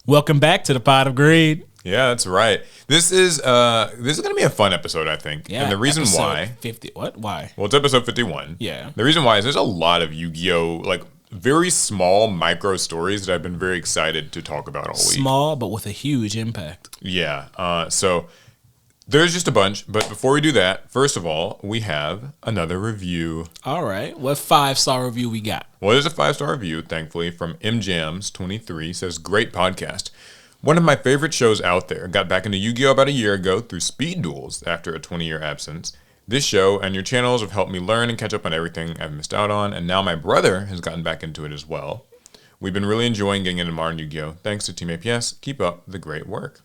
Welcome back to the Pot of Greed. Yeah, that's right. This is going to be a fun episode, I think. Yeah, and the reason episode why 50. What? Why? Well, it's episode 51. Yeah. The reason why is there's a lot of Yu-Gi-Oh! Like very small micro stories that I've been very excited to talk about all week. Small, but with a huge impact. Yeah. So there's just a bunch, but before we do that, first of all, we have another review. All right. What 5-star review we got? Well, there's a 5-star review, thankfully, from MJams23. Says, great podcast. One of my favorite shows out there. Got back into Yu-Gi-Oh! About a year ago through Speed Duels after a 20-year absence. This show and your channels have helped me learn and catch up on everything I've missed out on, and now my brother has gotten back into it as well. We've been really enjoying getting into modern Yu-Gi-Oh! Thanks to Team APS. Keep up the great work.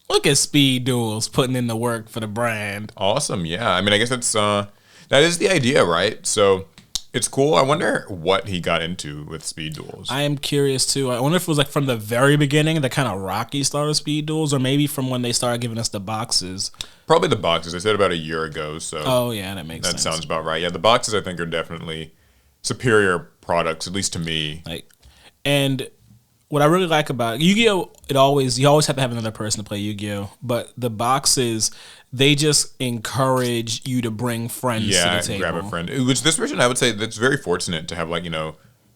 Look at Speed Duels putting in the work for the brand. Awesome, yeah. I mean, I guess that is the idea, right? So it's cool. I wonder what he got into with Speed Duels. I am curious too. I wonder if it was like from the very beginning, the kind of rocky start of Speed Duels, or maybe from when they started giving us the boxes. Probably the boxes. I said about a year ago, so Oh yeah, that makes sense. that sounds about right. Yeah, the boxes I think are definitely superior products, at least to me. And what I really like about Yu-Gi-Oh, you always have to have another person to play Yu-Gi-Oh, but the boxes, they just encourage you to bring friends to the table. Grab a friend. Which this version, I would say, that's very fortunate to have, like, you know,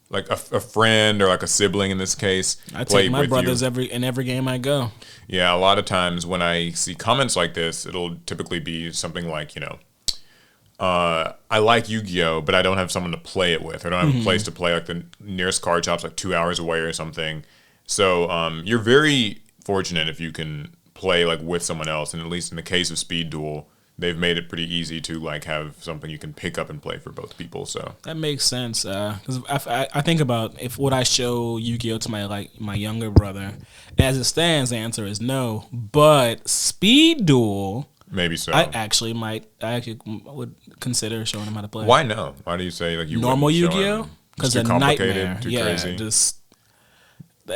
like a friend or like a sibling in this case. I take my brothers in every game I go. Yeah, a lot of times when I see comments like this, it'll typically be something like, you know, I like Yu-Gi-Oh, but I don't have someone to play it with. I don't have a place to play. Like the nearest card shop's like 2 hours away or something. So you're very fortunate if you can play like with someone else. And at least in the case of Speed Duel, they've made it pretty easy to like have something you can pick up and play for both people. So that makes sense. Because I think about if would I show Yu-Gi-Oh to my younger brother. As it stands, the answer is no. But Speed Duel. Maybe so. I actually would consider showing him how to play. Why no? Why do you say like you normal wouldn't show Yu-Gi-Oh? Because a nightmare. Too crazy.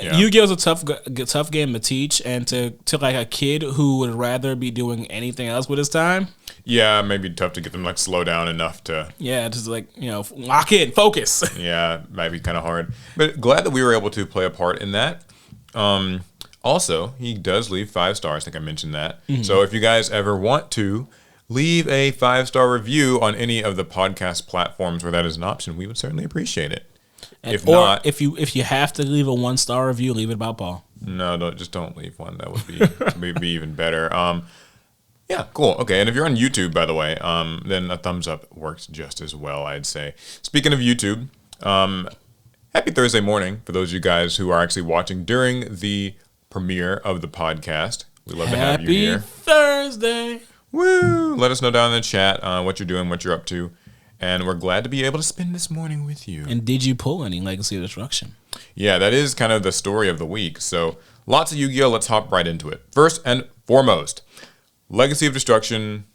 Yu-Gi-Oh's a tough game to teach, and to like a kid who would rather be doing anything else with his time. Yeah, maybe tough to get them like slow down enough to. Yeah, just like lock in, focus. Yeah, might be kind of hard, but glad that we were able to play a part in that. Also, he does leave 5 stars. I think I mentioned that. Mm-hmm. So if you guys ever want to leave a 5-star review on any of the podcast platforms where that is an option, we would certainly appreciate it. If you have to leave a 1-star review, leave it about Paul. No, don't leave one. That would be even better. Yeah, cool. Okay, and if you're on YouTube, by the way, then a thumbs up works just as well, I'd say. Speaking of YouTube, happy Thursday morning for those of you guys who are actually watching during the premiere of the podcast. We love to have you here. Happy Thursday. Woo! Let us know down in the chat what you're doing, what you're up to. And we're glad to be able to spend this morning with you. And did you pull any Legacy of Destruction? Yeah, that is kind of the story of the week. So lots of Yu-Gi-Oh! Let's hop right into it. First and foremost, Legacy of Destruction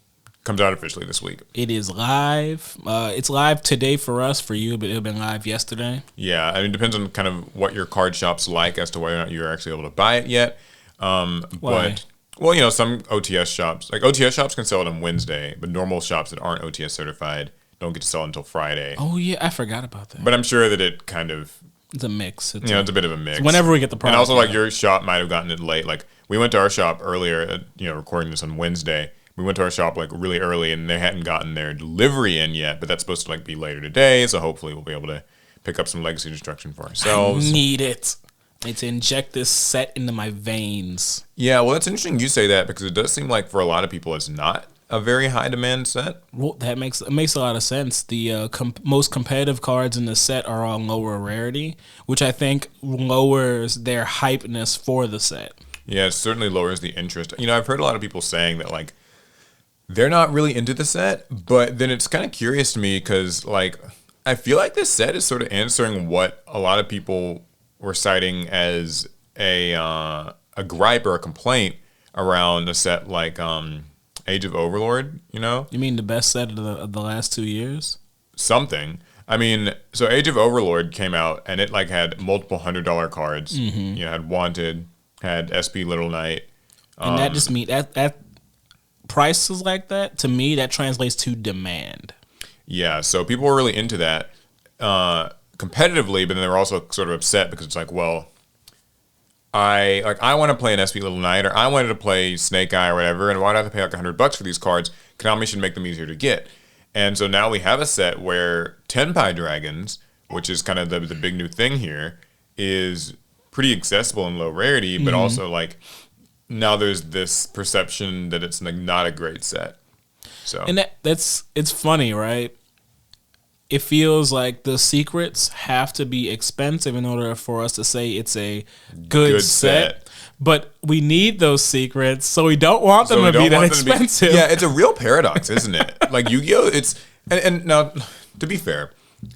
comes out officially this week. It is live. It's live today for us, for you, but it had been live yesterday. Yeah, I mean, it depends on kind of what your card shop's like as to whether or not you're actually able to buy it yet. Why? But, well, some OTS shops, like OTS shops can sell it on Wednesday, but normal shops that aren't OTS certified don't get to sell it until Friday. Oh, yeah, I forgot about that. But I'm sure that it kind of... It's a mix. It's a bit of a mix. Whenever we get the product. And also, like, your shop might have gotten it late. Like, we went to our shop earlier, recording this on Wednesday. We went to our shop, like, really early, and they hadn't gotten their delivery in yet, but that's supposed to, like, be later today, so hopefully we'll be able to pick up some Legacy Destruction for ourselves. I need it. I need to inject this set into my veins. Yeah, well, that's interesting you say that, because it does seem like for a lot of people it's not a very high demand set. Well, it makes a lot of sense. The most competitive cards in the set are on lower rarity, which I think lowers their hypeness for the set. Yeah, it certainly lowers the interest. I've heard a lot of people saying that, like, they're not really into the set, but then it's kind of curious to me because, like, I feel like this set is sort of answering what a lot of people were citing as a gripe or a complaint around a set like Age of Overlord, You mean the best set of the last 2 years? Something. I mean, so Age of Overlord came out, and it, like, had multiple $100 cards. Mm-hmm. Had Wanted, had SP Little Knight. And that just means that prices like that, to me, that translates to demand. Yeah, so people were really into that competitively, but then they were also sort of upset because it's like, well, I want to play an SP Little Knight, or I wanted to play Snake Eye or whatever, and why do I have to pay like $100 for these cards? Konami should make them easier to get. And so now we have a set where Tenpai Dragons, which is kind of the big new thing here, is pretty accessible and low rarity, but also like now there's this perception that it's like not a great set. So and it's funny, right? It feels like the secrets have to be expensive in order for us to say it's a good set. But we need those secrets, so we don't want them to be that expensive. Yeah, it's a real paradox, isn't it? Like Yu-Gi-Oh, and now, to be fair,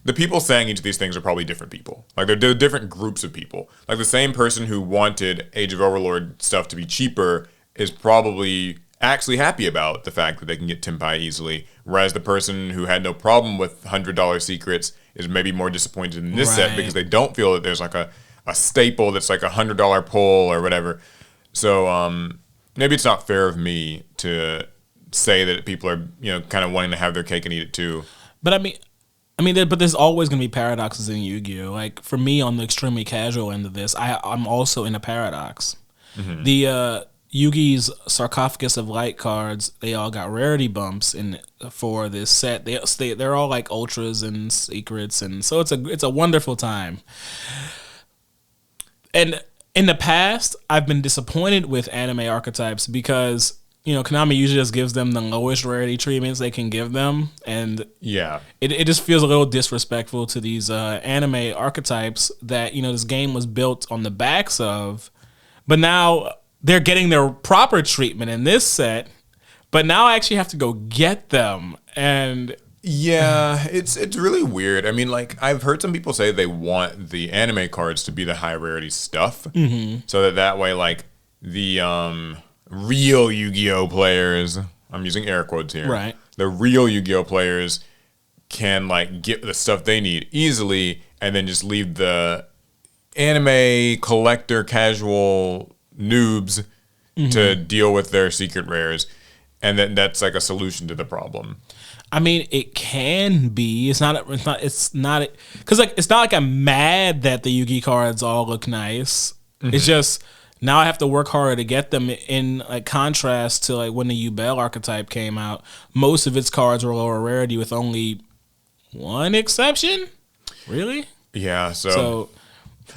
the people saying each of these things are probably different people. Like they're different groups of people. Like the same person who wanted Age of Overlord stuff to be cheaper is probably actually happy about the fact that they can get Tenpai easily, whereas the person who had no problem with $100 secrets is maybe more disappointed in this set because they don't feel that there's like a staple that's like $100 pull or whatever. So maybe it's not fair of me to say that people are, kind of wanting to have their cake and eat it too. But but there's always going to be paradoxes in Yu-Gi-Oh! Like for me, on the extremely casual end of this, I'm also in a paradox. Mm-hmm. The Yugi's Sarcophagus of Light cards, they all got rarity bumps for this set. They're all like ultras and secrets, and so it's a wonderful time. And in the past, I've been disappointed with anime archetypes because Konami usually just gives them the lowest rarity treatments they can give them, and it just feels a little disrespectful to these anime archetypes that this game was built on the backs of, but now they're getting their proper treatment in this set, but now I actually have to go get them. And yeah, it's really weird. I mean, like I've heard some people say they want the anime cards to be the high rarity stuff, so that way, like the real Yu-Gi-Oh players, I'm using air quotes here, right? The real Yu-Gi-Oh players can like get the stuff they need easily, and then just leave the anime collector casual noobs to deal with their secret rares, and then that's like a solution to the problem. I mean, it can be. It's not because like it's not like I'm mad that the Yu-Gi cards all look nice. It's just now I have to work harder to get them. In like contrast to like when the Yubel archetype came out, most of its cards were lower rarity with only one exception. Really? Yeah. So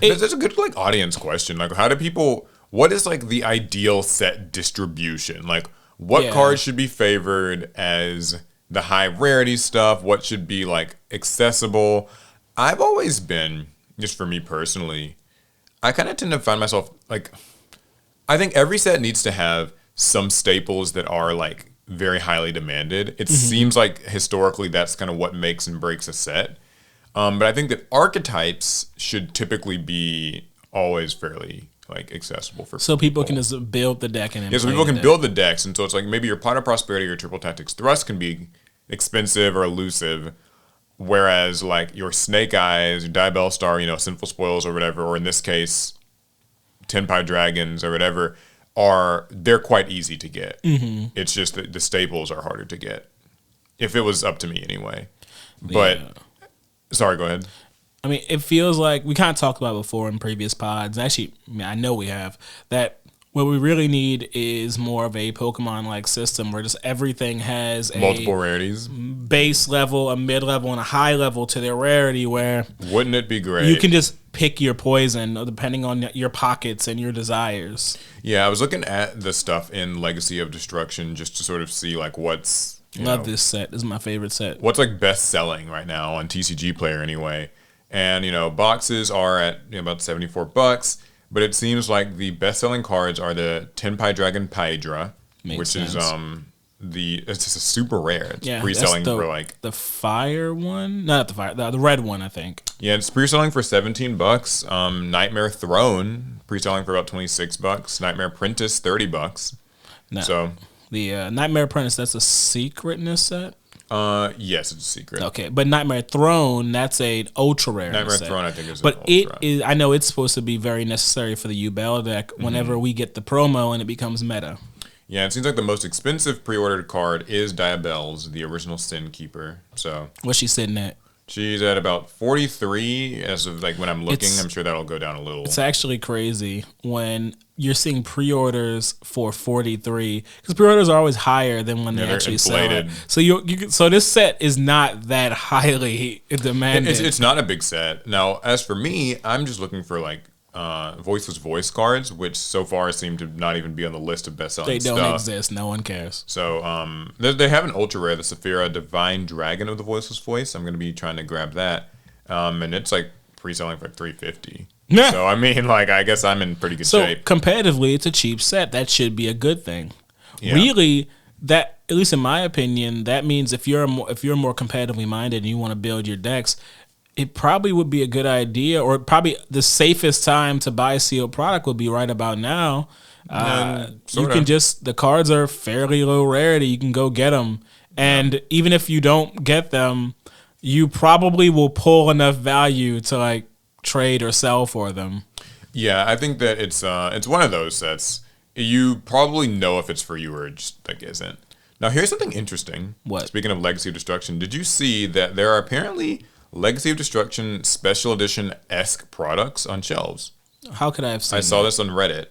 that's a good like audience question. Like, how do people? What is like the ideal set distribution? Like, what cards should be favored as the high rarity stuff? What should be like accessible? I've always been, just for me personally, I kind of tend to find myself like, I think every set needs to have some staples that are like very highly demanded. It seems like historically that's kind of what makes and breaks a set. But I think that archetypes should typically be always fairly like accessible for people can just build the deck and so people can build the decks, and so it's like maybe your Pot of Prosperity or Triple Tactics Thrust can be expensive or elusive, whereas like your Snake Eyes, your Diabell Star, Sinful Spoils or whatever, or in this case Tenpai Dragons or whatever, they're quite easy to get. It's just that the staples are harder to get, if it was up to me anyway. But sorry, go ahead. I mean, it feels like we kind of talked about before in previous pods. Actually, I know we have, that what we really need is more of a Pokemon-like system where just everything has multiple rarities, base level, a mid level, and a high level to their rarity. Where wouldn't it be great? You can just pick your poison depending on your pockets and your desires. Yeah, I was looking at the stuff in Legacy of Destruction just to sort of see like what's. Love this set. This is my favorite set. What's like best selling right now on TCG Player anyway. And, boxes are at about $74, but it seems like the best-selling cards are the Tenpai Dragon Paidra, which is it's just a super rare. It's pre-selling for like the fire one, not the fire, the red one, I think. Yeah, it's pre-selling for $17. Nightmare Throne pre-selling for about $26. Nightmare Apprentice $30. So the Nightmare Apprentice, that's a secret in this set. Yes, it's a secret. Okay, but Nightmare Throne, that's an ultra rare. Nightmare Throne, I think, is but it is. I know it's supposed to be very necessary for the Yubel deck whenever we get the promo and it becomes meta. Yeah, it seems like the most expensive pre-ordered card is Diabell's, the original Sin Keeper. So what's she sitting at? She's at about 43 as of like when I'm looking. I'm sure that'll go down a little. It's actually crazy when you're seeing pre-orders for 43 because pre-orders are always higher than when they actually inflated. Sell it. So this set is not that highly demanded. It's not a big set. Now, as for me, I'm just looking for like voiceless voice cards, which so far seem to not even be on the list of best-selling stuff. They don't exist. No one cares. So they have an ultra rare, the Saphira Divine Dragon of the voiceless voice. I'm going to be trying to grab that, and it's like pre-selling for $350. Yeah. So I mean, like, I guess I'm in pretty good shape. So competitively, it's a cheap set. That should be a good thing. Yeah. Really, that, at least in my opinion, that means if you're more competitively minded and you want to build your decks, it probably would be a good idea, or probably the safest time to buy a sealed product would be right about now. You can just, the cards are fairly low rarity. You can go get them. And even if you don't get them, you probably will pull enough value to like trade or sell for them. Yeah, I think that it's one of those sets. You probably know if it's for you or just like isn't. Now, here's something interesting. What? Speaking of Legacy of Destruction, did you see that there are apparently Legacy of Destruction Special Edition-esque products on shelves? How could I have seen I saw this on Reddit.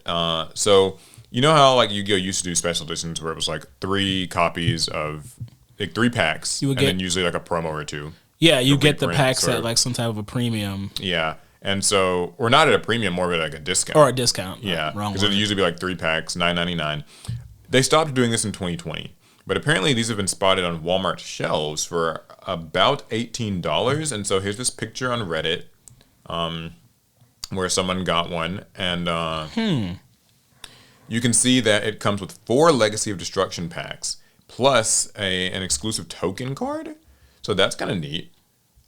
So, you know how like Yu-Gi-Oh! Used to do special editions where it was like 3 copies of, like 3 packs, and then usually like a promo or 2. Yeah, you get the packs at like some type of a premium. Yeah. And so, or not at a premium, more of like a discount. Or a discount. Yeah. Because it would usually be like 3 packs, $9.99. They stopped doing this in 2020. But apparently these have been spotted on Walmart shelves for about $18. And so here's this picture on Reddit where someone got one. And you can see that it comes with 4 Legacy of Destruction packs plus an exclusive token card. So that's kind of neat.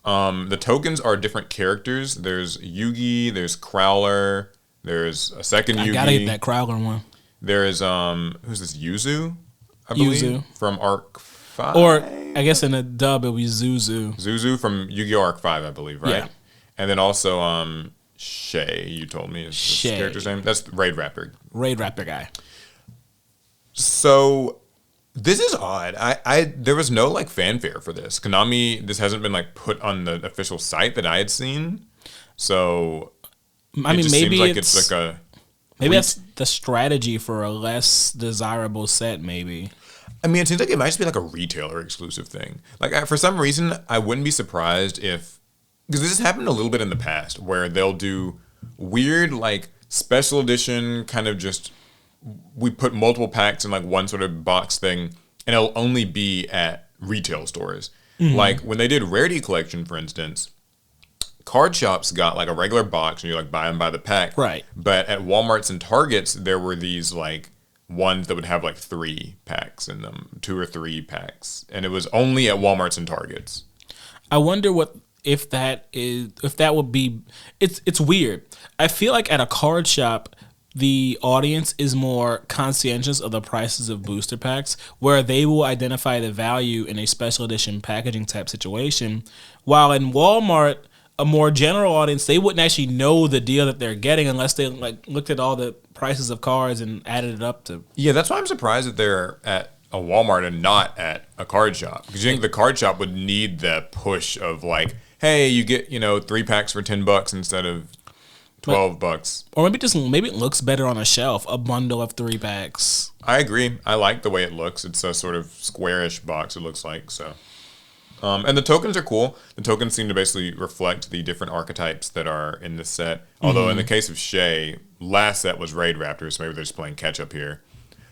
The tokens are different characters. There's Yugi, there's Crowler, there's a second Yugi. I gotta get that Crowler one. There is, who's this, Yuzu? I believe, Yuzu. From Arc 5. Or, I guess in a dub, it'll be Zuzu. Zuzu from Yu-Gi-Oh! Arc 5, I believe, right? Yeah. And then also, Shay, you told me is this character's name. That's Raid Raptor. Raid Raptor guy. So, this is odd. There was no, like, fanfare for this. Konami, this hasn't been, like, put on the official site that I had seen. So, I mean, maybe seems like it's like a... Maybe that's the strategy for a less desirable set, maybe. I mean, it seems like it might just be like a retailer exclusive thing. Like, for some reason, I wouldn't be surprised if... Because this has happened a little bit in the past, where they'll do weird, like, special edition kind of just... We put multiple packs in, like, one sort of box thing, and it'll only be at retail stores. Mm-hmm. Like, when they did Rarity Collection, for instance... Card shops got like a regular box and you like buy them by the pack. Right. But at Walmarts and Targets, there were these like ones that would have like 3 packs in them, 2 or 3 packs. And it was only at Walmarts and Targets. I wonder if that would be, it's weird. I feel like at a card shop, the audience is more conscientious of the prices of booster packs, where they will identify the value in a special edition packaging type situation. While in Walmart, a more general audience, they wouldn't actually know the deal that they're getting unless they like looked at all the prices of cards and added it up to. Yeah, that's why I'm surprised that they're at a Walmart and not at a card shop. Because you think the card shop would need the push of like, hey, you get 3 packs for $10 instead of $12. Or maybe it looks better on a shelf, a bundle of 3 packs. I agree. I like the way it looks. It's a sort of squarish box. It looks like so. And the tokens are cool. The tokens seem to basically reflect the different archetypes that are in this set. Although in the case of Shay, last set was Raid Raptor, so maybe they're just playing catch up here.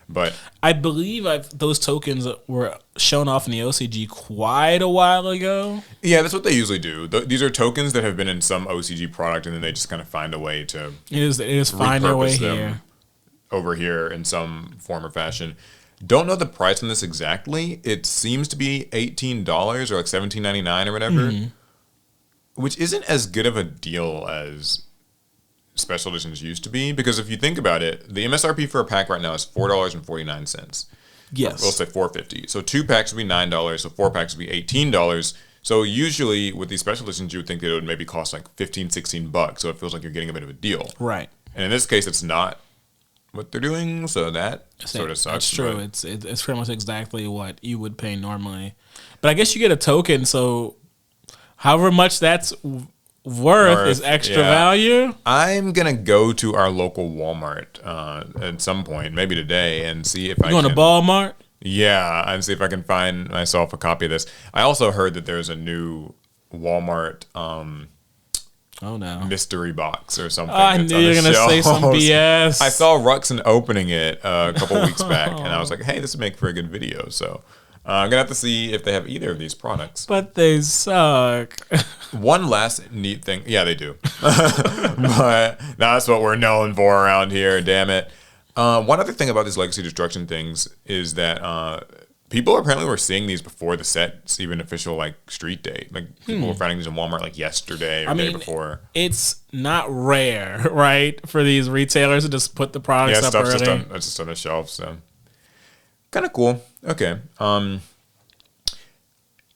But I believe those tokens were shown off in the OCG quite a while ago. Yeah, that's what they usually do. These are tokens that have been in some OCG product, and then they just kind of find a way to it is find their way here over here in some form or fashion. Don't know the price on this exactly. It seems to be $18 or like $17.99 or whatever, which isn't as good of a deal as special editions used to be. Because if you think about it, the MSRP for a pack right now is $4.49. Yes, we'll say $4.50. So 2 packs would be $9. So 4 packs would be $18. So usually with these special editions, you would think that it would maybe cost like $15-16. So it feels like you're getting a bit of a deal, right? And in this case, it's not what they're doing, so that sort of sucks. That's true. It's pretty much exactly what you would pay normally. But I guess you get a token, so however much that's worth is extra value. I'm gonna go to our local Walmart at some point, maybe today, and see if I going to Walmart. Yeah, and see if I can find myself a copy of this. I also heard that there's a new Walmart mystery box or something. I knew you were gonna say some BS. I saw Ruxin opening it a couple weeks back, and I was like, "Hey, this would make for a good video." So I'm gonna have to see if they have either of these products. But they suck. One last neat thing, yeah, they do. But that's what we're known for around here. Damn it. One other thing about these Legacy Destruction things is that people apparently were seeing these before the set's even official like street date. Like people were finding these in Walmart like yesterday or the day before. It's not rare, right, for these retailers to just put the products up early. It's just on the shelf. So kind of cool. Okay.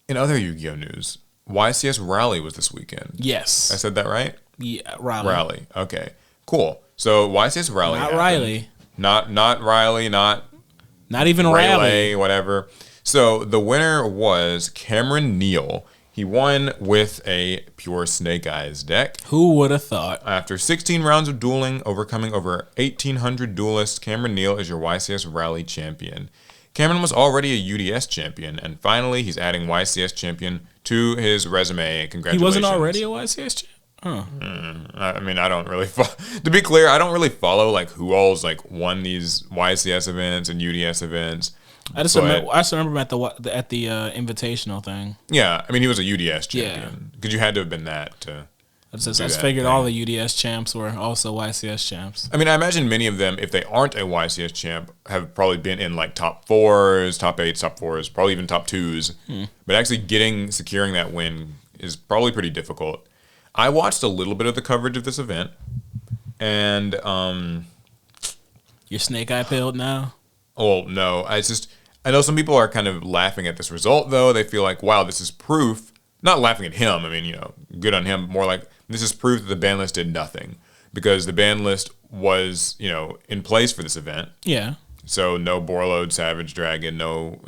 In other Yu-Gi-Oh news, YCS Raleigh was this weekend. Yes, I said that right. Yeah, Raleigh. Raleigh. Okay. Cool. So YCS Raleigh. Not Riley. Not Riley. Not even Raleigh. Whatever. So the winner was Cameron Neal. He won with a pure Snake Eyes deck. Who would have thought? After 16 rounds of dueling, overcoming over 1,800 duelists, Cameron Neal is your YCS Raleigh champion. Cameron was already a UDS champion, and finally he's adding YCS champion to his resume. Congratulations. He wasn't already a YCS champion? Huh. I mean, I don't really to be clear, I don't really follow like who all's like won these YCS events and UDS events. I just remember him at the invitational thing. Yeah, I mean, he was a UDS champion because you had to have been that to. I just figured all the UDS champs were also YCS champs. I mean, I imagine many of them, if they aren't a YCS champ, have probably been in like top 4s, top 8s, top 4s, probably even top 2s. But actually securing that win is probably pretty difficult. I watched a little bit of the coverage of this event, and you're snake eye pilled now? Oh no, I know some people are kind of laughing at this result though. They feel like, wow, this is proof. Not laughing at him. I mean, good on him. More like this is proof that the ban list did nothing because the ban list was, in place for this event. Yeah. So no Borlode, Savage Dragon, no,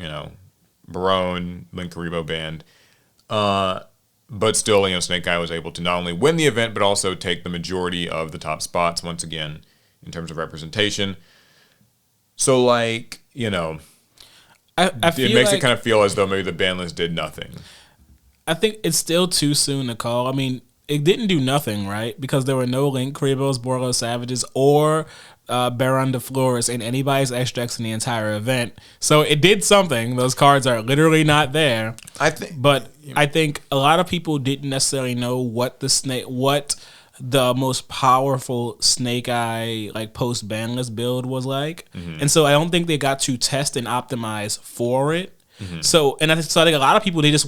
Barone, Link Karibo banned. But still, Snake Eye was able to not only win the event, but also take the majority of the top spots once again in terms of representation. So, it makes it kind of feel as though maybe the ban list did nothing. I think it's still too soon to call. I mean, it didn't do nothing, right? Because there were no Link Karibos, Borlo Savages, or Baron de Flores in anybody's extracts in the entire event. So it did something. Those cards are literally not there. I think a lot of people didn't necessarily know what the most powerful Snake Eye post ban list build was like. Mm-hmm. And so I don't think they got to test and optimize for it. Mm-hmm. So I think a lot of people they just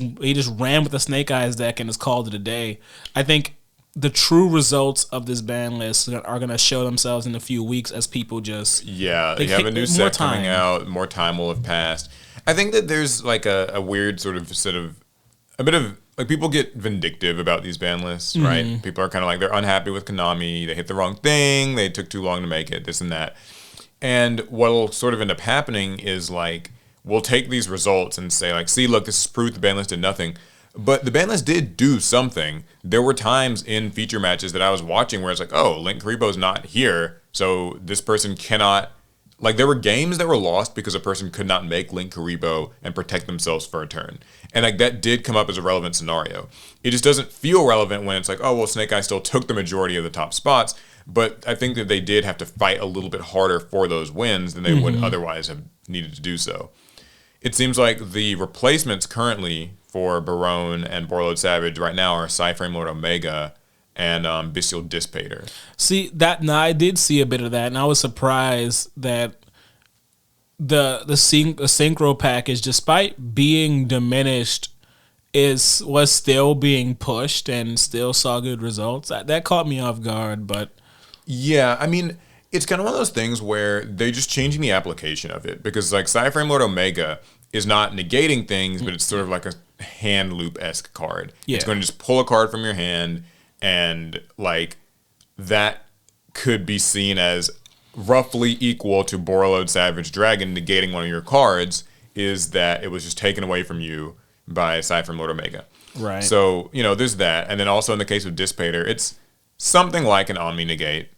ran with the Snake Eyes deck and just called it a day. I think the true results of this ban list are going to show themselves in a few weeks as people just they have a new set coming out. More time will have passed. I think that there's a weird sort of a bit of people get vindictive about these ban lists, right? Mm-hmm. People are kind of they're unhappy with Konami. They hit the wrong thing. They took too long to make it. This and that. And what'll sort of end up happening is we'll take these results and say see, look, this is proof the ban list did nothing. But the ban list did do something. There were times in feature matches that I was watching where it's oh, Link Karibo's not here, so this person cannot. There were games that were lost because a person could not make Link Karibo and protect themselves for a turn. And that did come up as a relevant scenario. It just doesn't feel relevant when it's oh, well, Snake Eye still took the majority of the top spots. But I think that they did have to fight a little bit harder for those wins than they would otherwise have needed to do so. It seems like the replacements currently for Barone and Borlode Savage right now are Cyframe Lord Omega and Bestial Dissipator. See, I did see a bit of that, and I was surprised that the Synchro package, despite being diminished, was still being pushed and still saw good results. That caught me off guard, but... Yeah, I mean... It's kind of one of those things where they're just changing the application of it because Cyframe Lord Omega is not negating things, but it's sort of a hand loop-esque card. Yeah. It's going to just pull a card from your hand and that could be seen as roughly equal to Borlode Savage Dragon negating one of your cards is that it was just taken away from you by Cypher and Lord Omega. Right. So, there's that. And then also in the case of Dissipator, it's something like an Omni Negate.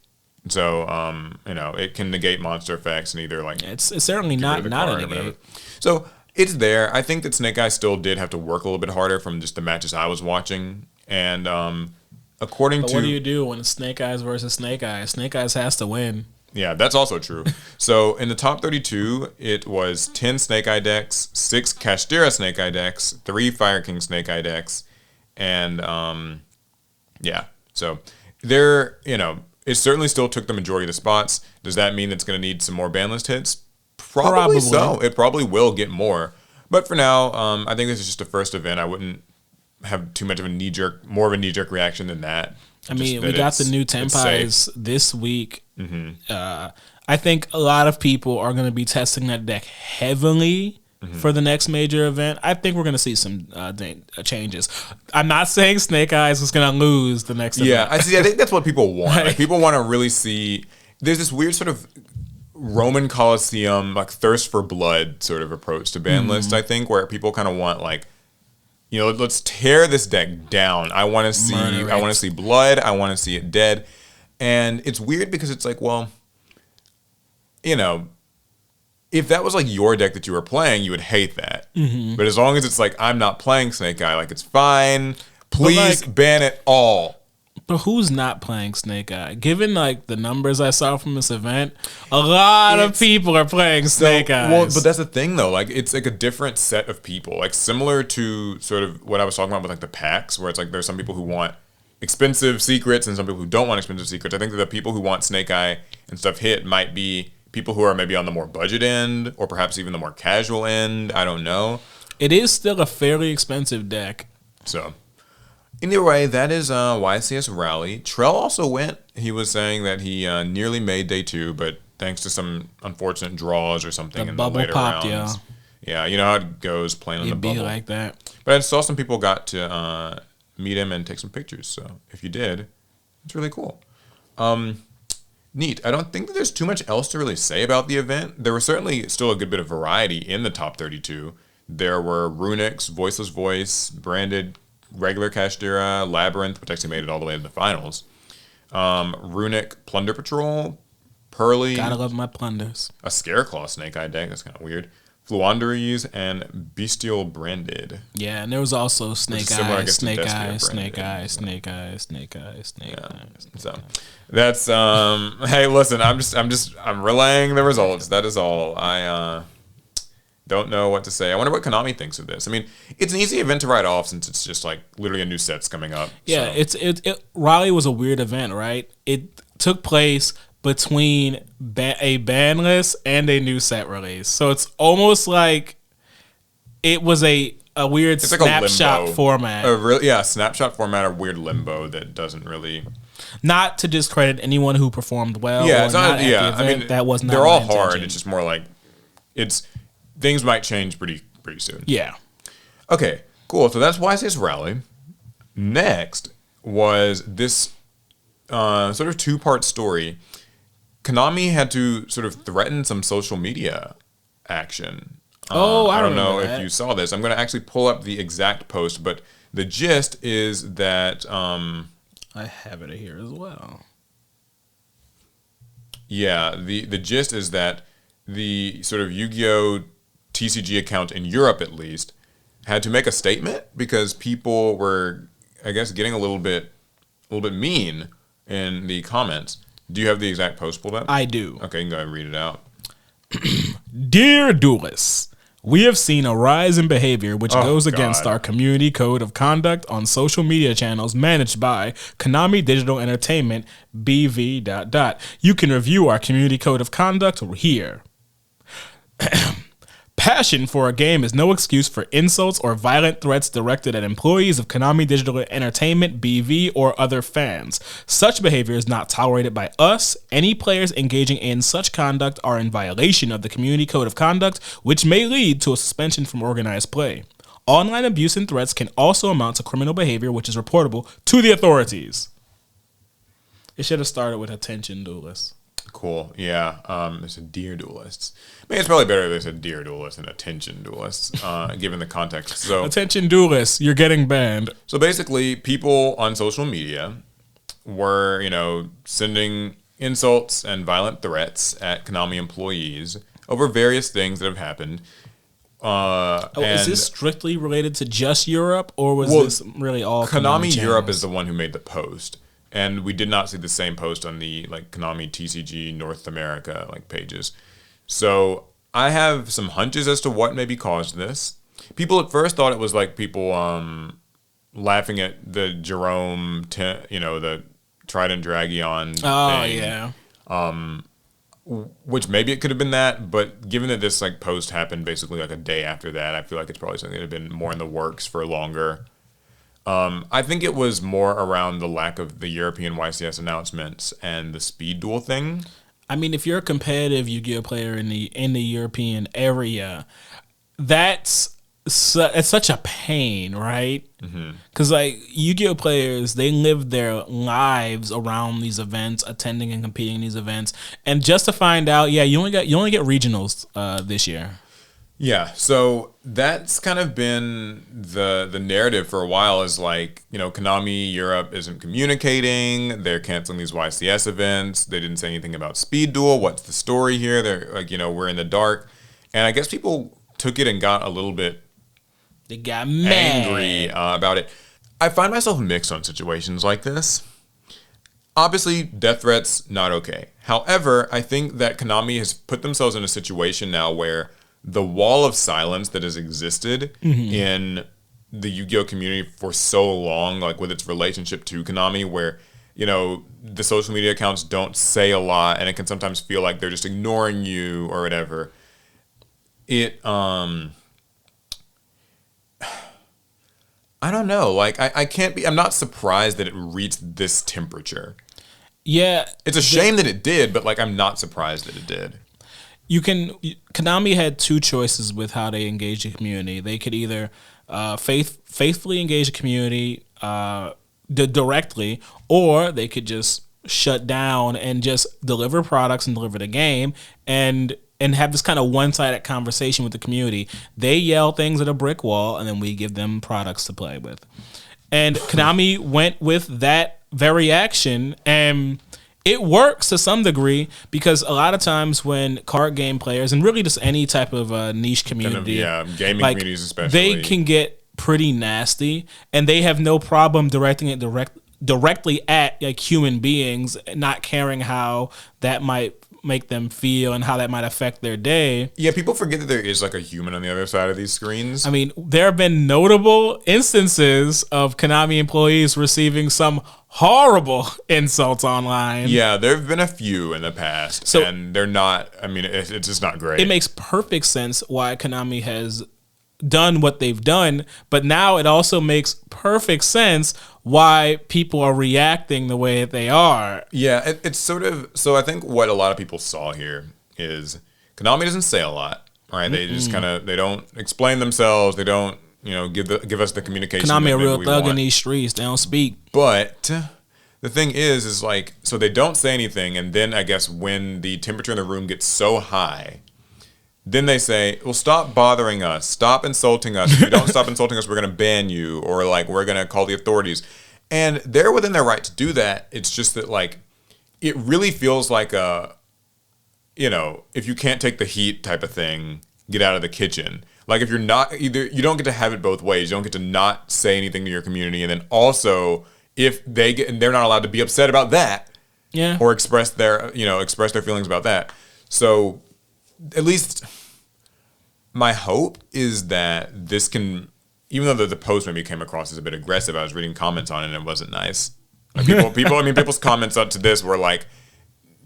So, it can negate monster effects and either like... It's certainly not a negate. So, it's there. I think that Snake Eyes still did have to work a little bit harder from just the matches I was watching. And according to... What do you do when it's Snake Eyes versus Snake Eyes? Snake Eyes has to win. Yeah, that's also true. So in the top 32, it was 10 Snake Eye decks, 6 Kashtira Snake Eye decks, 3 Fire King Snake Eye decks, and so there, it certainly still took the majority of the spots. Does that mean it's going to need some more Banlist hits? Probably so. It probably will get more. But for now, I think this is just a first event. I wouldn't have too much of more of a knee-jerk reaction than that. I mean, we got the new Tempais this week. Mm-hmm. I think a lot of people are going to be testing that deck heavily for the next major event. I think we're going to see some changes. I'm not saying Snake Eyes is going to lose the next event. I think that's what people want. Like, people want to really see... There's this weird sort of Roman Colosseum, like thirst for blood sort of approach to Banlist, I think, where people kind of want like... let's tear this deck down. I want to see blood. I want to see it dead. And it's weird because it's like, well, if that was like your deck that you were playing, you would hate that. Mm-hmm. But as long as it's like, I'm not playing Snake Eye, like it's fine. Please ban it all. But who's not playing Snake Eye? Given like the numbers I saw from this event, a lot of people are playing Snake Eyes. Well, but that's the thing though. Like it's like a different set of people. Like similar to sort of what I was talking about with like the packs, where it's like there's some people who want expensive secrets and some people who don't want expensive secrets. I think that the people who want Snake Eye and stuff hit might be people who are maybe on the more budget end or perhaps even the more casual end. I don't know. It is still a fairly expensive deck. So... Either way, that is YCS Raleigh. Trell also went. He was saying that he nearly made day 2, but thanks to some unfortunate draws or something in the later rounds. Yeah, you know how it goes playing on the bubble. It'd be like that. But I saw some people got to meet him and take some pictures. So if you did, it's really cool. Neat. I don't think that there's too much else to really say about the event. There was certainly still a good bit of variety in the top 32. There were Runics, Voiceless Voice, Branded, regular Kashtira, Labyrinth, which actually made it all the way to the finals. Runic Plunder Patrol, Pearly. Gotta love my plunders. A Scareclaw Snake Eye deck, that's kind of weird. Fluanderies and Bestial Branded. Yeah, and there was also Snake Eye, Snake Eye, Snake Eye, Snake Eye, Snake Eye, Snake Eye. So that's hey, listen, I'm relaying the results. That is all. I don't know what to say. I wonder what Konami thinks of this. I mean, it's an easy event to write off since it's just like literally a new set's coming up. Yeah, so. Raleigh was a weird event, right? It took place between a Banlist and a new set release. So it's almost like it was a weird snapshot format. Snapshot format or weird limbo that doesn't really... Not to discredit anyone who performed well. Yeah, it's not. Yeah, I mean, that was not. They're all hard. It's just more like things might change pretty soon. Yeah. Okay, cool. So that's YCS Raleigh. Next was this sort of 2-part story. Konami had to sort of threaten some social media action. I don't know if you saw this. I'm going to actually pull up the exact post, but the gist is that... I have it here as well. Yeah, the gist is that the sort of Yu-Gi-Oh! TCG account in Europe, at least, had to make a statement because people were, I guess, getting a little bit mean in the comments. Do you have the exact post pulled up? I do. Okay, you can go ahead and read it out. Dear duelists, we have seen a rise in behavior which goes against our community code of conduct on social media channels managed by Konami Digital Entertainment BV. You can review our community code of conduct here. Passion for a game is no excuse for insults or violent threats directed at employees of Konami Digital Entertainment BV or other fans. Such behavior is not tolerated by us. Any players engaging in such conduct are in violation of the community code of conduct, which may lead to a suspension from organized play. Online abuse and threats can also amount to criminal behavior, which is reportable to the authorities. It should have started with attention, duelists. Cool. Yeah. It's a deer duelists. I mean, it's probably better if there's a deer duelist than attention duelists, given the context. So attention duelists, you're getting banned. So basically, people on social media were, sending insults and violent threats at Konami employees over various things that have happened. Is this strictly related to just Europe, or was this really all Konami Europe is the one who made the post, and we did not see the same post on the Konami TCG North America pages. So I have some hunches as to what maybe caused this. People at first thought it was people laughing at the Jerome, the Trident Dragion thing. Yeah. Which maybe it could have been that, but given that this post happened basically a day after that, I feel like it's probably something that had been more in the works for longer. I think it was more around the lack of the European YCS announcements and the speed duel thing. I mean, if you're a competitive Yu-Gi-Oh player in the European area, it's such a pain, right? Because Yu-Gi-Oh players, they live their lives around these events, attending and competing in these events, and just to find out, you only get regionals this year. Yeah, so that's kind of been the narrative for a while. Is Konami Europe isn't communicating. They're canceling these YCS events. They didn't say anything about Speed Duel. What's the story here? They're we're in the dark, and I guess people took it and got a little bit. They got mad. Angry about it. I find myself mixed on situations like this. Obviously, death threats, not okay. However, I think that Konami has put themselves in a situation now where the wall of silence that has existed in the Yu-Gi-Oh community for so long, with its relationship to Konami, where, the social media accounts don't say a lot and it can sometimes feel like they're just ignoring you or whatever. I don't know. I'm not surprised that it reached this temperature. Yeah. It's a shame that it did, but I'm not surprised that it did. Konami had two choices with how they engage the community. They could either faithfully engage the community directly, or they could just shut down and just deliver products and deliver the game and have this kind of one-sided conversation with the community. They yell things at a brick wall, and then we give them products to play with. And Konami went with that very action, and it works to some degree because a lot of times when card game players, and really just any type of niche community, gaming communities especially, they can get pretty nasty, and they have no problem directing it directly at human beings, not caring how that might make them feel and how that might affect their day. Yeah, people forget that there is a human on the other side of these screens. I mean, there have been notable instances of Konami employees receiving some horrible insults online. Yeah, there have been a few in the past, and they're not, it's just not great. It makes perfect sense why Konami has done what they've done, but now it also makes perfect sense why people are reacting the way that they are. Yeah, it's sort of, so I think what a lot of people saw here is Konami doesn't say a lot, right? They just they don't explain themselves, they don't, give us the communication. Konami a real thug in these streets, they don't speak. But the thing is so they don't say anything, and then I guess when the temperature in the room gets so high, then they say, well, stop bothering us. Stop insulting us. If you don't stop insulting us, we're going to ban you, or we're going to call the authorities. And they're within their right to do that. It's just that it really feels like a, if you can't take the heat type of thing, get out of the kitchen. If you're not, you don't get to have it both ways. You don't get to not say anything to your community. And then also, if they're not allowed to be upset about that, or express their feelings about that. So at least my hope is that this can, even though the post maybe came across as a bit aggressive, I was reading comments on it and it wasn't nice. People's comments up to this were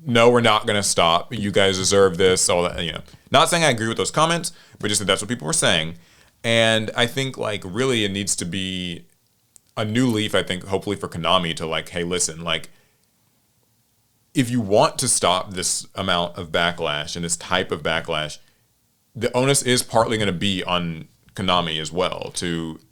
no, we're not going to stop. You guys deserve this. All that, Not saying I agree with those comments, but just that that's what people were saying. And I think really it needs to be a new leaf, I think, hopefully for Konami to hey, listen, if you want to stop this amount of backlash and this type of backlash, the onus is partly going to be on Konami as well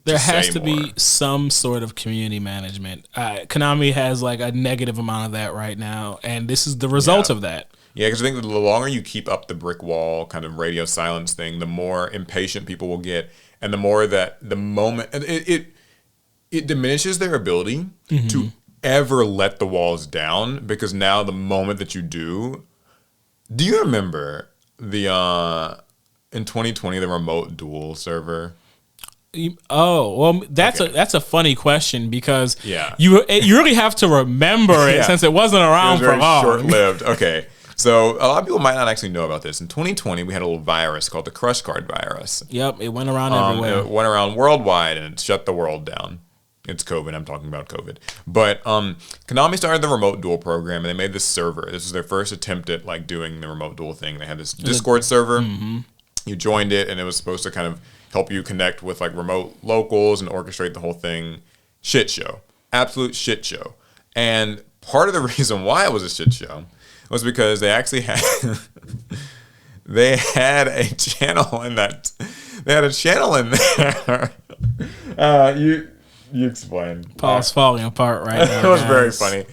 there has to be some sort of community management. Konami has a negative amount of that right now, and this is the result of that. Yeah, because I think that the longer you keep up the brick wall kind of radio silence thing, the more impatient people will get, and the more that the moment it diminishes their ability to ever let the walls down, because now the moment that you do you remember the in 2020 the remote duel server? Oh, well, that's a funny question, because you really have to remember it since it wasn't around for long. Short-lived. Okay. So a lot of people might not actually know about this. In 2020, we had a little virus called the Crush Card virus. Yep, it went around everywhere. It went around worldwide, and it shut the world down. It's COVID. I'm talking about COVID. But Konami started the remote duel program, and they made this server. This was their first attempt at like doing the remote duel thing. They had this Discord server. You joined it, and it was supposed to kind of help you connect with like remote locals and orchestrate the whole thing. Shit show. Absolute shit show. And part of the reason why it was a shit show was because they actually had they had a channel in that. They had a channel in there. You explain. Paul's falling apart right now. It was very funny.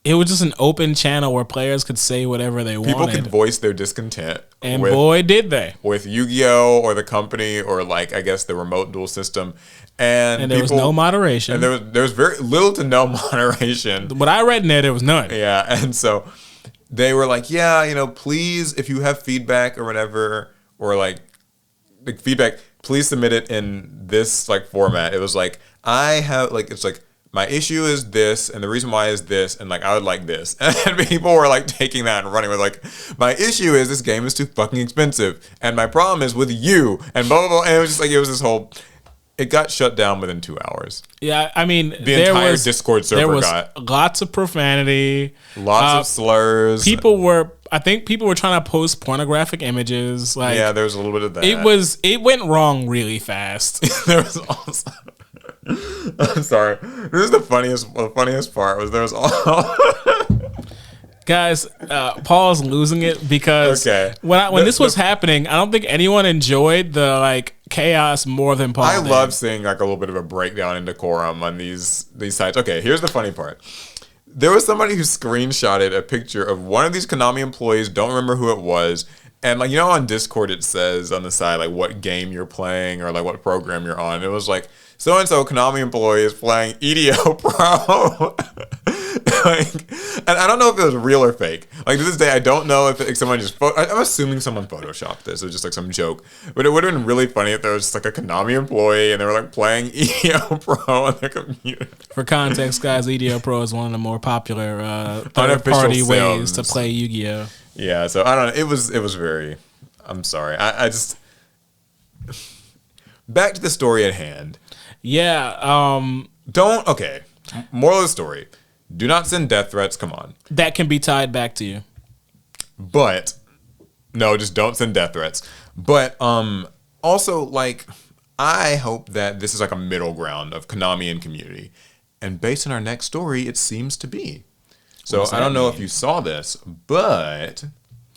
It was just an open channel where players could say whatever they wanted. People could voice their discontent. And boy, did they. With Yu-Gi-Oh! Or the company, or like, I guess, the remote duel system. And there was no moderation. And there was very little to no moderation. What I read in there was none. Yeah, and so they were like, yeah, please, if you have feedback or whatever, or like feedback, please submit it in this like format. It was like, it's like, my issue is this, and the reason why is this, and like I would like this. And people were like taking that and running with like, my issue is this game is too fucking expensive, and my problem is with you, and blah blah blah. And it was just like, it was this whole. It got shut down within 2 hours. Yeah, I mean, the entire Discord server got lots of profanity, lots of slurs. I think people were trying to post pornographic images. Like, yeah, there was a little bit of that. It went wrong really fast. There was also. I'm sorry. This is the funniest part was there was all. Guys, Paul's losing it because when this was happening, I don't think anyone enjoyed the like chaos more than Paul. I love seeing like a little bit of a breakdown in decorum on these sites. Okay, here's the funny part. There was somebody who screenshotted a picture of one of these Konami employees, don't remember who it was, and like, on Discord it says on the side like what game you're playing or like what program you're on. It was like, so-and-so Konami employee is playing EDO Pro. And I don't know if it was real or fake. Like, to this day, I don't know if someone just... I'm assuming someone photoshopped this. It was just like some joke. But it would have been really funny if there was just like a Konami employee and they were like playing EDO Pro on their computer. For context, guys, EDO Pro is one of the more popular third-party ways to play Yu-Gi-Oh! Yeah, so I don't know. It was very... I'm sorry. I just... Back to the story at hand. Yeah. Okay. Moral of the story. Do not send death threats. Come on. That can be tied back to you. But no, just don't send death threats. But also, like, I hope that this is like a middle ground of Konami and community. And based on our next story, it seems to be. So I don't know if you saw this, but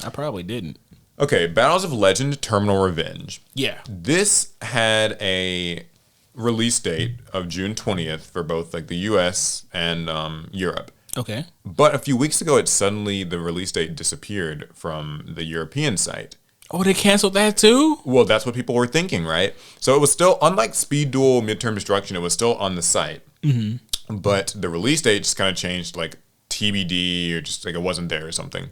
I probably didn't. Okay, Battles of Legend Terminal Revenge. Yeah. This had a release date of June 20th for both like the US and Europe. Okay. But a few weeks ago, the release date disappeared from the European site. Oh, they canceled that too? Well, that's what people were thinking, right? So it was still, unlike Speed Duel Midterm Destruction, it was still on the site. Mm-hmm. But the release date just kind of changed, like TBD, or just like it wasn't there or something.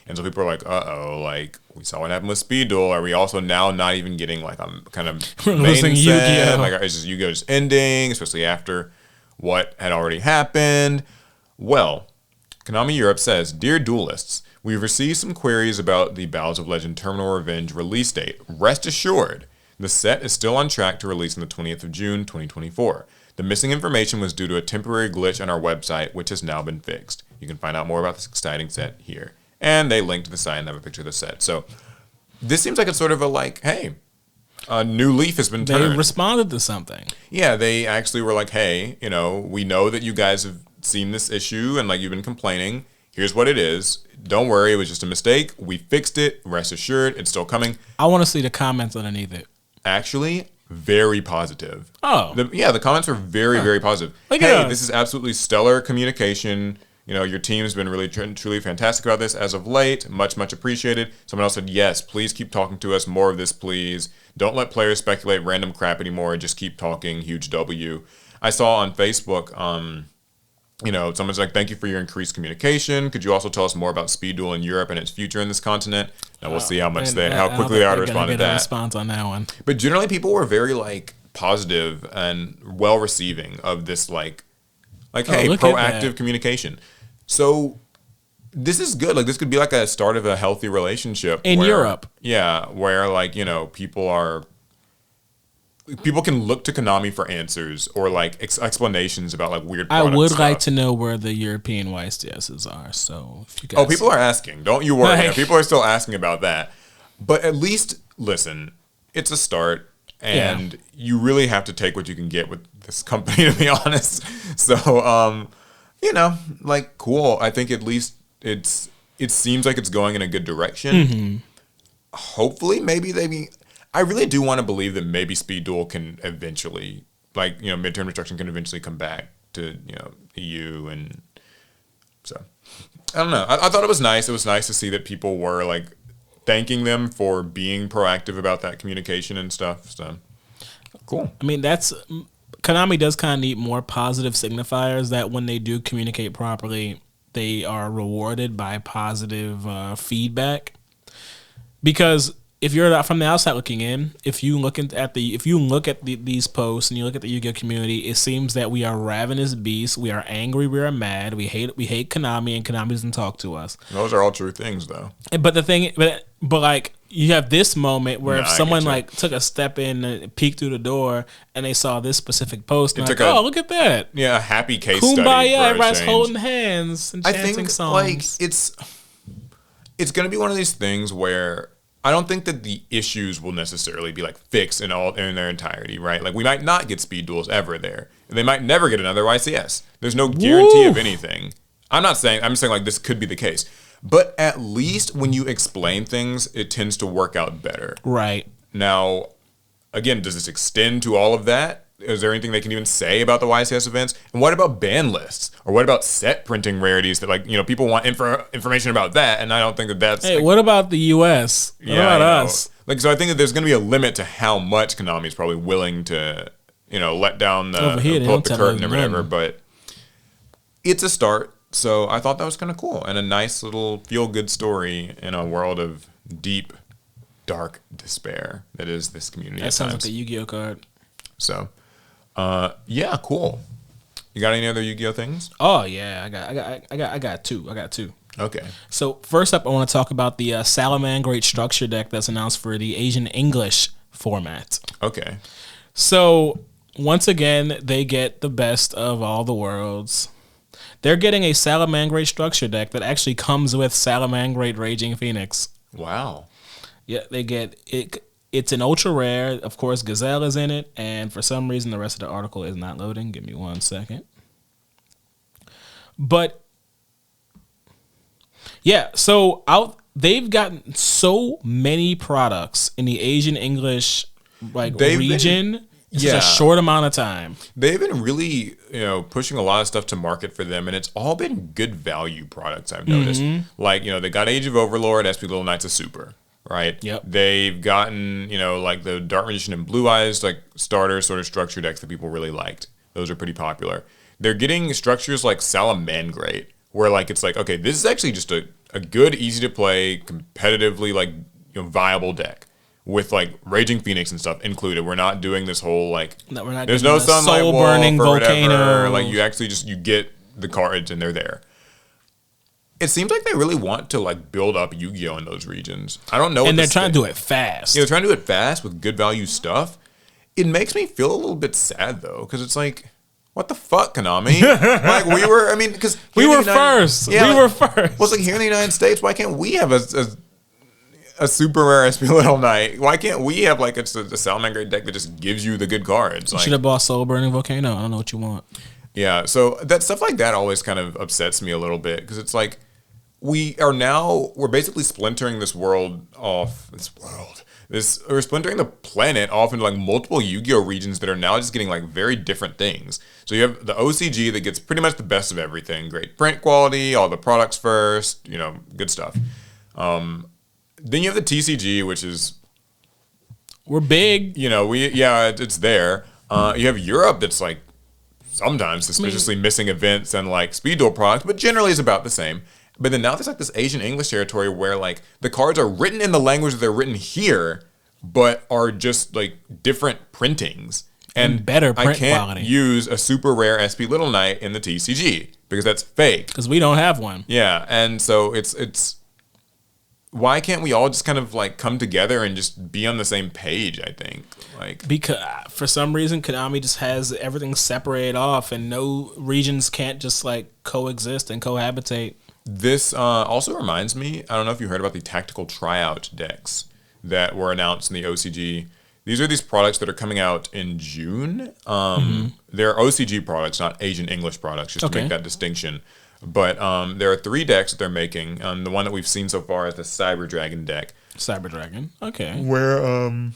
And so people are like, uh-oh, like, we saw what happened with Speed Duel. Are we also now not even getting, like, a kind of losing Yu-Gi-Oh! Like, is Yu-Gi-Oh! Just ending, especially after what had already happened? Well, Konami Europe says, Dear Duelists, we've received some queries about the Battles of Legend Terminal Revenge release date. Rest assured, the set is still on track to release on the 20th of June, 2024. The missing information was due to a temporary glitch on our website, which has now been fixed. You can find out more about this exciting set here. And they link to the site and have a picture of the set. So this seems like it's sort of a like, hey, a new leaf has been turned. They responded to something. Yeah, they actually were like, hey, we know that you guys have seen this issue and like you've been complaining. Here's what it is. Don't worry, it was just a mistake. We fixed it. Rest assured, it's still coming. I want to see the comments underneath it. Actually, very positive. Oh. The comments were very, very positive. Hey, this is absolutely stellar communication. Your team's been really truly fantastic about this as of late. Much, much appreciated. Someone else said, yes, please keep talking to us. More of this, please. Don't let players speculate random crap anymore. Just keep talking. Huge W. I saw on Facebook, someone's like, thank you for your increased communication. Could you also tell us more about Speed Duel in Europe and its future in this continent? Now we'll see how quickly they are to respond to that. Response on that one. But generally, people were very positive and well receiving of this hey, proactive communication. So this is good. This could be a start of a healthy relationship in Europe. Yeah, where people can look to Konami for answers or explanations about weird product I would stuff. like to know where the European YCSs are. So if you guys people are asking. Don't you worry. People are still asking about that. But at least listen, it's a start. And you really have to take what you can get with this company, to be honest. So, cool. I think at least it seems like it's going in a good direction. Mm-hmm. Hopefully, I really do want to believe that maybe Speed Duel can eventually, midterm destruction can eventually come back to, EU. And so, I don't know. I thought it was nice. It was nice to see that people were, thanking them for being proactive about that communication and stuff. So cool. I mean, Konami does kind of need more positive signifiers that when they do communicate properly, they are rewarded by positive feedback. Because if you're from the outside looking in, if you look at these posts and you look at the Yu-Gi-Oh community, it seems that we are ravenous beasts. We are angry. We are mad. We hate Konami, and Konami doesn't talk to us. Those are all true things, though. But the thing, but you have this moment where if someone took a step in and peeked through the door and they saw this specific post, and look at that. Yeah, a happy case Kumbaya, study. everybody's holding hands and chanting songs. It's going to be one of these things where I don't think that the issues will necessarily be fixed in their entirety, right? We might not get Speed Duels ever there. They might never get another YCS. There's no guarantee of anything. I'm just saying this could be the case. But at least when you explain things, it tends to work out better. Right. Now, again, does this extend to all of that? Is there anything they can even say about the YCS events? And what about ban lists? Or what about set printing rarities that people want information about that? And I don't think that's... Hey, what about the US? What about us? So I think that there's going to be a limit to how much Konami is probably willing to, let down pull up the curtain or whatever. But it's a start. So I thought that was kind of cool. And a nice little feel-good story in a world of deep, dark despair that is this community. That sounds like a Yu-Gi-Oh card. So... cool. You got any other Yu-Gi-Oh things? Oh yeah, I got two. Okay. So first up, I want to talk about the Salamangreat structure deck that's announced for the Asian English format. Okay. So once again, they get the best of all the worlds. They're getting a Salamangreat structure deck that actually comes with Salamangreat Raging Phoenix. Wow. Yeah, they get it. It's an ultra rare. Of course, Gazelle is in it, and for some reason, the rest of the article is not loading. Give me 1 second. But yeah, so they've gotten so many products in the Asian English region. It's just a short amount of time. They've been really, pushing a lot of stuff to market for them, and it's all been good value products. I've noticed, they got Age of Overlord, SP Little Knights of Super. Right. Yep. They've gotten, the Dark Magician and Blue Eyes, starter sort of structure decks that people really liked. Those are pretty popular. They're getting structures like Salamangreat, where it's okay, this is actually just a good, easy to play, competitively viable deck with Raging Phoenix and stuff included. We're not doing this whole no, we're not there's no sunlight soul wolf burning or volcano. whatever. You actually you get the cards and they're there. It seems like they really want to build up Yu-Gi-Oh in those regions. I don't know. And they're trying to do it fast. Yeah, they're trying to do it fast with good value stuff. It makes me feel a little bit sad though, because it's what the fuck, Konami? Because we were first. Yeah, we were first. Well, it's here in the United States, why can't we have a super rare SP Little Knight? Why can't we have it's a Salamangreat deck that just gives you the good cards? You should have bought Soul Burning Volcano. I don't know what you want. Yeah, so that stuff like that always kind of upsets me a little bit, because it's we're basically splintering this world off. We're splintering the planet off into like multiple Yu-Gi-Oh regions that are now just getting like very different things. So you have the OCG that gets pretty much the best of everything. Great print quality, all the products first, good stuff. Then you have the TCG, which is... We're big. It's there. You have Europe that's like sometimes suspiciously missing events and like speed duel products, but generally is about the same. But then now there's like this Asian English territory where like the cards are written in the language that they're written here, but are just like different printings. And better print quality. I can't use a super rare SP Little Knight in the TCG because that's fake. Because we don't have one. Yeah, and so it's why can't we all just kind of like come together and just be on the same page, I think. Because for some reason Konami just has everything separated off and no regions can't just like coexist and cohabitate. This also reminds me, I don't know if you heard about the tactical tryout decks that were announced in the OCG. These are these products that are coming out in June. They're OCG products, not Asian English products, just to make that distinction. But there are 3 decks that they're making. The one that we've seen so far is the Cyber Dragon deck. Cyber Dragon, okay. Where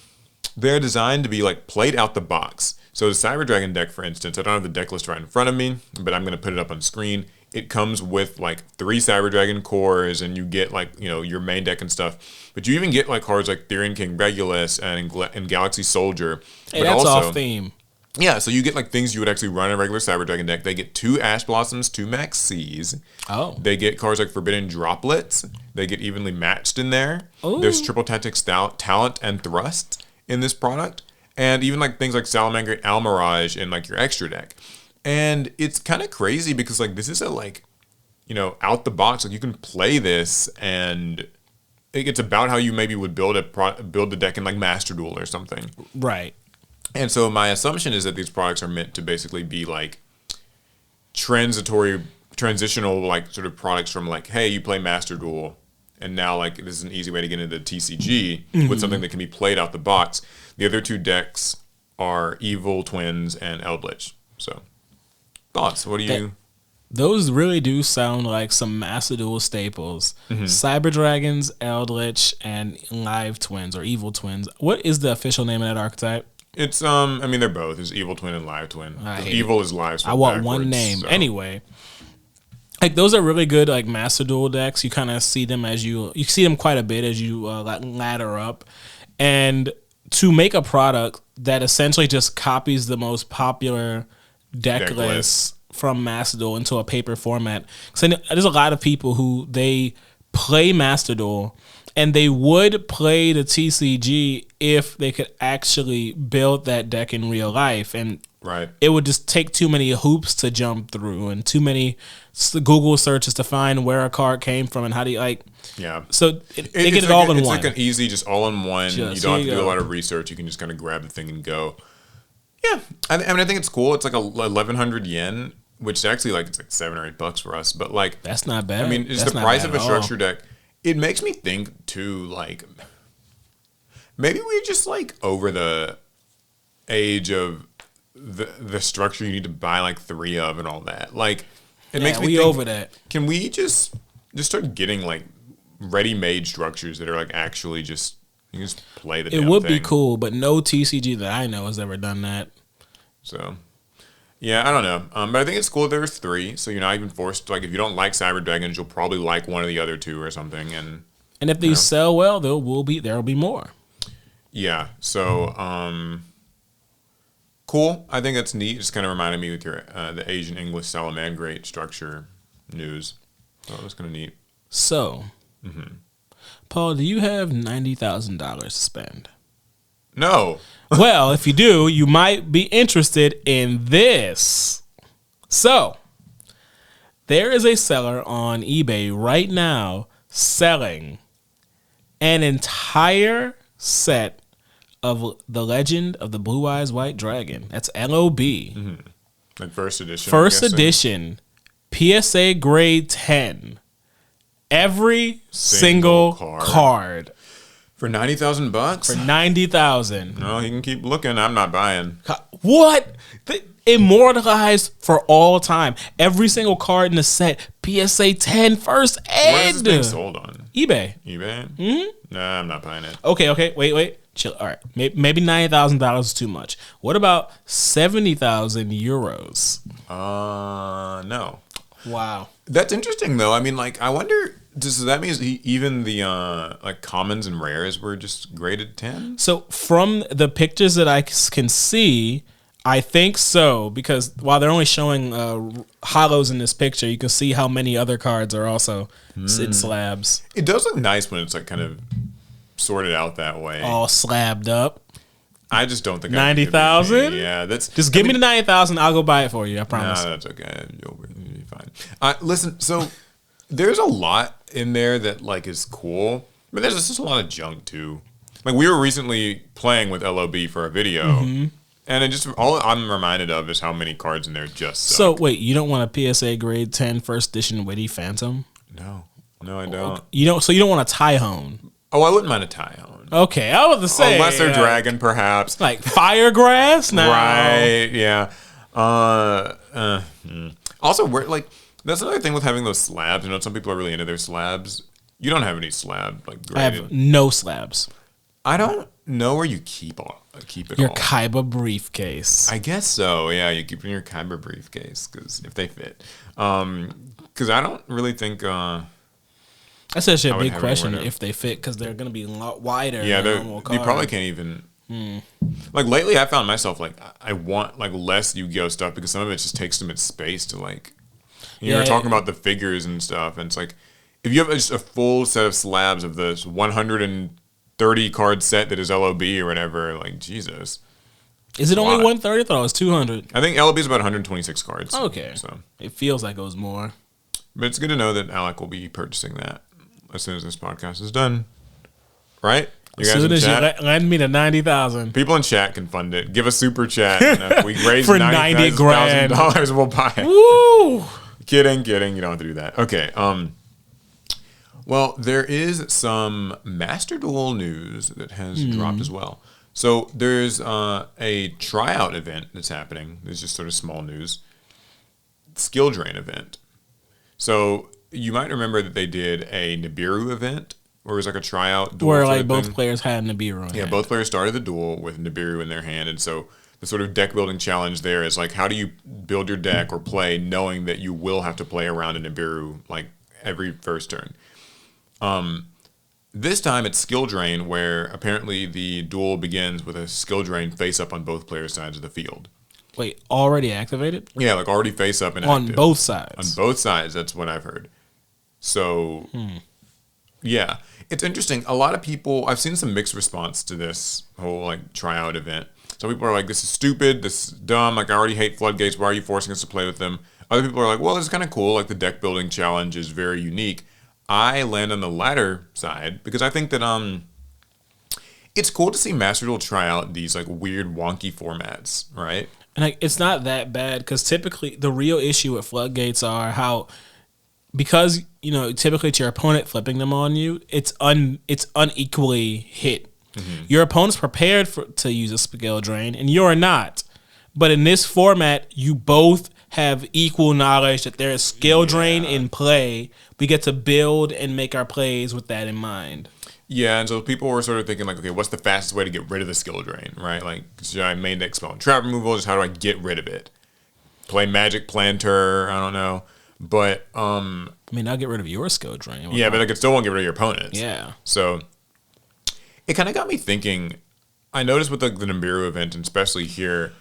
they're designed to be like played out the box. So the Cyber Dragon deck, for instance, I don't have the deck list right in front of me, but I'm going to put it up on screen. It comes with like 3 Cyber Dragon cores, and you get like your main deck and stuff. But you even get like cards like Therian King Regulus and Galaxy Soldier. Hey, but that's also, off theme. Yeah, so you get like things you would actually run in a regular Cyber Dragon deck. They get 2 Ash Blossoms, 2 Max C's. Oh. They get cards like Forbidden Droplets. They get evenly matched in there. Ooh. There's Triple Tactics Talent and Thrust in this product. And even like things like Salamander and Almirage in like your extra deck. And it's kind of crazy because like this is a like, out the box, like you can play this and it's about how you maybe would build the deck in like Master Duel or something. Right. And so my assumption is that these products are meant to basically be like transitional like sort of products from like, hey, you play Master Duel, and now like this is an easy way to get into the TCG with something that can be played out the box. The other 2 decks are Evil Twins and Eldritch. So thoughts? What do you... Those really do sound like some Master Duel staples. Cyber Dragons, Eldritch, and Live Twins or Evil Twins. What is the official name of that archetype? It's they're both. It's Evil Twin and Live Twin. Evil is live. I want one name. So. Anyway, like those are really good like Master Duel decks. You kind of see them as you see them quite a bit as you ladder up, and to make a product that essentially just copies the most popular deck list from Master Duel into a paper format. So there's a lot of people who they play Master Duel and they would play the TCG if they could actually build that deck in real life. And it would just take too many hoops to jump through and too many Google searches to find where a card came from and how do you like... Yeah. So they get it all in one. It's like an easy, just all in one. You don't have to do a lot of research. You can just kind of grab the thing and go. Yeah. I think it's cool. It's like 1,100 yen, which actually like it's like $7 or $8 for us. But like... That's not bad. I mean, it's the price of a structure deck. It makes me think, too, like, maybe we're just, like, over the age of the structure you need to buy, like, 3 of and all that. Like, it makes me think, over that. Can we just start getting, like, ready-made structures that are, like, actually just, you can just play the damn thing? It would be cool, but no TCG that I know has ever done that. So... yeah, I don't know. But I think it's cool that there's 3, so you're not even forced to, like, if you don't like Cyber Dragons, you'll probably like one of the other 2 or something. And if these sell well, there'll be more. Yeah, so, cool. I think that's neat. Just kind of reminded me with your the Asian English Salamangreat structure news. So that was kind of neat. So, Paul, do you have $90,000 to spend? No. Well, if you do, you might be interested in this. So, there is a seller on eBay right now selling an entire set of The Legend of the Blue Eyes White Dragon. That's LOB. Like first edition. First edition. PSA grade 10. Every single card. For $90,000? For $90,000. No, he can keep looking. I'm not buying. What? Immortalized for all time. Every single card in the set. PSA 10 first ed. Where is this thing sold on? eBay. eBay? Mm-hmm. Nah, I'm not buying it. Okay. Wait. Chill. All right, maybe $90,000 is too much. What about 70,000 euros? No. Wow. That's interesting though. I mean, like, I wonder. Does that mean even the like commons and rares were just graded 10? So from the pictures that I can see, I think so, because while they're only showing hollows in this picture, you can see how many other cards are also in slabs. It does look nice when it's like kind of sorted out that way. All slabbed up. I just don't think 90,000. Yeah, that's just give me the 90,000. I'll go buy it for you. I promise. No, that's okay. You'll be fine. Listen, so there's a lot in there that like is cool, but there's just a lot of junk too. Like we were recently playing with LOB for a video, and it just all I'm reminded of is how many cards in there just suck. So wait, you don't want a PSA grade 10 first edition Witty Phantom? No, I don't. You don't. So you don't want a Tyhone? Oh, I wouldn't mind a Tyhone. Okay, I was to say a lesser dragon, perhaps. Like Firegrass, no. Right? Yeah. Also, we're like. That's another thing with having those slabs. You know, some people are really into their slabs. You don't have any slab like graded. I have no slabs. I don't know where you keep it. Your all. Kaiba briefcase. I guess so. Yeah, you keep it in your Kaiba briefcase because if they fit. Because I don't really think. That's actually a big question if they fit because they're going to be a lot wider. Yeah, you probably can't even. Like lately, I found myself like I want like less Yu-Gi-Oh stuff because some of it just takes too much space to like. You were talking about the figures and stuff, and it's like if you have just a full set of slabs of this 130 card set that is LOB or whatever, like Jesus. Is it only 130? I thought it was 200. I think LOB is about 126 cards. Okay, so it feels like it was more. But it's good to know that Alec will be purchasing that as soon as this podcast is done. Right? You guys as soon as you lend me the 90,000. People in chat can fund it. Give a super chat. And if we raise for $90,000, we'll buy it. Woo! Kidding. You don't have to do that. Okay. Well, there is some Master Duel news that has dropped as well. So there's a tryout event that's happening. There's just sort of small news. Skill drain event. So you might remember that they did a Nibiru event where it was like a tryout duel. Where like both players had Nibiru. Yeah, both players started the duel with Nibiru in their hand, and so the sort of deck building challenge there is like how do you build your deck or play knowing that you will have to play around a Nibiru like every first turn. This time it's skill drain where apparently the duel begins with a skill drain face up on both players' sides of the field. Wait, already activated? Yeah, like already face up and on active. Both sides. On both sides, that's what I've heard. So yeah, it's interesting. A lot of people, I've seen some mixed response to this whole like tryout event. Some people are like, this is stupid, this is dumb, like I already hate floodgates, why are you forcing us to play with them? Other people are like, well, this is kind of cool, like the deck building challenge is very unique. I land on the latter side because I think that it's cool to see Master Duel try out these like weird wonky formats, right? And like it's not that bad because typically the real issue with floodgates are how because typically it's your opponent flipping them on you, it's unequally hit. Mm-hmm. Your opponent's prepared to use a skill drain, and you're not. But in this format, you both have equal knowledge that there is skill drain in play. We get to build and make our plays with that in mind. Yeah, and so people were sort of thinking like, okay, what's the fastest way to get rid of the skill drain, right? Like, should I main deck spell and trap removal? Just how do I get rid of it? Play Magic Planter? I don't know. But I mean, I'll get rid of your skill drain. Yeah, but I could still won't get rid of your opponents. Yeah. So it kind of got me thinking. I noticed with the Nibiru event, and especially here,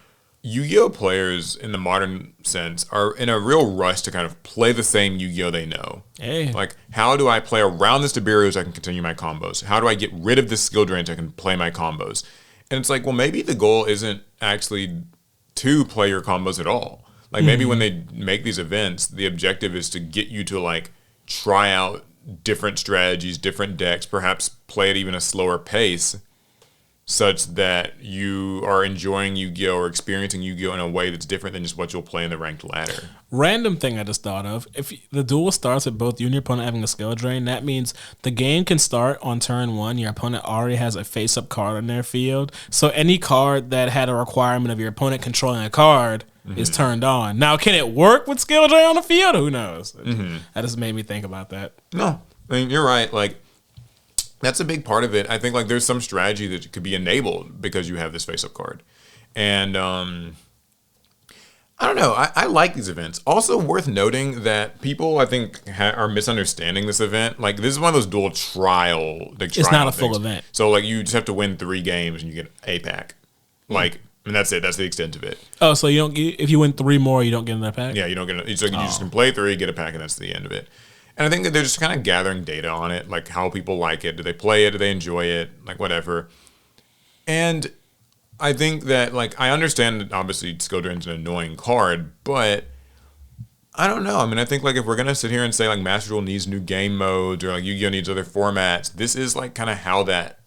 Yu-Gi-Oh players in the modern sense are in a real rush to kind of play the same Yu-Gi-Oh they know. Hey. Like, how do I play around this Nibiru so I can continue my combos? How do I get rid of this skill drain so I can play my combos? And it's like, well, maybe the goal isn't actually to play your combos at all. Like, maybe when they make these events, the objective is to get you to, like, try out different strategies, different decks, perhaps play at even a slower pace, such that you are enjoying Yu-Gi-Oh! Or experiencing Yu-Gi-Oh! In a way that's different than just what you'll play in the ranked ladder. Random thing I just thought of. If the duel starts with both you and your opponent having a skill drain, that means the game can start on turn one. Your opponent already has a face-up card in their field. So any card that had a requirement of your opponent controlling a card is turned on. Now, can it work with skill drain on the field? Who knows? That just made me think about that. No, I mean, you're right. Like, That's a big part of it. I think like there's some strategy that could be enabled because you have this face-up card. And I don't know. I like these events. Also worth noting that people, I think, are misunderstanding this event. Like, this is one of those dual trial. It's not a full event. So, like, you just have to win 3 games and you get a pack. Like, and that's it. That's the extent of it. Oh, so you don't. If you win 3 more, you don't get another pack? Yeah, you don't get. You just can play 3, get a pack, and that's the end of it. And I think that they're just kind of gathering data on it, like how people like it. Do they play it? Do they enjoy it? Like, whatever. And I think that, like, I understand that obviously Skill Drain's an annoying card, but I don't know. I mean, I think, like, if we're going to sit here and say, like, Master Duel needs new game modes or, like, Yu-Gi-Oh! Needs other formats, this is, like, kind of how that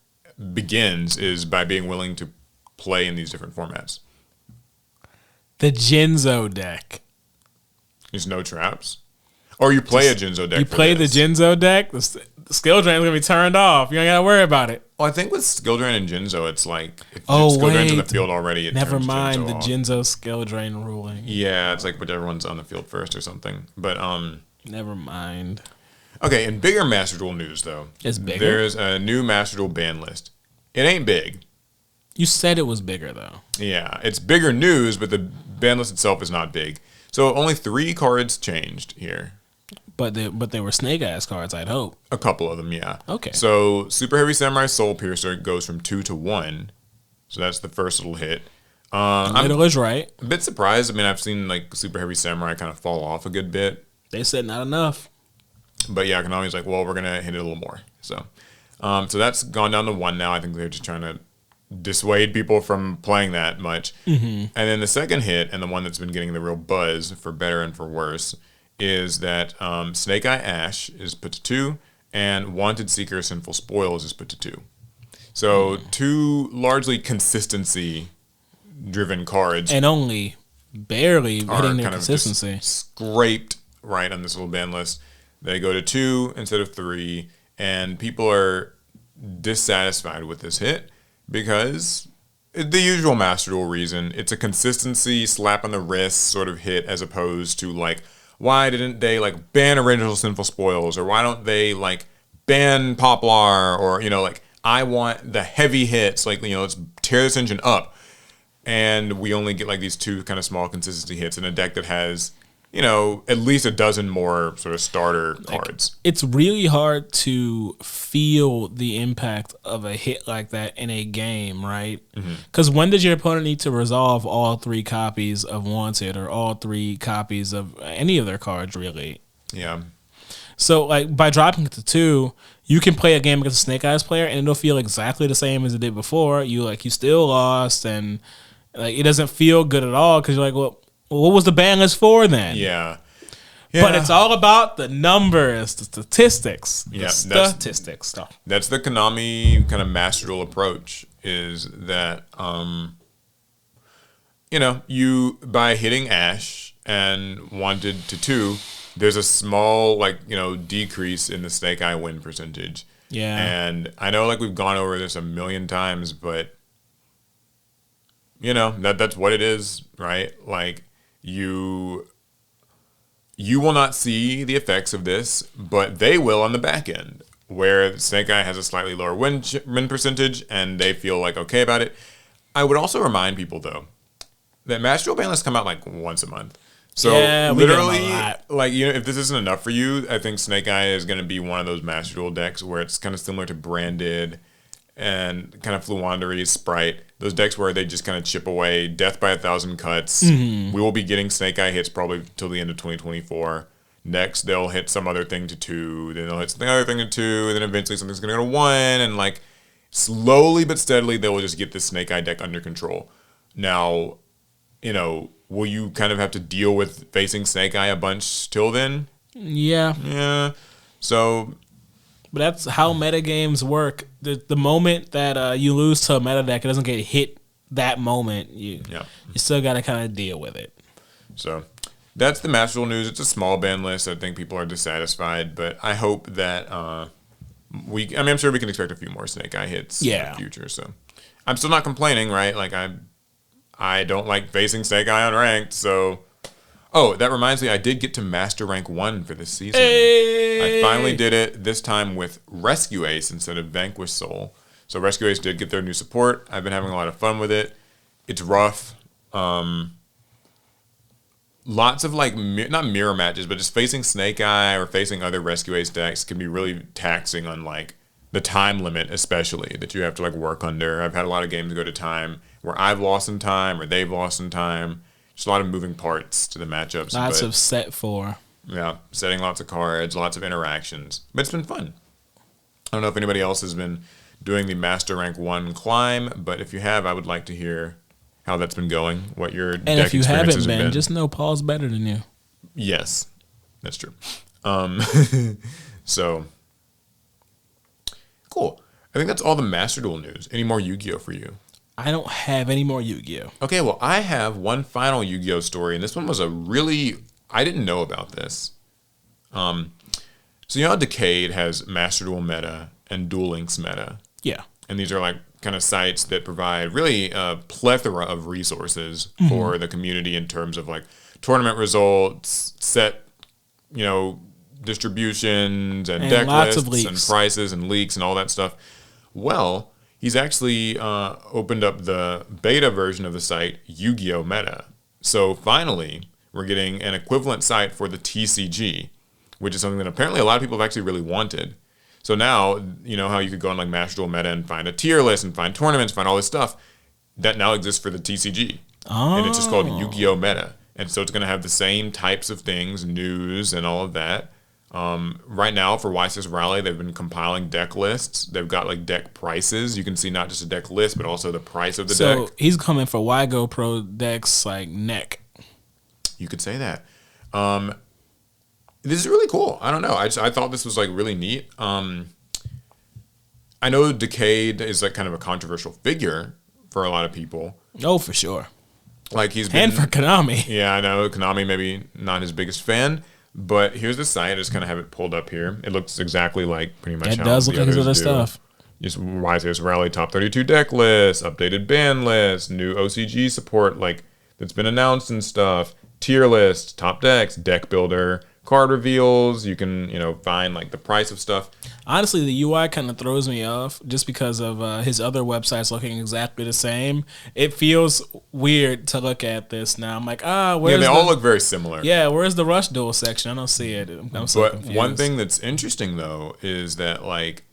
begins, is by being willing to play in these different formats. The Jinzo deck. There's no traps? Or you play a Jinzo deck. You play the Jinzo deck, the Skill Drain's going to be turned off. You ain't got to worry about it. Well, I think with Skill Drain and Jinzo, it's like, if Skill Drain's in the field already, it never turns mind Jinzo the off. Jinzo Skill Drain ruling. Yeah, it's like whichever one's on the field first or something. But never mind. Okay, in bigger Master Duel news though, it's bigger. There's a new Master Duel ban list. It ain't big. You said it was bigger though. Yeah, it's bigger news, but the ban list itself is not big. So only 3 cards changed here. But they were Snake Eyes cards, I'd hope. A couple of them, yeah. Okay. So Super Heavy Samurai Soul Piercer goes from 2 to 1. So that's the first little hit. Little is right. A bit surprised. I mean, I've seen like Super Heavy Samurai kind of fall off a good bit. They said not enough. But yeah, Konami's like, well, we're gonna hit it a little more. So that's gone down to 1 now. I think they're just trying to dissuade people from playing that much. Mm-hmm. And then the second hit, and the one that's been getting the real buzz for better and for worse, is that Snake Eye Ash is put to 2, and Wanted Seeker Sinful Spoils is put to 2. So 2 largely consistency-driven cards. And only barely hitting their consistency. Scraped right on this little ban list. They go to 2 instead of 3, and people are dissatisfied with this hit because the usual Master Duel reason. It's a consistency, slap on the wrist sort of hit, as opposed to like, why didn't they like ban original Sinful Spoils, or why don't they like ban Poplar, or like I want the heavy hits, like let's tear this engine up, and we only get like these 2 kind of small consistency hits in a deck that has at least a dozen more sort of starter cards. It's really hard to feel the impact of a hit like that in a game, right? Because when does your opponent need to resolve all 3 copies of Wanted or all 3 copies of any of their cards, really? Yeah. So, like, by dropping it to 2, you can play a game against a Snake Eyes player, and it'll feel exactly the same as it did before. You still lost, and like it doesn't feel good at all because you're like, well, what was the ban list for then? Yeah. But it's all about the numbers, the statistics. Yeah, statistics stuff. That's the Konami kind of Master Duel approach, is that you by hitting Ash and Wanted to 2, there's a small decrease in the Snake Eye win percentage. Yeah. And I know like we've gone over this a million times, but that's what it is, right? Like you will not see the effects of this, but they will on the back end, where Snake Eye has a slightly lower win percentage, and they feel like okay about it. I would also remind people though that Master Duel ban lists come out like once a month. So literally, like if this isn't enough for you, I think Snake Eye is going to be one of those Master Duel decks where it's kind of similar to Branded and kind of Fluandery, Sprite, those decks where they just kind of chip away, death by 1,000 cuts. We will be getting Snake Eye hits probably till the end of 2024. Next, they'll hit some other thing to 2, then they'll hit some other thing to 2, and then eventually something's going to go to 1, and like slowly but steadily, they will just get this Snake Eye deck under control. Now, will you kind of have to deal with facing Snake Eye a bunch till then? Yeah. Yeah. So... But that's how meta games work. The moment that you lose to a meta deck, it doesn't get hit that moment. You still got to kind of deal with it. So that's the Master Duel news. It's a small ban list. I think people are dissatisfied, but I hope that I'm sure we can expect a few more Snake Eye hits in the future. So I'm still not complaining, right? Like I don't like facing Snake Eye on ranked. So Oh, that reminds me, I did get to Master Rank 1 for this season. Hey! I finally did it, this time with Rescue Ace instead of Vanquish Soul. So Rescue Ace did get their new support. I've been having a lot of fun with it. It's rough. Lots of like, not mirror matches, but just facing Snake Eye or facing other Rescue Ace decks can be really taxing on like the time limit, especially that you have to like work under. I've had a lot of games go to time where I've lost in time or they've lost in time. Just a lot of moving parts to the matchups. Lots of set for. Yeah, setting lots of cards, lots of interactions. But it's been fun. I don't know if anybody else has been doing the Master Rank 1 climb, but if you have, I would like to hear how that's been going, what your deck And if you haven't experiences have been. just know Paul's better than you. Yes, that's true. So, cool. I think that's all the Master Duel news. Any more Yu-Gi-Oh for you? I don't have any more Yu-Gi-Oh. Okay, well, I have one final Yu-Gi-Oh story, and this one was a really... I didn't know about this. So you know how Decade has Master Duel meta and Duel Links meta? Yeah. And these are like kind of sites that provide really a plethora of resources for the community in terms of like tournament results, set, distributions and deck lots of lists and prices and leaks and all that stuff. Well, he's actually opened up the beta version of the site, Yu-Gi-Oh! Meta. So finally, we're getting an equivalent site for the TCG, which is something that apparently a lot of people have actually really wanted. So now, you know how you could go on like Master Duel Meta and find a tier list and find tournaments, find all this stuff. That now exists for the TCG. Oh. And it's just called Yu-Gi-Oh! Meta. And so it's going to have the same types of things, news and all of that. Right now for YCS Raleigh, they've been compiling deck lists. They've got like deck prices. You can see not just a deck list, but also the price of the deck. So he's coming for YGO Pro decks like neck. You could say that. This is really cool. I don't know. I thought this was like really neat. I know Decade is like kind of a controversial figure for a lot of people. Oh, for sure. Like he's been, and for Konami. Yeah, I know Konami maybe not his biggest fan, but here's the site. I just kind of have it pulled up here. It looks exactly like pretty much. It does look like his other stuff. Just YCS Raleigh top 32 deck list, updated ban list, new OCG support like that's been announced and stuff. Tier list, top decks, deck builder, card reveals. You can find like the price of stuff. Honestly, the UI kind of throws me off just because of his other websites looking exactly the same. It feels weird to look at this now. I'm like, where's yeah, they all look very similar. Yeah, where's the Rush Duel section? I don't see it. I'm so confused. One thing that's interesting though is that like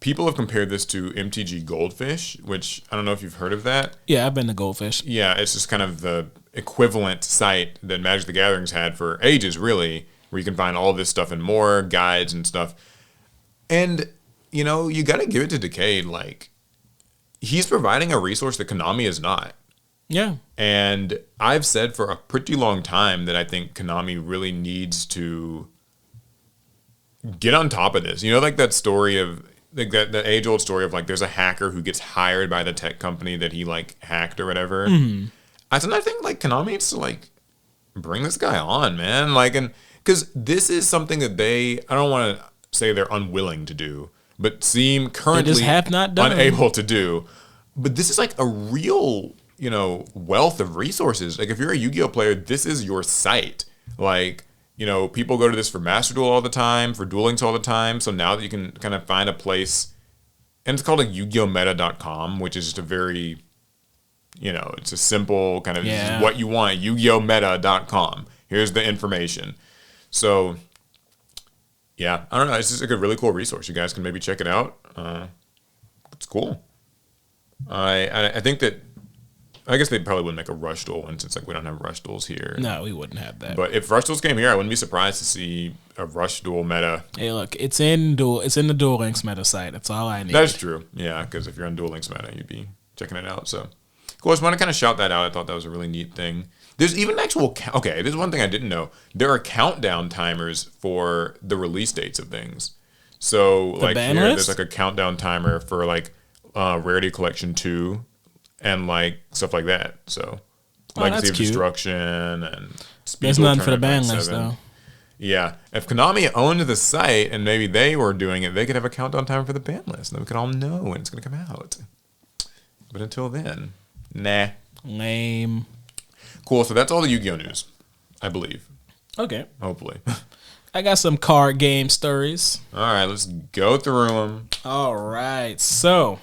people have compared this to MTG Goldfish, which I don't know if you've heard of that. Yeah, I've been to Goldfish. Yeah, it's just kind of the equivalent site that Magic the Gathering's had for ages, really, where you can find all this stuff and more, guides and stuff. And, you got to give it to Decade. Like, he's providing a resource that Konami is not. Yeah. And I've said for a pretty long time that I think Konami really needs to get on top of this. Like that story of, like that age-old story of, like, there's a hacker who gets hired by the tech company that he, like, hacked or whatever. Mm-hmm. I think, like, Konami needs to, like, bring this guy on, man. Like, and because this is something that I don't want to say they're unwilling to do, but seem currently unable to do. But this is like a real, wealth of resources. Like if you're a Yu-Gi-Oh player, this is your site. Like, people go to this for Master Duel all the time, for Duel Links all the time. So now that you can kind of find a place, and it's called like YuGiOhMeta.com, which is just a very, it's a simple kind of this is what you want, YuGiOhMeta.com. Here's the information. So, yeah, I don't know. It's just like a really cool resource. You guys can maybe check it out. It's cool. I think that, I guess they probably wouldn't make a Rush Duel one since like we don't have Rush Duels here. No, we wouldn't have that. But if Rush Duels came here, I wouldn't be surprised to see a Rush Duel meta. Hey, look, it's in the Duel Links meta site. That's all I need. That's true. Yeah, because if you're on Duel Links meta, you'd be checking it out. So, cool. I just want to kind of shout that out. I thought that was a really neat thing. There's even actual... Okay, this is one thing I didn't know. There are countdown timers for the release dates of things. So, like here, there's like a countdown timer for like Rarity Collection 2 and like stuff like that. So, Legacy of Destruction and Speed There's none for the ban list, though. Yeah. If Konami owned the site and maybe they were doing it, they could have a countdown timer for the ban list. And then we could all know when it's going to come out. But until then, nah. Lame. Cool, so that's all the Yu-Gi-Oh! News, I believe. Okay. Hopefully. I got some card game stories. All right, let's go through them. All right. So,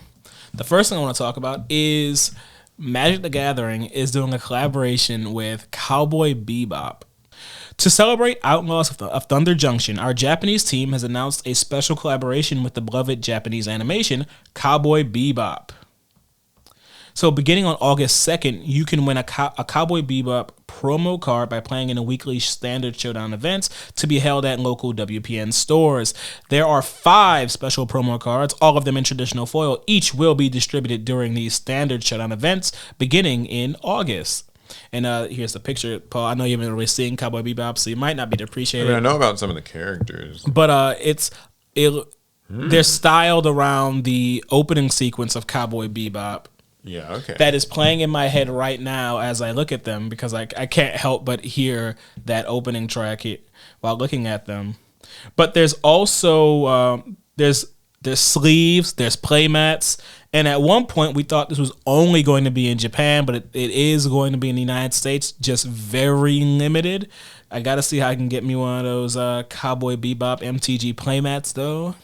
the first thing I want to talk about is Magic the Gathering is doing a collaboration with Cowboy Bebop. To celebrate Outlaws of Thunder Junction, our Japanese team has announced a special collaboration with the beloved Japanese animation, Cowboy Bebop. So beginning on August 2nd, you can win a Cowboy Bebop promo card by playing in a weekly standard showdown events to be held at local WPN stores. There are 5 special promo cards, all of them in traditional foil. Each will be distributed during these standard showdown events beginning in August. And here's the picture, Paul. I know you haven't really seen Cowboy Bebop, so you might not be appreciated. I know about some of the characters. But they're styled around the opening sequence of Cowboy Bebop. Yeah, okay. That is playing in my head right now as I look at them because I can't help but hear that opening track while looking at them. But there's also there's sleeves, there's playmats, and at one point we thought this was only going to be in Japan, but it is going to be in the United States, just very limited. I got to see how I can get me one of those Cowboy Bebop MTG playmats, though.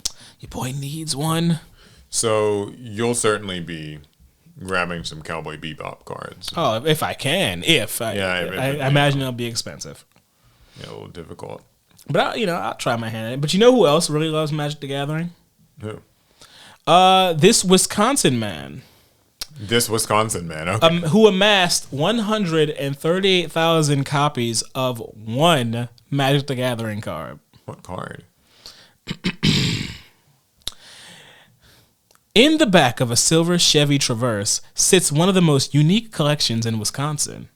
Your boy needs one. So you'll certainly be grabbing some Cowboy Bebop cards. Oh, if I can. I imagine it'll be expensive. Yeah, a little difficult. But I'll try my hand at it. But you know who else really loves Magic the Gathering? Who? This Wisconsin man. Okay. Who amassed 138,000 copies of one Magic the Gathering card. What card? In the back of a silver Chevy Traverse sits one of the most unique collections in Wisconsin.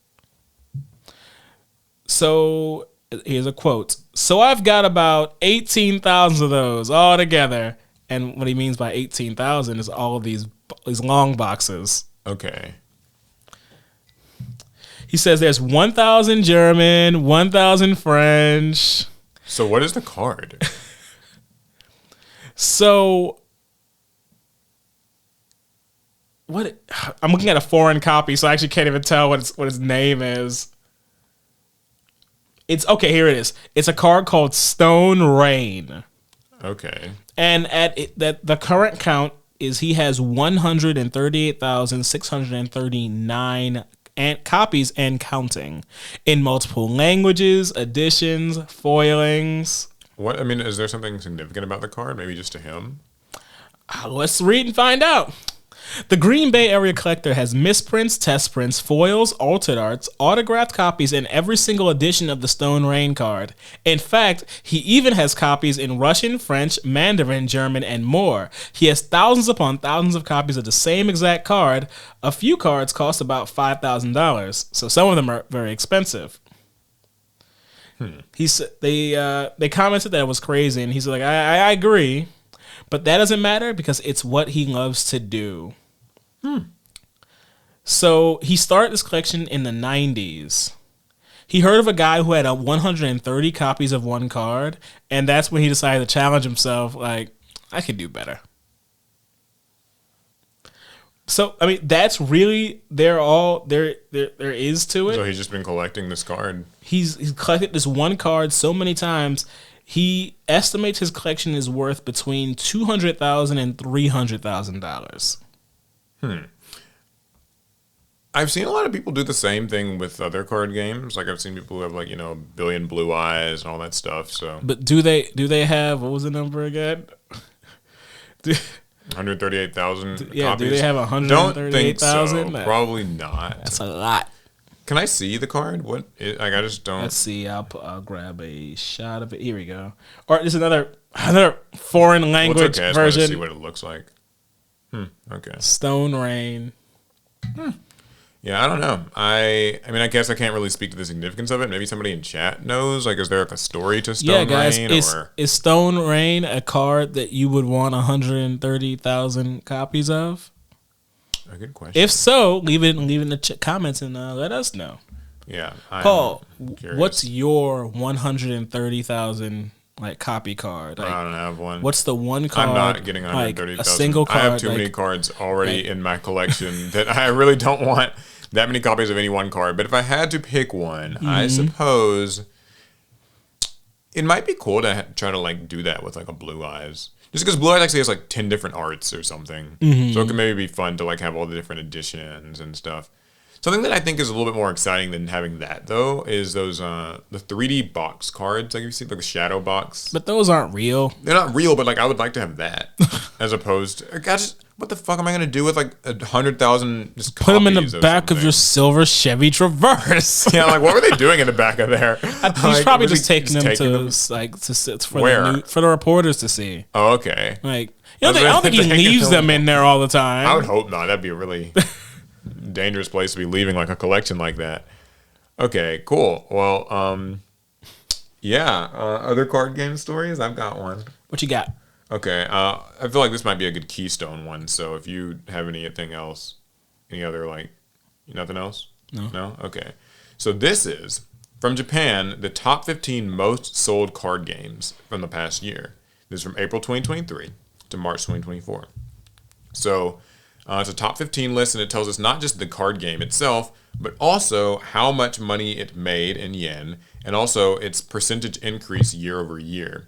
So, here's a quote. So I've got about 18,000 of those all together. And what he means by 18,000 is all of these long boxes. Okay. He says there's 1,000 German, 1,000 French. So what is the card? So... I'm looking at a foreign copy, so I actually can't even tell what its name is. It's okay. Here it is. It's a card called Stone Rain. Okay. And the current count is he has 138,639 copies and counting in multiple languages, editions, foilings. What? I mean, is there something significant about the card? Maybe just to him? Let's read and find out. The Green Bay area collector has misprints, test prints, foils, altered arts, autographed copies in every single edition of the Stone Rain card. In fact, he even has copies in Russian, French, Mandarin, German, and more. He has thousands upon thousands of copies of the same exact card. A few cards cost about $5,000, so some of them are very expensive. They commented that it was crazy, and he's like, I agree. But that doesn't matter because it's what he loves to do. So he started this collection in the 90s. He heard of a guy who had 130 copies of one card, and that's when he decided to challenge himself. Like, I could do better. So I mean, that's really there is to it. So he's just been collecting this card. He's collected this one card so many times. He estimates his collection is worth between $200,000 and $300,000. I've seen a lot of people do the same thing with other card games. Like I've seen people who have like, Billion Blue Eyes and all that stuff. So, but do they have, what was the number again? 138,000 yeah, copies. Do they have 138,000? Don't think so. Probably not. That's a lot. Can I see the card? I just don't. Let's see. I'll grab a shot of it. Here we go. Or there's another foreign language okay. I just version. want to see what it looks like. Okay. Stone Rain. Yeah, I don't know. I mean, I guess I can't really speak to the significance of it. Maybe somebody in chat knows. Like, is there like a story to Stone Rain? Is Stone Rain a card that you would want 130,000 copies of? A good question. If so, leave it in the comments and let us know. Yeah, Paul, what's your 130,000 copy card? I don't have one. What's the one card? I'm not getting 130,000. A single card. I have too many cards already in my collection that I really don't want that many copies of any one card. But if I had to pick one, I suppose It might be cool to try to like do that with like a Blue Eyes. Just because Blue Eyes actually has like 10 different arts or something. So it can maybe be fun to like have all the different editions and stuff. Something that I think is a little bit more exciting than having that though is those the 3D box cards. Like you see like the shadow box. But those aren't real. They're not real, but like I would like to have that as opposed to what the fuck am I gonna do with like 100,000 just put them in the back of your silver Chevy Traverse? Yeah, like what were they doing in the back of there? He's probably just taking them to sit for the reporters to see. Oh, okay. Like I don't think he leaves them in there all the time. I would hope not. That'd be a really dangerous place to be leaving like a collection like that. Okay, cool. Well, yeah. Other card game stories? I've got one. What you got? Okay, I feel like this might be a good keystone one. So if you have anything else, any other like, nothing else? No. Okay. So this is from Japan, the top 15 most sold card games from the past year. This is from April 2023 to March 2024. So it's a top 15 list, and it tells us not just the card game itself, but also how much money it made in yen, and also its percentage increase year over year.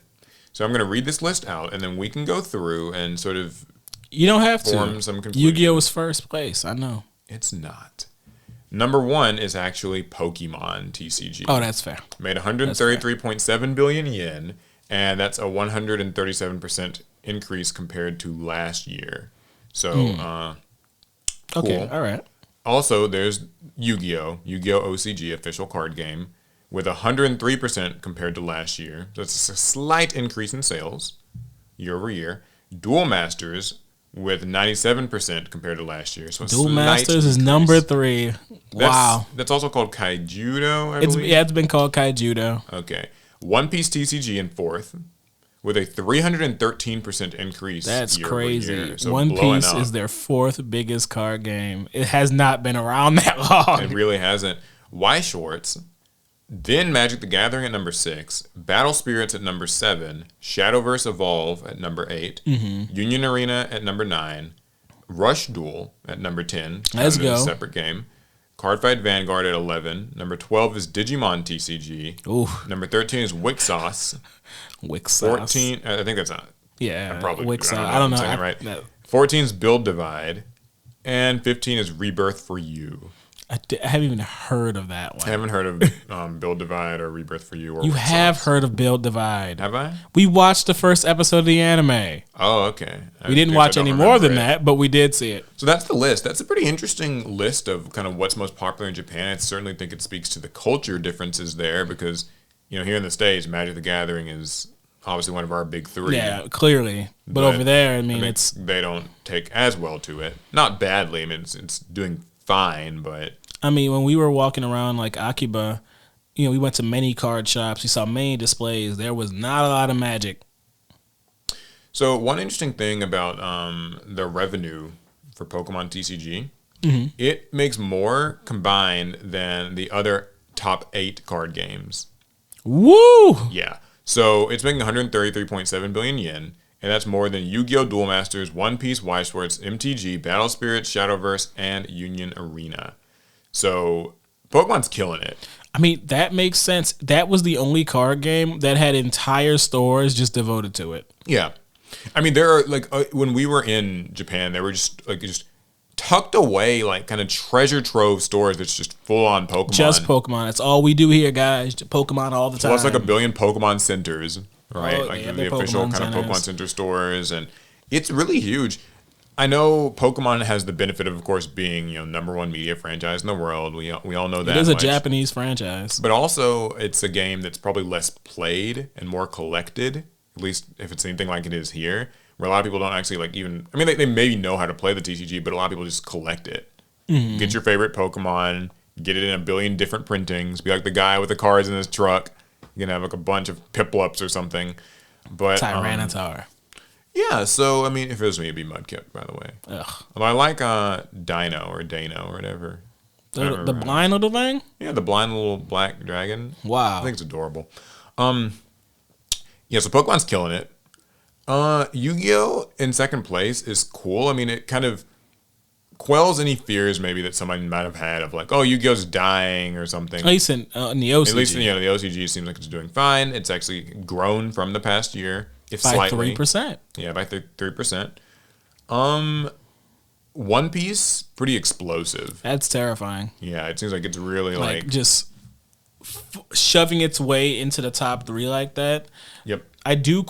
So I'm going to read this list out, and then we can go through and sort of you don't have form to. some conclusions. Yu-Gi-Oh was first place. I know. It's not. Number one is actually Pokemon TCG. Oh, that's fair. Made 133.7 billion yen, and that's a 137% increase compared to last year. So, cool. Okay, all right. Also, there's Yu-Gi-Oh! Yu-Gi-Oh! OCG, official card game, with 103% compared to last year. So it's a slight increase in sales year over year. Duel Masters with 97% compared to last year. So Duel Masters is number 3. Wow. That's also called Kaijudo, I believe. Yeah, it's been called Kaijudo. Okay. One Piece TCG in 4th with a 313% increase. That's year crazy. Over year. So One Piece is their 4th biggest card game. It has not been around that long. It really hasn't. Y Schwartz. Then Magic the Gathering at number 6, Battle Spirits at number 7, Shadowverse Evolve at number 8, Union Arena at number 9, Rush Duel at number 10. Let's go. A separate game. Cardfight Vanguard at 11. Number 12 is Digimon TCG. Ooh. Number 13 is Wixos. 14, I think that's not. Yeah, I'm probably Wixos. I don't know. I'm saying it right. 14 is Build Divide, and 15 is Rebirth for You. I haven't even heard of that one. I haven't heard of Build Divide or Rebirth for You. Or you have heard of Build Divide. Have I? We watched the first episode of the anime. Oh, okay. We didn't watch any more than that, but we did see it. So that's the list. That's a pretty interesting list of kind of what's most popular in Japan. I certainly think it speaks to the culture differences there because, here in the States, Magic the Gathering is obviously one of our big 3. Yeah, clearly. But over there, I mean, they don't take as well to it. Not badly. I mean, it's doing fine, but... I mean, when we were walking around like Akiba, we went to many card shops. We saw many displays. There was not a lot of Magic. So one interesting thing about the revenue for Pokemon TCG, it makes more combined than the other top 8 card games. Woo! Yeah. So it's making 133.7 billion yen, and that's more than Yu-Gi-Oh! Duel Masters, One Piece, Y Schwartz, MTG, Battle Spirits, Shadowverse, and Union Arena. So Pokemon's killing it. I mean, that makes sense. That was the only card game that had entire stores just devoted to it. Yeah. I mean, there are when we were in Japan, there were just tucked away kind of treasure trove stores that's just full on Pokemon. Just Pokemon. That's all we do here, guys. Pokemon all the time. Plus 1 billion Pokemon centers, right? Oh, The official kind of Pokemon center stores, and it's really huge. I know Pokemon has the benefit of course, being number 1 media franchise in the world. We all know that. It is a Japanese franchise, but also it's a game that's probably less played and more collected. At least if it's anything like it is here, where a lot of people don't actually they maybe know how to play the TCG, but a lot of people just collect it. Get your favorite Pokemon, get it in 1 billion different printings. Be like the guy with the cards in his truck. You can have a bunch of Piplups or something. But Tyranitar. Yeah, so, if it was me, it'd be Mudkip, by the way. Ugh. Although I like Dino or whatever. The blind little thing? Yeah, the blind little black dragon. Wow. I think it's adorable. Yeah, so Pokemon's killing it. Yu-Gi-Oh! In second place is cool. It kind of quells any fears maybe that somebody might have had of like, oh, Yu-Gi-Oh's dying or something. At least in the OCG. At least the OCG seems like it's doing fine. It's actually grown from the past year, if by slightly. 3%. Yeah, by 3%. One Piece, pretty explosive. That's terrifying. Yeah, it seems like it's really like just shoving its way into the top 3 like that. Yep. I do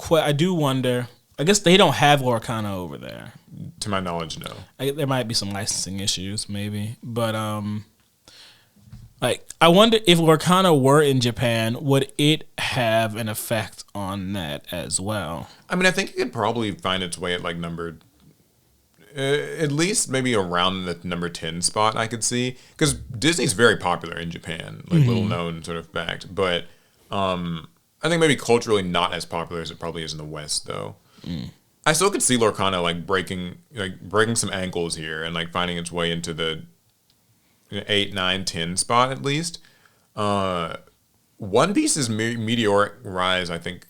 wonder. I guess they don't have Lorcana over there. To my knowledge, no. There might be some licensing issues, maybe, but I wonder if Lorcana were in Japan, would it have an effect on that as well? I mean, I think it could probably find its way at like at least maybe around the number 10 spot. I could see, because Disney's very popular in Japan, like little known sort of fact, but I think maybe culturally not as popular as it probably is in the West, though. I still could see Lorcana like breaking some ankles here and like finding its way into the 8, 9, 10 spot at least. One Piece's meteoric rise, I think,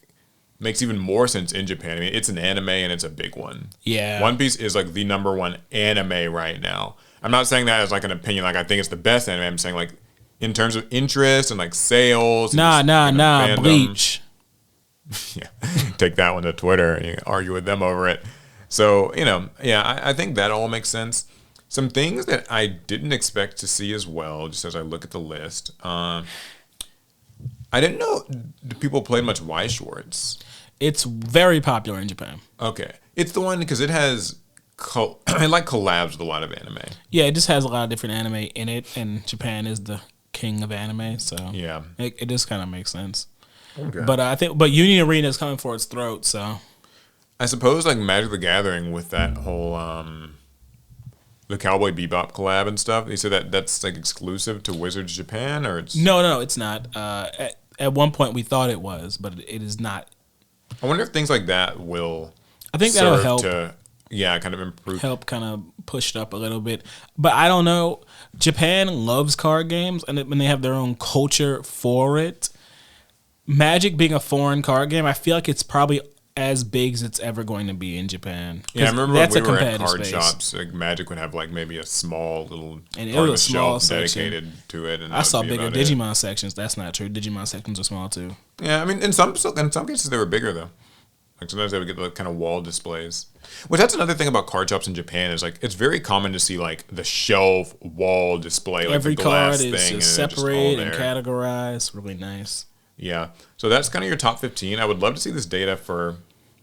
makes even more sense in Japan. I mean, it's an anime and it's a big one. Yeah. One Piece is like the number 1 anime right now. I'm not saying that as like an opinion, like I think it's the best anime. I'm saying like in terms of interest and like sales. Nah, Bleach. Yeah, take that one to Twitter and you argue with them over it. So, I think that all makes sense. Some things that I didn't expect to see as well, just as I look at the list. I didn't know people played much Y Schwartz. It's very popular in Japan. Okay. It's the one because it has it like collabs with a lot of anime. Yeah, it just has a lot of different anime in it, and Japan is the king of anime, so yeah, it just kind of makes sense. Okay. But Union Arena is coming for its throat, so I suppose like Magic the Gathering with that whole the Cowboy Bebop collab and stuff. You said that's like exclusive to Wizards Japan, or it's no, it's not. At one point we thought it was, but it is not. I wonder if things like that will. I think that'll help. Kind of improve. Help kind of push it up a little bit, but I don't know. Japan loves card games, and when they have their own culture for it. Magic being a foreign card game, I feel like it's probably as big as it's ever going to be in Japan. Yeah, I remember when we were at card shops, like Magic would have like maybe a small little and it was a small shelf dedicated to it. And I saw bigger Digimon sections. That's not true. Digimon sections are small too. Yeah, I mean, in some cases they were bigger though. Like sometimes they would get like kind of wall displays. Which that's another thing about card shops in Japan is like it's very common to see like the shelf wall display. Like every the glass card thing is separated and categorized. Really nice. Yeah. So that's kind of your top 15. I would love to see this data for,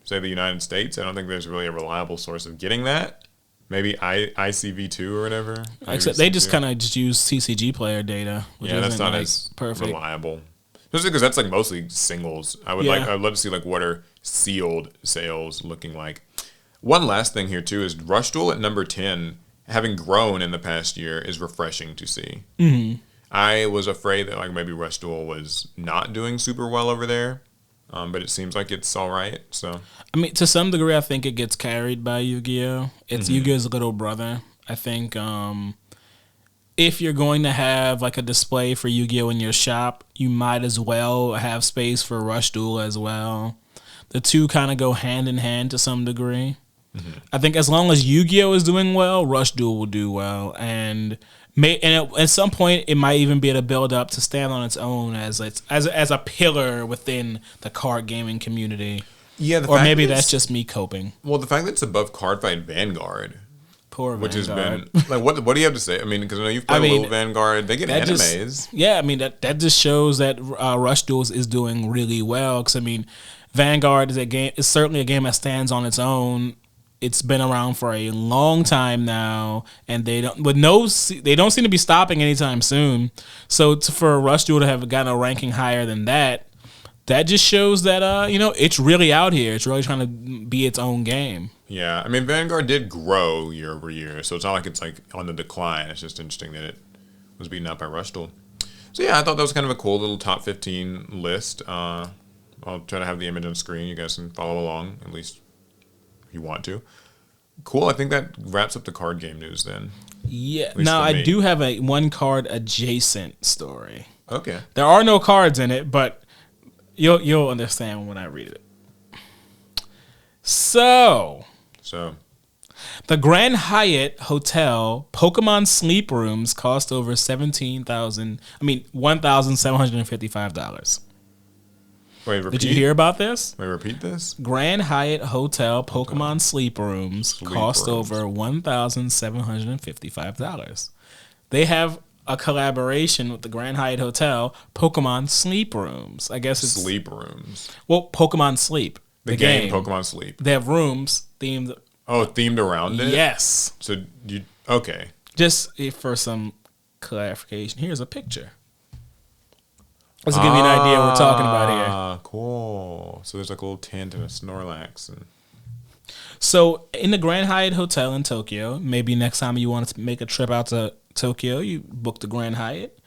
say, the United States. I don't think there's really a reliable source of getting that. Maybe ICV2 or whatever. Except they just kind of just use TCG player data. Which that's not like as perfect. Reliable. Especially because that's like mostly singles. I'd love to see like what are sealed sales looking like. One last thing here too is Rush Duel at number 10, having grown in the past year, is refreshing to see. Mm-hmm. I was afraid that like maybe Rush Duel was not doing super well over there, but it seems like it's all right. So I mean, to some degree, I think it gets carried by Yu-Gi-Oh. It's Yu-Gi-Oh's little brother. I think if you're going to have like a display for Yu-Gi-Oh in your shop, you might as well have space for Rush Duel as well. The two kind of go hand in hand to some degree. Mm-hmm. I think as long as Yu-Gi-Oh is doing well, Rush Duel will do well, and at some point it might even be able to build up to stand on its own as a pillar within the card gaming community. Yeah, or maybe that's just me coping. Well, the fact that it's above Cardfight Vanguard, which has been like, what do you have to say? I mean, because I know you've played a little Vanguard. They get animes. I mean that just shows that Rush Duels is doing really well. Because I mean, Vanguard is certainly a game that stands on its own. It's been around for a long time now, and they don't seem to be stopping anytime soon. So for Rush Duel to have gotten a ranking higher than that just shows that it's really out here. It's really trying to be its own game. Yeah, I mean Vanguard did grow year over year, so it's not like it's like on the decline. It's just interesting that it was beaten out by Rush Duel. So yeah, I thought that was kind of a cool little top 15 list. I'll try to have the image on screen. You guys can follow along at least. You want to. Cool. I think that wraps up the card game news then. Yeah. Now I do have a one card adjacent story. Okay. There are no cards in it, but you'll understand when I read it. So The Grand Hyatt Hotel Pokemon sleep rooms cost over $1,755. Wait, repeat? Did you hear about this? Wait, repeat this? Grand Hyatt Hotel Pokemon sleep rooms cost over $1,755. They have a collaboration with the Grand Hyatt Hotel Pokemon sleep rooms. I guess it's sleep rooms. Well, Pokemon Sleep. The game Pokemon Sleep. They have rooms themed. Oh, themed around it? Yes. So okay. Just for some clarification, here's a picture. Let's give you an idea what we're talking about here. Ah, cool. So there's like a little tent and a Snorlax. So in the Grand Hyatt Hotel in Tokyo, maybe next time you want to make a trip out to Tokyo, you book the Grand Hyatt.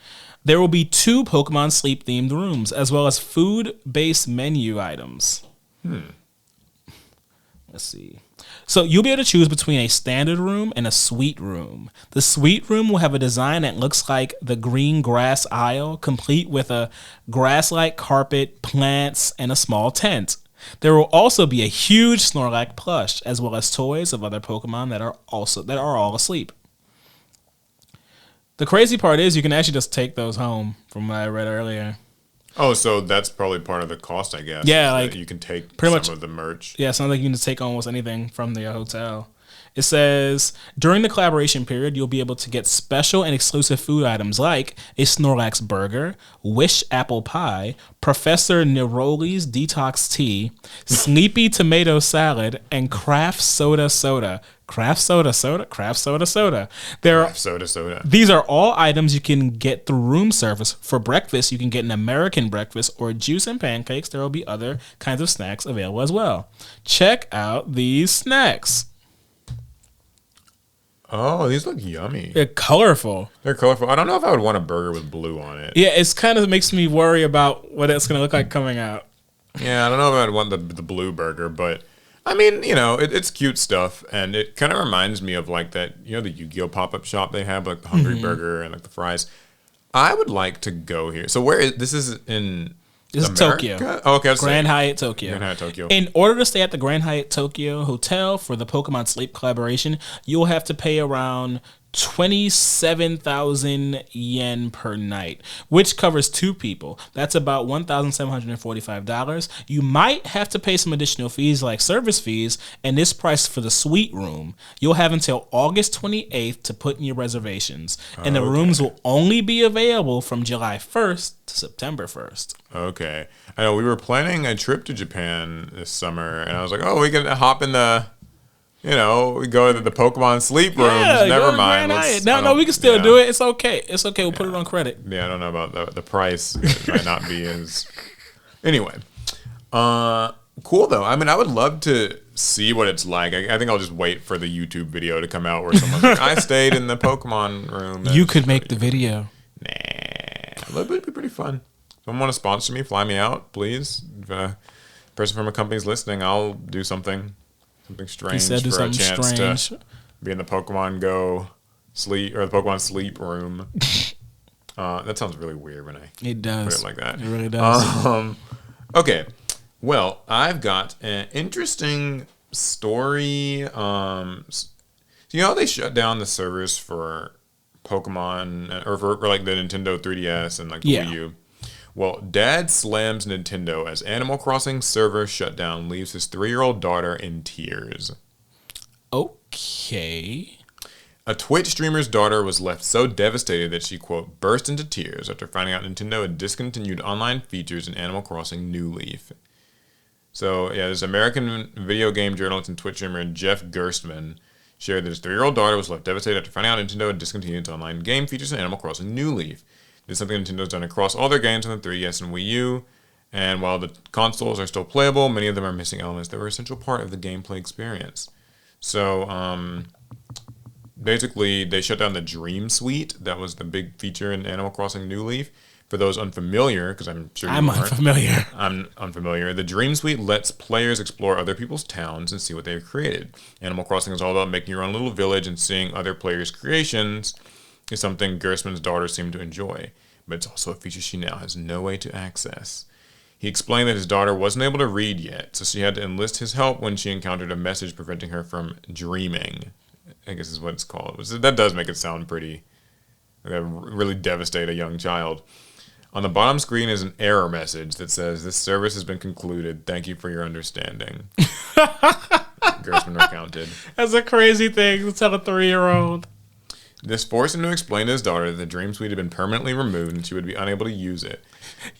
There will be 2 Pokemon Sleep themed rooms, as well as food-based menu items. Let's see. So you'll be able to choose between a standard room and a suite room. The suite room will have a design that looks like the green grass aisle, complete with a grass-like carpet, plants, and a small tent. There will also be a huge Snorlax plush, as well as toys of other Pokemon that are all asleep. The crazy part is you can actually just take those home, from what I read earlier. Oh, so that's probably part of the cost, I guess. Yeah, like you can take pretty some much of the merch. Yeah, it sounds like you can just take almost anything from the hotel. It says, during the collaboration period, you'll be able to get special and exclusive food items like a Snorlax burger, Wish apple pie, Professor Neroli's detox tea, Sleepy tomato salad, and Craft soda soda. Craft soda soda. Craft soda soda. Craft soda soda. These are all items you can get through room service. For breakfast, you can get an American breakfast or juice and pancakes. There will be other kinds of snacks available as well. Check out these snacks. Oh, these look yummy. They're colorful. They're colorful. I don't know if I would want a burger with blue on it. Yeah, it's kind of makes me worry about what it's going to look like coming out. Yeah, I don't know if I'd want the blue burger, but I mean, it's cute stuff, and it kind of reminds me of like that, the Yu-Gi-Oh pop-up shop they have, like the Hungry Burger and like the fries. I would like to go here. So this is in This is Tokyo. Oh, okay, Grand Hyatt Tokyo. Grand Hyatt Tokyo. In order to stay at the Grand Hyatt Tokyo Hotel for the Pokemon Sleep collaboration, you'll have to pay around 27,000 yen per night, which covers 2 people. That's about $1,745. You might have to pay some additional fees like service fees, and this price for the suite room. You'll have until August 28th to put in your reservations, and the rooms will only be available from July 1st to September 1st. Okay. I know we were planning a trip to Japan this summer, and I was like, oh, we can hop in the... we go to the Pokemon sleep rooms. Yeah, never mind. No, we can still do it. It's okay. We'll put it on credit. Yeah, I don't know about the price. It might not be as... Anyway. Cool, though. I mean, I would love to see what it's like. I think I'll just wait for the YouTube video to come out where someone's like, I stayed in the Pokemon room. You could make the video. Nah. It would be pretty fun. If someone want to sponsor me, fly me out, please. If a person from a company's listening, I'll do something strange for a chance to be in the Pokemon Go sleep or the Pokemon sleep room. That sounds really weird when I put it like that. It really does. Okay, well, I've got an interesting story. So how they shut down the servers for Pokemon or for like the Nintendo 3DS and like the Wii U? Well, Dad slams Nintendo as Animal Crossing server shutdown leaves his 3-year-old daughter in tears. Okay. A Twitch streamer's daughter was left so devastated that she, quote, burst into tears after finding out Nintendo had discontinued online features in Animal Crossing New Leaf. So, this American video game journalist and Twitch streamer Jeff Gerstmann shared that his 3-year-old daughter was left devastated after finding out Nintendo had discontinued its online game features in Animal Crossing New Leaf. It's something Nintendo's done across all their games on the 3DS and Wii U, and while the consoles are still playable, many of them are missing elements that were an essential part of the gameplay experience. So, basically, they shut down the Dream Suite. That was the big feature in Animal Crossing New Leaf. For those unfamiliar, because I'm sure I'm unfamiliar, the Dream Suite lets players explore other people's towns and see what they've created. Animal Crossing is all about making your own little village, and seeing other players' creations is something Gerstmann's daughter seemed to enjoy, but it's also a feature she now has no way to access. He explained that his daughter wasn't able to read yet, so she had to enlist his help when she encountered a message preventing her from dreaming. I guess is what it's called. That does make it sound pretty, really devastate a young child. On the bottom screen is an error message that says, "This service has been concluded. Thank you for your understanding." Gersman recounted. That's a crazy thing to tell a 3-year-old. This forced him to explain to his daughter that the Dream Suite had been permanently removed and she would be unable to use it.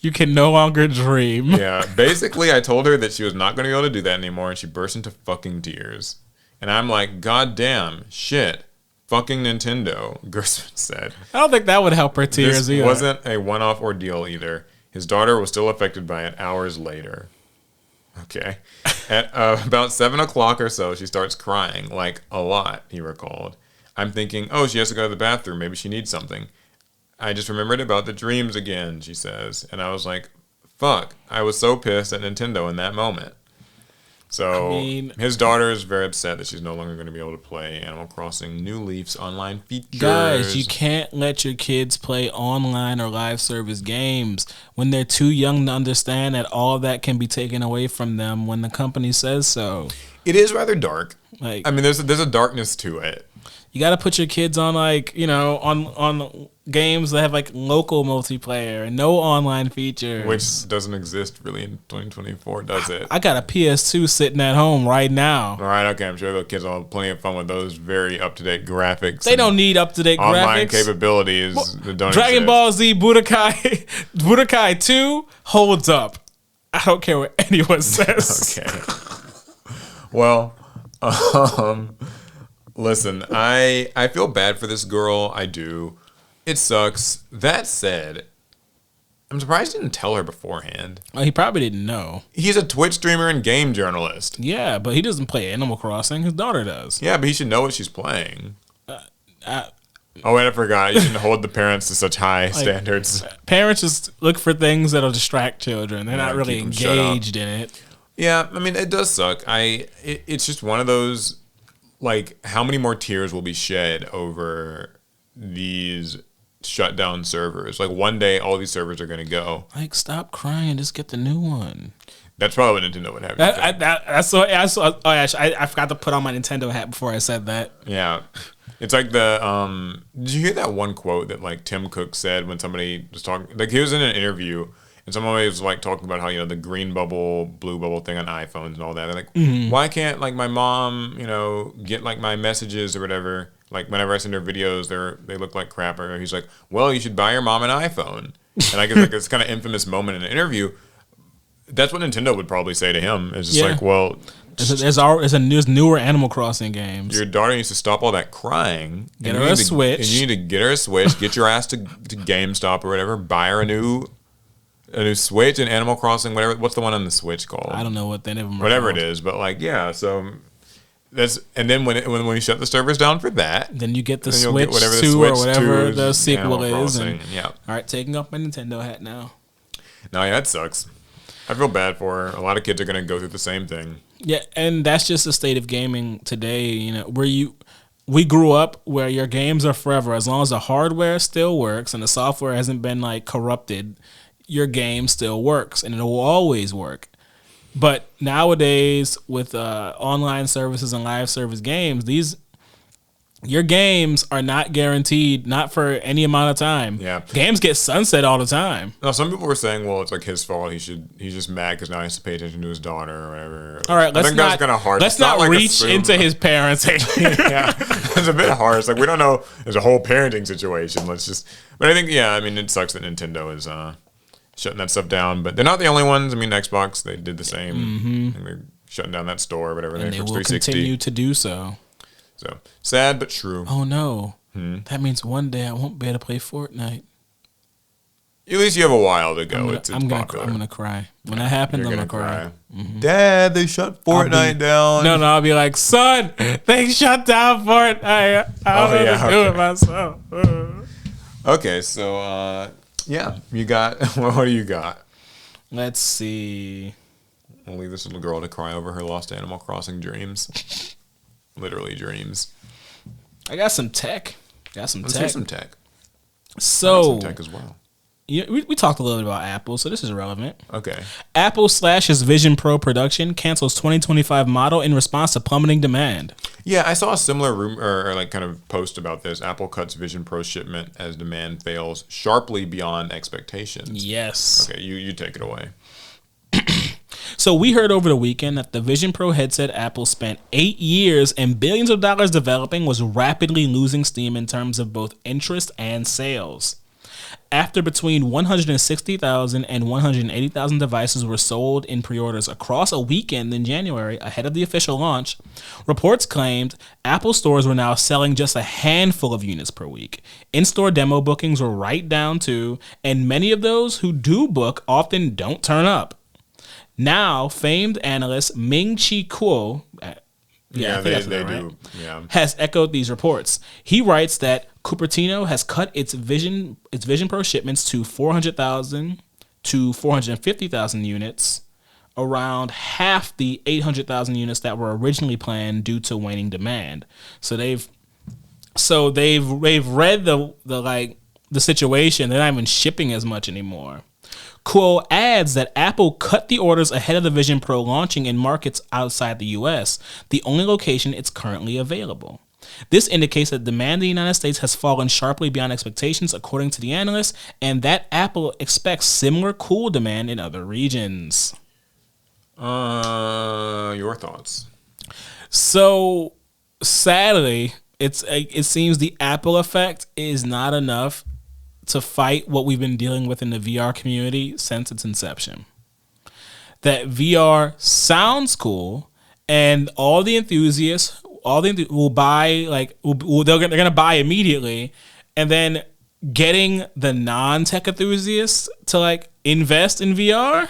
You can no longer dream. Yeah, basically I told her that she was not going to be able to do that anymore, and she burst into fucking tears. And I'm like, God damn, shit. Fucking Nintendo, Gersman said. I don't think that would help her tears either. This wasn't a one-off ordeal either. His daughter was still affected by it hours later. Okay. At about 7 o'clock or so, she starts crying, like a lot, he recalled. I'm thinking, oh, she has to go to the bathroom. Maybe she needs something. I just remembered about the dreams again, she says. And I was like, fuck. I was so pissed at Nintendo in that moment. So his daughter is very upset that she's no longer going to be able to play Animal Crossing New Leaf's online features. Guys, you can't let your kids play online or live service games when they're too young to understand that all of that can be taken away from them when the company says so. It is rather dark. Like, I mean, there's a darkness to it. You got to put your kids on, like, you know, on games that have, like, local multiplayer and no online features. Which doesn't exist really in 2024, does it? I got a PS2 sitting at home right now. All right, okay. I'm sure the kids will have plenty of fun with those very up-to-date graphics. They don't need up-to-date graphics. Online capabilities that don't Dragon exist. Ball Z Budokai 2 holds up. I don't care what anyone says. Okay. Well, listen, I feel bad for this girl. I do. It sucks. That said, I'm surprised he didn't tell her beforehand. Well, he probably didn't know. He's a Twitch streamer and game journalist. Yeah, but he doesn't play Animal Crossing. His daughter does. Yeah, but he should know what she's playing. Oh, wait, I forgot. You shouldn't hold the parents to such high standards. Parents just look for things that'll distract children. They're not really engaged in it. Yeah, I mean, it does suck. It's just one of those, like, how many more tears will be shed over these shutdown servers? Like, one day, all these servers are going to go. Like, stop crying. Just get the new one. That's probably what Nintendo would have. I forgot to put on my Nintendo hat before I said that. Yeah. It's like the, did you hear that one quote that, like, Tim Cook said when somebody was talking, like, he was in an interview, and somebody was, like, talking about how, you know, the green bubble, blue bubble thing on iPhones and all that. They're like, why can't, like, my mom, you know, get, like, my messages or whatever? Like, whenever I send her videos, they look like crap. Or he's like, well, you should buy your mom an iPhone. And I guess, like, this kind of infamous moment in an interview. That's what Nintendo would probably say to him. It's just like, well, there's newer Animal Crossing games. Your daughter needs to stop all that crying. Get her a Switch. And you need to get her a Switch. Get your ass to GameStop or whatever. Buy her a new Switch and Animal Crossing, whatever. What's the one on the Switch called? I don't know what any of them are. Whatever called. it is, but like, yeah. So that's, and then when we shut the servers down for that, then you get the Switch 2 or whatever the sequel is. And, yeah. All right, taking off my Nintendo hat now. No, yeah, that sucks. I feel bad for her. A lot of kids are going to go through the same thing. Yeah, and that's just the state of gaming today. You know, we grew up where your games are forever. As long as the hardware still works and the software hasn't been like corrupted, your game still works and it will always work. But nowadays, with online services and live service games, your games are not guaranteed, not for any amount of time. Yeah, games get sunset all the time. Now, some people were saying, well, it's like his fault. He's just mad because now he has to pay attention to his daughter or whatever. All right, that's kind of hard. Let's not reach into his parenting. Yeah, it's a bit hard. It's like we don't know. There's a whole parenting situation. But I think, yeah, I mean, it sucks that Nintendo is shutting that stuff down. But they're not the only ones. I mean, Xbox, they did the same. Mm-hmm. And they're shutting down that store or whatever. And they will continue to do so. So, sad but true. Oh, no. That means one day I won't be able to play Fortnite. At least you have a while to go. I'm going to cry. When that happens, I'm going to cry. Mm-hmm. Dad, they shut Fortnite down. No, I'll be like, son, they shut down Fortnite. I'll do it myself. Okay, so, yeah. You got, what do you got? Let's see. We'll leave this little girl to cry over her lost Animal Crossing literally dreams. I got some tech. Let's hear some tech. So, some tech as well. We talked a little bit about Apple, so this is relevant. Okay. Apple slashes Vision Pro production, cancels 2025 model in response to plummeting demand. Yeah, I saw a similar rumor or like kind of post about this. Apple cuts Vision Pro shipment as demand fails sharply beyond expectations. Yes. Okay, you take it away. So we heard over the weekend that the Vision Pro headset Apple spent 8 years and billions of dollars developing was rapidly losing steam in terms of both interest and sales. After between 160,000 and 180,000 devices were sold in pre-orders across a weekend in January ahead of the official launch, reports claimed Apple stores were now selling just a handful of units per week. In-store demo bookings were right down too, and many of those who do book often don't turn up. Now, famed analyst Ming-Chi Kuo, they do. Yeah, has echoed these reports. He writes that Cupertino has cut its Vision Pro shipments to 400,000 to 450,000 units, around half the 800,000 units that were originally planned due to waning demand. So they've read the situation. They're not even shipping as much anymore. Kuo adds that Apple cut the orders ahead of the Vision Pro launching in markets outside the US, the only location it's currently available. This indicates that demand in the United States has fallen sharply beyond expectations, according to the analyst, and that Apple expects similar cool demand in other regions. Your thoughts? So, sadly, it seems the Apple effect is not enough to fight what we've been dealing with in the VR community since its inception. That VR sounds cool, and all the enthusiasts will buy, they're gonna buy immediately, and then getting the non-tech enthusiasts to invest in VR,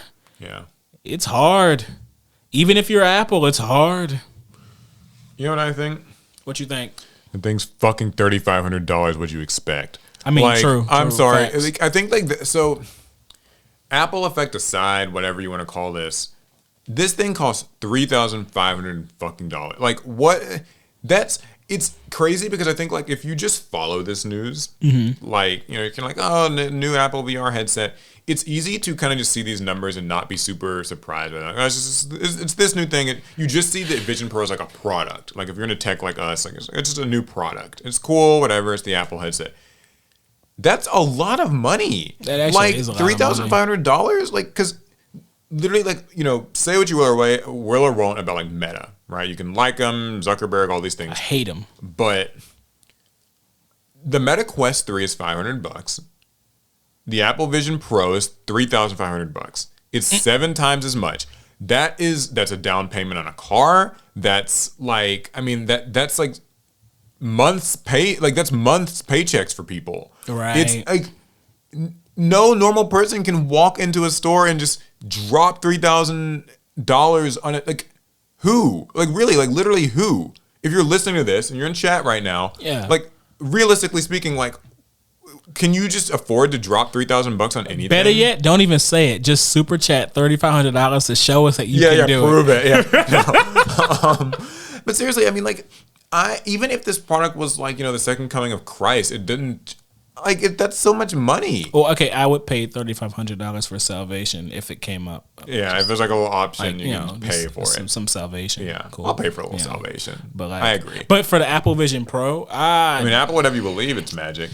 it's hard. Even if you're Apple, it's hard. You know what I think? What you think? The thing's fucking $3,500. What'd you expect? I mean, true. I'm sorry. Facts. I think so. Apple effect aside, whatever you want to call this thing costs $3,500 fucking dollars. Like what? It's crazy because I think if you just follow this news, you can new Apple VR headset. It's easy to kind of just see these numbers and not be super surprised by that. It's this new thing. You just see that Vision Pro is like a product. Like if you're into tech like us, it's just a new product. It's cool, whatever. It's the Apple headset. That's a lot of money. That actually is a lot $3,500. Because literally, say what you will or won't about Meta, right? You can like them, Zuckerberg, all these things. I hate them. But the Meta Quest 3 is $500. The Apple Vision Pro is $3,500. It's 7 times as much. That's a down payment on a car. That's that's months pay, that's months paychecks for people. Right. It's no normal person can walk into a store and just drop $3,000 on it. Who? Really? Literally who? If you're listening to this and you're in chat right now, realistically speaking, can you just afford to drop $3,000 on anything? Better yet, don't even say it. Just super chat $3,500 to show us that you can do prove it. Yeah. But seriously, even if this product was the second coming of Christ, it didn't that's so much money. Well, okay, I would pay $3,500 for salvation if it came up. Yeah, if there's a little option, you can pay for it. Some salvation. Yeah, cool. I'll pay for a little salvation. But I agree. But for the Apple Vision Pro, Apple, whatever you believe, it's magic.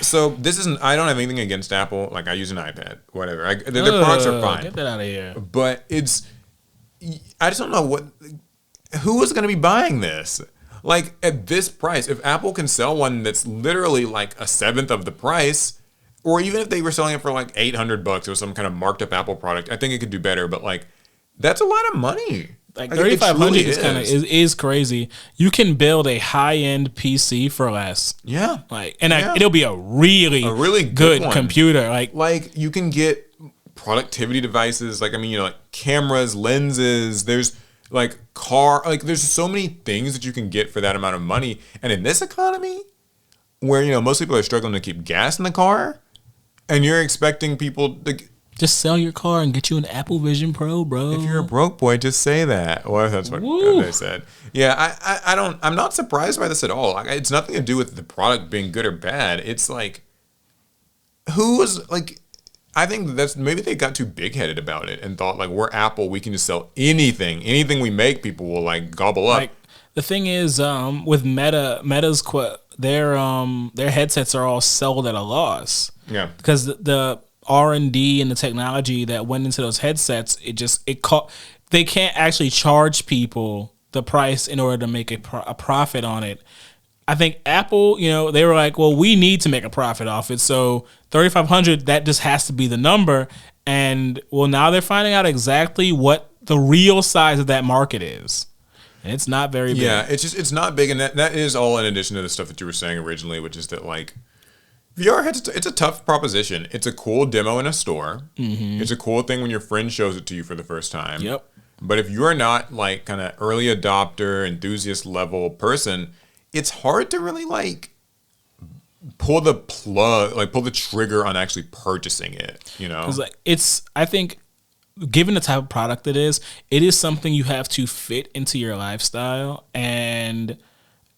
So this isn't. I don't have anything against Apple. I use an iPad, whatever. Their products are fine. Get that out of here. But I just don't know who is going to be buying this. At this price, if Apple can sell one that's literally a seventh of the price, or even if they were selling it for $800 or some kind of marked up Apple product, I think it could do better. But that's a lot of money. $3,500 is crazy. You can build a high end PC for less. Yeah. It'll be a really good computer. You can get productivity devices. Cameras, lenses. There's there's so many things that you can get for that amount of money. And in this economy, where, most people are struggling to keep gas in the car, and you're expecting people to just sell your car and get you an Apple Vision Pro, bro. If you're a broke boy, just say that. Well, that's what they said. Yeah, I'm not surprised by this at all. It's nothing to do with the product being good or bad. It's I think that's maybe they got too big-headed about it and thought we're Apple, we can just sell anything we make, people will gobble up. The thing is, with their headsets are all sold at a loss. Yeah, because the R&D and the technology that went into those headsets, they can't actually charge people the price in order to make a profit on it. I think Apple, they were like, well, we need to make a profit off it, so $3,500, that just has to be the number. And well, now they're finding out exactly what the real size of that market is. And it's not very big. Yeah, it's not big, and that is all in addition to the stuff that you were saying originally, which is that like VR it's a tough proposition. It's a cool demo in a store. Mm-hmm. It's a cool thing when your friend shows it to you for the first time. Yep. But if you're not like kind of early adopter, enthusiast level person, it's hard to really like pull the trigger on actually purchasing it. Because I think, given the type of product it is something you have to fit into your lifestyle, and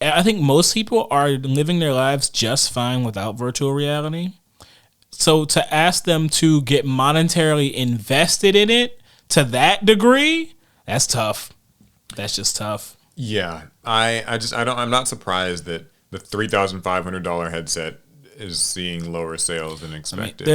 I think most people are living their lives just fine without virtual reality. So to ask them to get monetarily invested in it to that degree, that's tough. That's just tough. Yeah, I'm not surprised that the $3,500 headset is seeing lower sales than expected.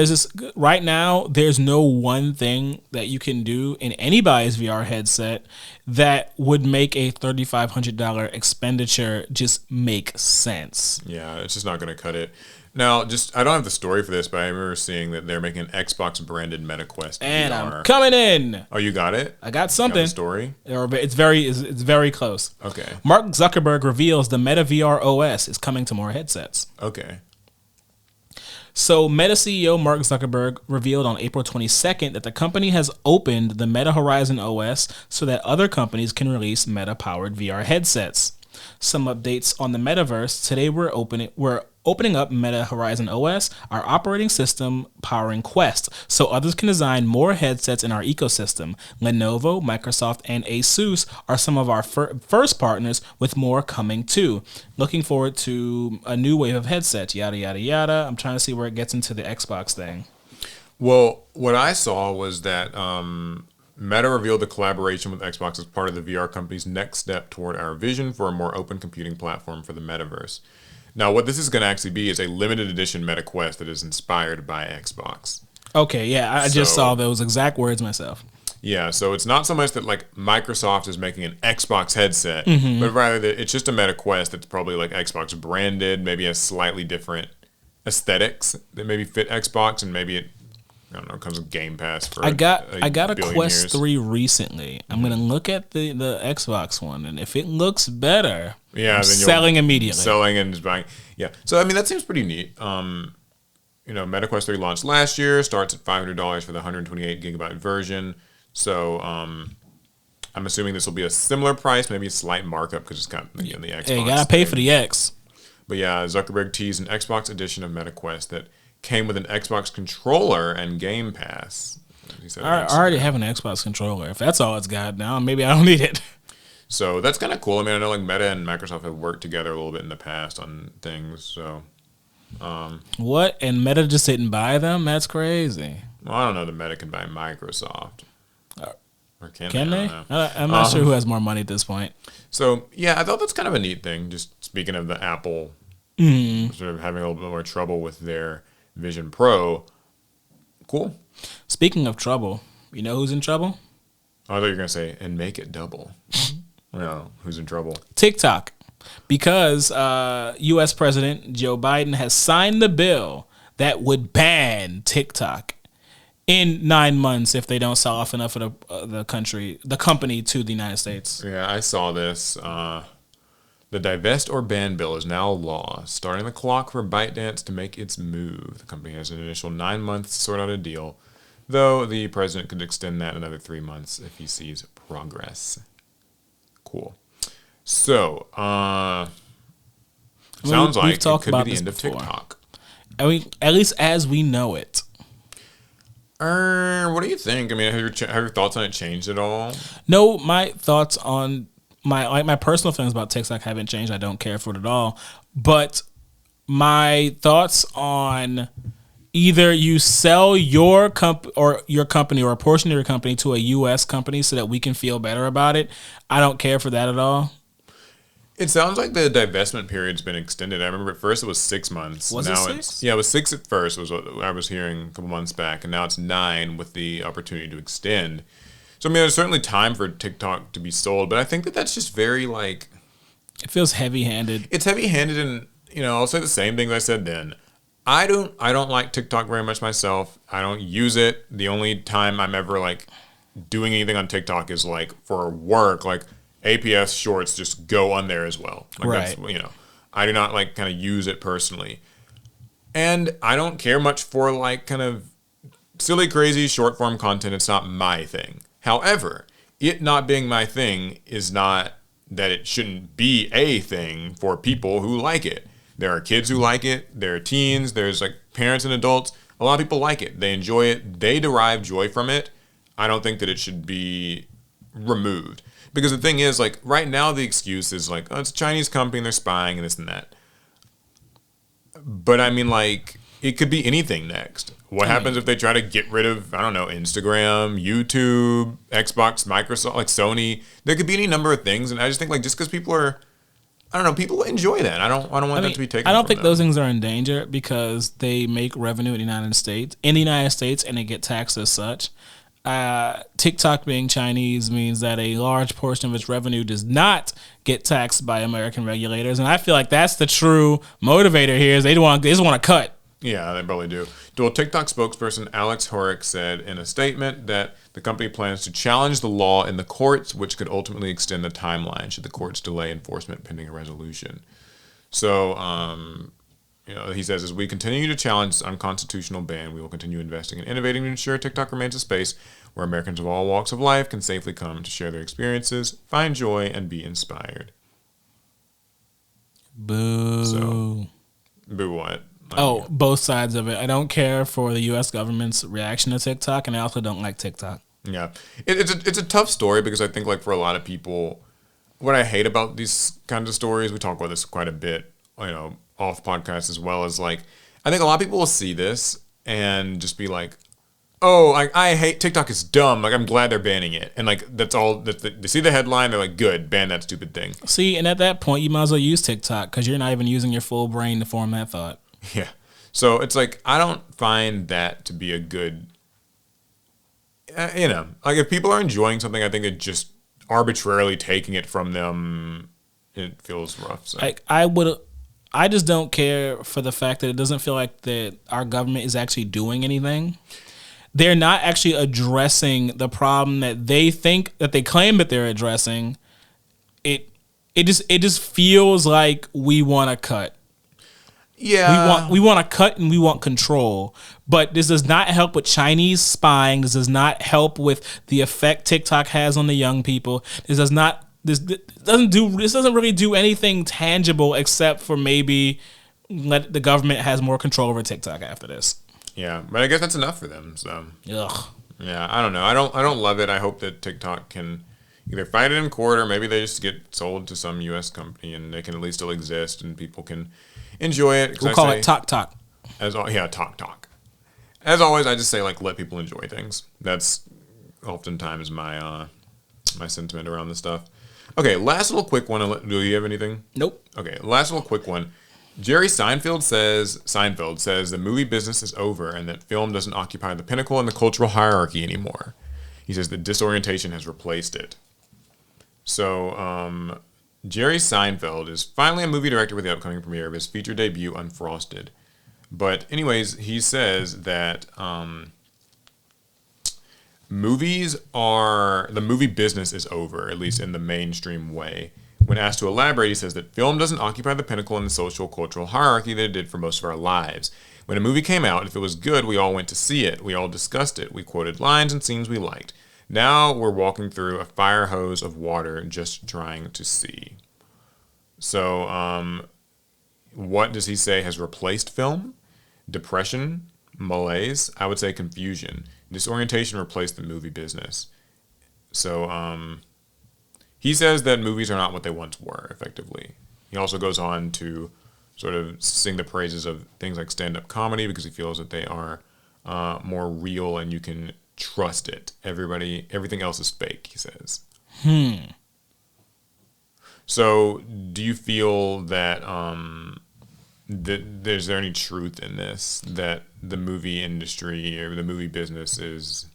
Right now, there's no one thing that you can do in anybody's VR headset that would make a $3,500 expenditure just make sense. Yeah, it's just not going to cut it. Now, I don't have the story for this, but I remember seeing that they're making an Xbox branded MetaQuest and VR. I'm coming in. Oh, you got it? I got something. You got the story? It's very close. Okay. Mark Zuckerberg reveals the Meta VR OS is coming to more headsets. Okay. So Meta CEO Mark Zuckerberg revealed on April 22nd that the company has opened the Meta Horizon OS so that other companies can release Meta-powered VR headsets. Some updates on the metaverse. Today we're opening up Meta Horizon OS, our operating system powering Quest, so others can design more headsets in our ecosystem. Lenovo, Microsoft, and Asus are some of our first partners, with more coming too. Looking forward to a new wave of headsets, yada, yada, yada. I'm trying to see where it gets into the Xbox thing. Well, what I saw was that Meta revealed the collaboration with Xbox as part of the VR company's next step toward our vision for a more open computing platform for the metaverse. Now, what this is going to actually be is a limited edition MetaQuest that is inspired by Xbox. Okay, yeah, I just saw those exact words myself. Yeah, so it's not so much that like Microsoft is making an Xbox headset, but rather that it's just a MetaQuest that's probably like Xbox branded, maybe has slightly different aesthetics that maybe fit Xbox, and maybe it comes with Game Pass for I got a Quest years. 3 recently. I'm gonna look at the Xbox one, and if it looks better, I'm selling immediately. Selling and just buying. Yeah. So I mean that seems pretty neat. MetaQuest 3 launched last year, starts at $500 for the 128 gigabyte version. So I'm assuming this will be a similar price, maybe a slight markup because it's got the Xbox. Hey, you gotta pay for the X. But yeah, Zuckerberg teased an Xbox edition of MetaQuest that came with an Xbox controller and Game Pass. I already have an Xbox controller. If that's all it's got now, maybe I don't need it. So that's kind of cool. I mean, I know like Meta and Microsoft have worked together a little bit in the past on things. So what? And Meta just didn't buy them? That's crazy. Well, I don't know that Meta can buy Microsoft. Or can they? I'm not sure who has more money at this point. So yeah, I thought that's kind of a neat thing. Just speaking of the Apple sort of having a little bit more trouble with their Vision Pro. Cool. Speaking of trouble, you know who's in trouble? Oh, I thought you were going to say, and make it double. No, who's in trouble? TikTok. Because U.S. President Joe Biden has signed the bill that would ban TikTok in 9 months if they don't sell off enough of the company to the United States. Yeah, I saw this. The divest or ban bill is now law, starting the clock for ByteDance to make its move. The company has an initial 9 months to sort out a deal, though the president could extend that another 3 months if he sees progress. Cool. So, sounds like it could be the end of TikTok. I mean, at least as we know it. What do you think? I mean, have your thoughts on it changed at all? No, my thoughts on my personal feelings about TikTok haven't changed. I don't care for it at all. But my thoughts on either you sell your company or a portion of your company to a U.S. company so that we can feel better about it, I don't care for that at all. It sounds like the divestment period's been extended. I remember at first it was 6 months. Was now it 6? Yeah, it was 6 at first, was what I was hearing a couple months back, and now it's 9 with the opportunity to extend. So, I mean, there's certainly time for TikTok to be sold, but I think that that's just very, like... It feels heavy-handed. It's heavy-handed, and, you know, I'll say the same thing I said then. I don't like TikTok very much myself. I don't use it. The only time I'm ever, like, doing anything on TikTok is, like, for work, like... APS shorts just go on there as well. Like right. That's, you know, I do not like kind of use it personally. And I don't care much for like kind of silly, crazy short form content. It's not my thing. However, it not being my thing is not that it shouldn't be a thing for people who like it. There are kids who like it. There are teens. There's like parents and adults. A lot of people like it. They enjoy it. They derive joy from it. I don't think that it should be removed. Because the thing is, like, right now the excuse is, like, oh, it's a Chinese company and they're spying and this and that. But, I mean, like, it could be anything next. What happens if they try to get rid of, I don't know, Instagram, YouTube, Xbox, Microsoft, like Sony? There could be any number of things. And I just think, like, just because people are, I don't know, people enjoy that. I don't want that to be taken I don't from think them. those things are in danger because they make revenue in the United States, and they get taxed as such. TikTok being Chinese means that a large portion of its revenue does not get taxed by American regulators, and I feel like that's the true motivator here. Is they just want to cut. Yeah, they probably do. Well, TikTok spokesperson Alex Horick said in a statement that the company plans to challenge the law in the courts, which could ultimately extend the timeline should the courts delay enforcement pending a resolution. So, you know, he says, as we continue to challenge this unconstitutional ban, we will continue investing and innovating to ensure TikTok remains a space where Americans of all walks of life can safely come to share their experiences, find joy, and be inspired. Boo. So, boo what? Both sides of it. I don't care for the U.S. government's reaction to TikTok, and I also don't like TikTok. Yeah. It's a tough story because I think, like, for a lot of people, what I hate about these kinds of stories, we talk about this quite a bit, you know, off podcast as well, as like, I think a lot of people will see this and just be like, oh, I hate TikTok is dumb. Like, I'm glad they're banning it. And like, that's all, they see the headline, they're like, good, ban that stupid thing. See, and at that point, you might as well use TikTok because you're not even using your full brain to form that thought. Yeah. So it's like, I don't find that to be a good, you know, like if people are enjoying something, I think it just arbitrarily taking it from them, it feels rough. So. I just don't care for the fact that it doesn't feel like that our government is actually doing anything. They're not actually addressing the problem that they claim that they're addressing. It just feels like we want to cut. Yeah. We want to cut and we want control. But this does not help with Chinese spying. This does not help with the effect TikTok has on the young people. This doesn't really do anything tangible except for maybe let the government has more control over TikTok after this. Yeah, but I guess that's enough for them. So ugh. Yeah, I don't know. I don't love it. I hope that TikTok can either fight it in court or maybe they just get sold to some U.S. company and they can at least still exist and people can enjoy it. We'll call it Talk. Talk. As always, I just say, like, let people enjoy things. That's oftentimes my my sentiment around this stuff. Okay, last little quick one. Do you have anything? Nope. Okay, last little quick one. Jerry Seinfeld says the movie business is over and that film doesn't occupy the pinnacle in the cultural hierarchy anymore. He says that disorientation has replaced it. So, Jerry Seinfeld is finally a movie director with the upcoming premiere of his feature debut, Unfrosted. But anyways, he says that the movie business is over, at least in the mainstream way. When asked to elaborate, he says that film doesn't occupy the pinnacle in the social cultural hierarchy that it did for most of our lives. When a movie came out, if it was good, we all went to see it. We all discussed it. We quoted lines and scenes we liked. Now we're walking through a fire hose of water just trying to see. So, what does he say has replaced film? Depression, malaise, I would say confusion. Disorientation replaced the movie business. So, he says that movies are not what they once were, effectively. He also goes on to sort of sing the praises of things like stand-up comedy because he feels that they are more real and you can trust it. Everything else is fake, he says. So, do you feel that is there any truth in this, that the movie industry or the movie business is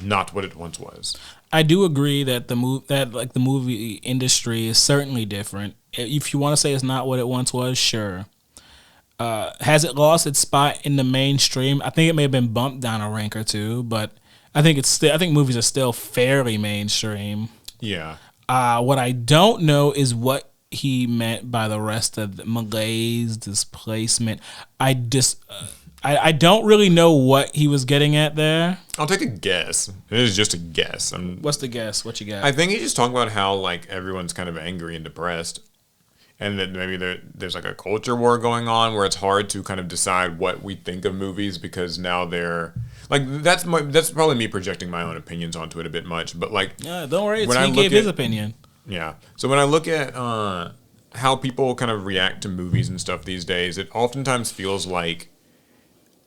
not what it once was? I do agree that the movie industry is certainly different. If you want to say it's not what it once was, sure. Has it lost its spot in the mainstream? I think it may have been bumped down a rank or two, but I think movies are still fairly mainstream. Yeah. What I don't know is what he meant by the rest of the malaise, displacement. I don't really know what he was getting at there. I'll take a guess. It is just a guess. What's the guess? What you got? I think he's just talking about how like everyone's kind of angry and depressed, and that maybe there's like a culture war going on where it's hard to kind of decide what we think of movies because now they're like that's probably me projecting my own opinions onto it a bit much. But like, don't worry, he gave his opinion. Yeah. So when I look at how people kind of react to movies and stuff these days, it oftentimes feels like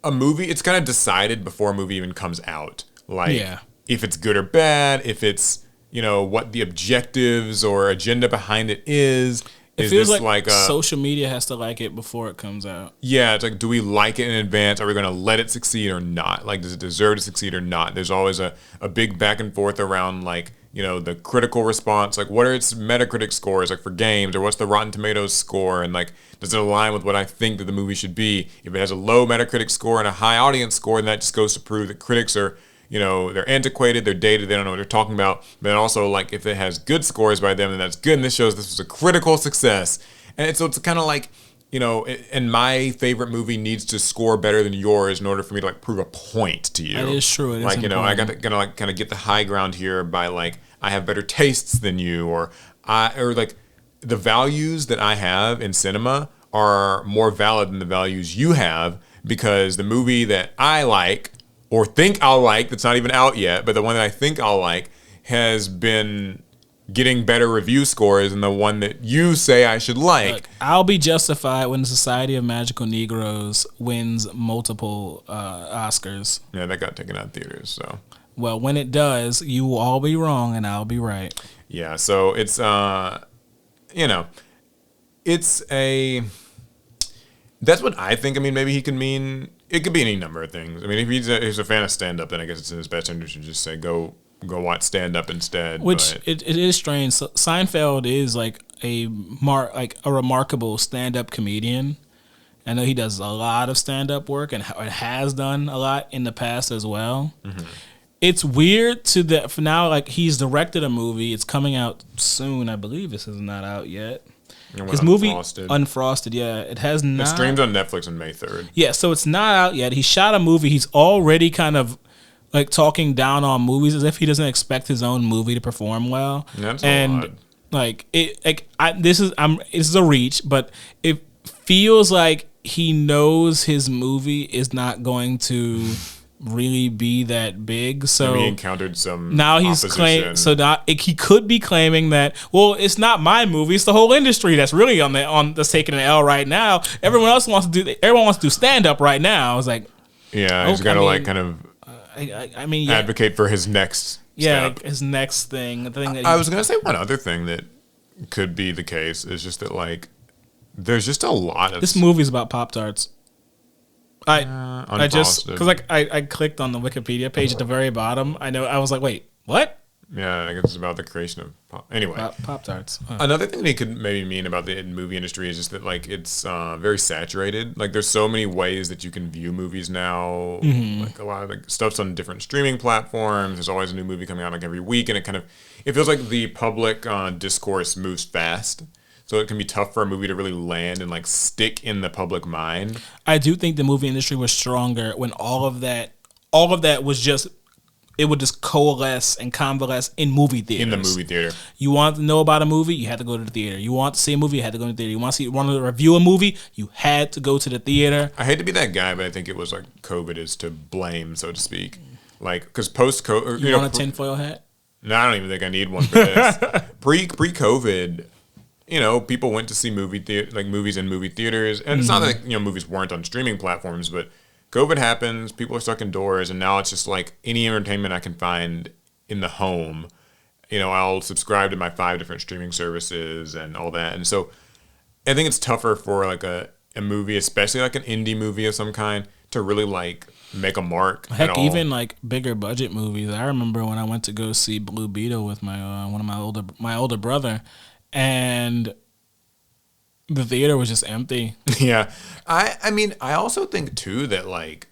a movie, it's kind of decided before a movie even comes out. Like, if it's good or bad, if it's, what the objectives or agenda behind it is. It feels like social media has to like it before it comes out. Yeah, it's like, do we like it in advance? Are we going to let it succeed or not? Like, does it deserve to succeed or not? There's always a big back and forth around, like, the critical response, like what are its Metacritic scores, like for games, or what's the Rotten Tomatoes score, and like does it align with what I think that the movie should be? If it has a low Metacritic score and a high audience score, then that just goes to prove that critics are, they're antiquated, they're dated, they don't know what they're talking about. But then also, like, if it has good scores by them, then that's good, and this shows this was a critical success. And so it's kind of like, and my favorite movie needs to score better than yours in order for me to like prove a point to you. That is true. It is like, I gotta like kind of get the high ground here by like I have better tastes than you, or like the values that I have in cinema are more valid than the values you have, because the movie that I like or think I'll like that's not even out yet, but the one that I think I'll like has been getting better review scores than the one that you say I should like. Look, I'll be justified when the Society of Magical Negroes wins multiple Oscars. Yeah, that got taken out of theaters, so. Well, when it does, you will all be wrong and I'll be right. Yeah, so it's, it's a... That's what I think. I mean, maybe he could mean... It could be any number of things. I mean, if he's a fan of stand-up, then I guess it's in his best interest to just say, go watch stand-up instead. Which it is strange. So Seinfeld is like a remarkable stand-up comedian. I know he does a lot of stand-up work and has done a lot in the past as well. Mm-hmm. It's weird for now, like he's directed a movie. It's coming out soon. I believe this is not out yet. His movie Unfrosted, yeah, it has not. It streams on Netflix on May 3rd. Yeah, so it's not out yet. He shot a movie. He's already kind of like talking down on movies as if he doesn't expect his own movie to perform well. That's and like it, like this is a reach, but it feels like he knows his movie is not going to really be that big, so he encountered some now he's claiming. So now he could be claiming that, well, it's not my movie, it's the whole industry that's really that's taking an L right now. Everyone wants to do stand up right now. It's like, yeah, he's got to like kind of advocate for his next step. His next thing. The thing that I was gonna say one other thing that could be the case is just that like there's just a lot of this movie's about Pop-Tarts. I just because like I clicked on the Wikipedia page at the very bottom. I was like, wait, what? Yeah, I guess it's about the creation of Pop-Tarts. Oh. Another thing they could maybe mean about the movie industry is just that like it's very saturated. Like there's so many ways that you can view movies now. Mm-hmm. Like a lot of like, stuff's on different streaming platforms. There's always a new movie coming out like every week, and it feels like the public discourse moves fast. So it can be tough for a movie to really land and like stick in the public mind. I do think the movie industry was stronger when all of that was just, it would just coalesce and convalesce in movie theaters. In the movie theater. You want to know about a movie, you had to go to the theater. You want to see a movie, you had to go to the theater. You want to review a movie, you had to go to the theater. I hate to be that guy, but I think it was like COVID is to blame, so to speak. Like, because post-COVID... You want a tinfoil hat? No, I don't even think I need one for this. Pre-COVID... people went to see movies in movie theaters, and it's not that movies weren't on streaming platforms, but COVID happens, people are stuck indoors, and now it's just like any entertainment I can find in the home I'll subscribe to my 5 different streaming services and all that. And so I think it's tougher for like a movie, especially like an indie movie of some kind, to really like make a mark. Heck, even like bigger budget movies. I remember when I went to go see Blue Beetle with my one of my older brother, and the theater was just empty. Yeah. I mean, I also think too that like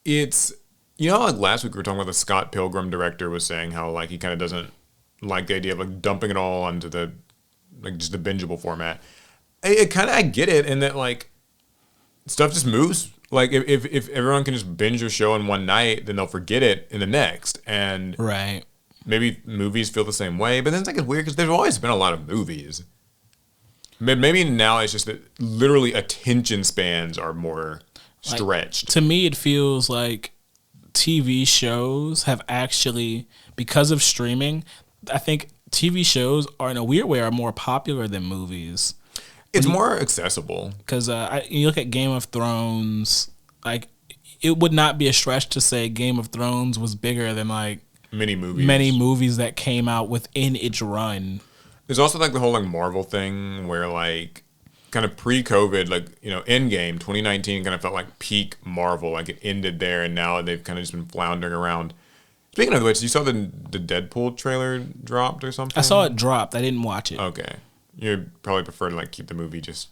it's, like last week we were talking about the Scott Pilgrim director was saying how like he kind of doesn't like the idea of like dumping it all onto the like just the bingeable format. I get it in that like stuff just moves. Like if everyone can just binge a show in one night, then they'll forget it in the next. And right. Maybe movies feel the same way, but then it's like it's weird because there's always been a lot of movies. Maybe now it's just that literally attention spans are more stretched. Like, to me, it feels like TV shows have actually, because of streaming, I think TV shows are in a weird way are more popular than movies. It's more accessible. Because you look at Game of Thrones, like it would not be a stretch to say Game of Thrones was bigger than like many movies that came out within its run. There's also like the whole like Marvel thing where like kind of pre-COVID, like, Endgame 2019 kind of felt like peak Marvel. Like it ended there and now they've kind of just been floundering around. Speaking of which, you saw the Deadpool trailer dropped or something? I saw it dropped. I didn't watch it. Okay. You'd probably prefer to like keep the movie just...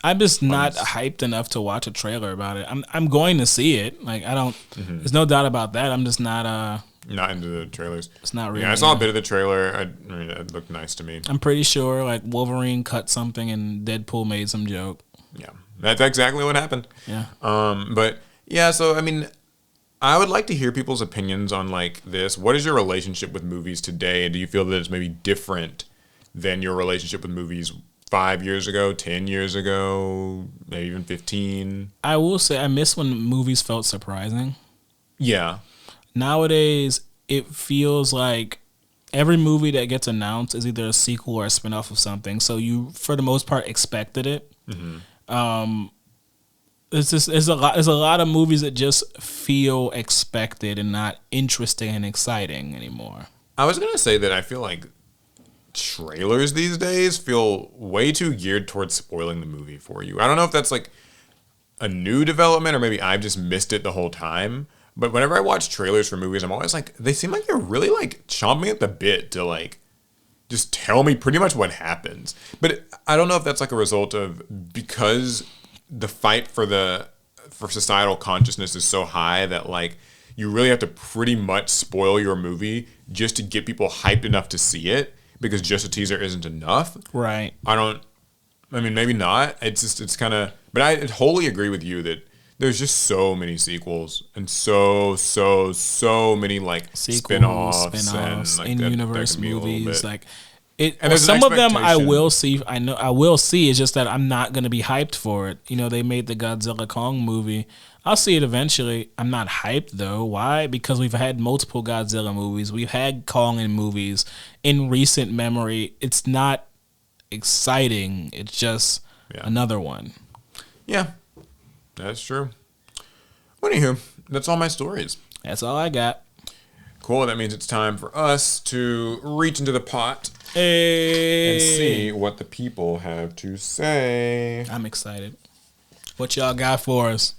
I'm just not hyped enough to watch a trailer about it. I'm going to see it. Like I don't... Mm-hmm. There's no doubt about that. I'm just not... Not into the trailers. It's not really. Yeah, I saw a bit of the trailer. I mean, it looked nice to me. I'm pretty sure like Wolverine cut something and Deadpool made some joke. Yeah, that's exactly what happened. Yeah. But yeah, so I mean, I would like to hear people's opinions on like this. What is your relationship with movies today? Do you feel that it's maybe different than your relationship with movies 5 years ago, 10 years ago, maybe even 15? I will say I miss when movies felt surprising. Yeah. Nowadays, it feels like every movie that gets announced is either a sequel or a spinoff of something. So you, for the most part, expected it. Mm-hmm. There's a lot of movies that just feel expected and not interesting and exciting anymore. I was gonna say that I feel like trailers these days feel way too geared towards spoiling the movie for you. I don't know if that's like a new development or maybe I've just missed it the whole time. But whenever I watch trailers for movies, I'm always like, they seem like they're really like chomping at the bit to like just tell me pretty much what happens. But I don't know if that's like a result of because the fight for societal consciousness is so high that like you really have to pretty much spoil your movie just to get people hyped enough to see it because just a teaser isn't enough. Right. I mean, maybe not. It's kind of, but I wholly agree with you that there's just so many sequels and so many like spin-offs and like in-universe movies. Like it, and some of them I will see. I will see. It's just that I'm not going to be hyped for it. They made the Godzilla Kong movie. I'll see it eventually. I'm not hyped though. Why? Because we've had multiple Godzilla movies. We've had Kong in movies in recent memory. It's not exciting. It's just another one. Yeah. That's true. Anywho, that's all my stories. That's all I got. Cool. That means it's time for us to reach into the pot and see what the people have to say. I'm excited. What y'all got for us?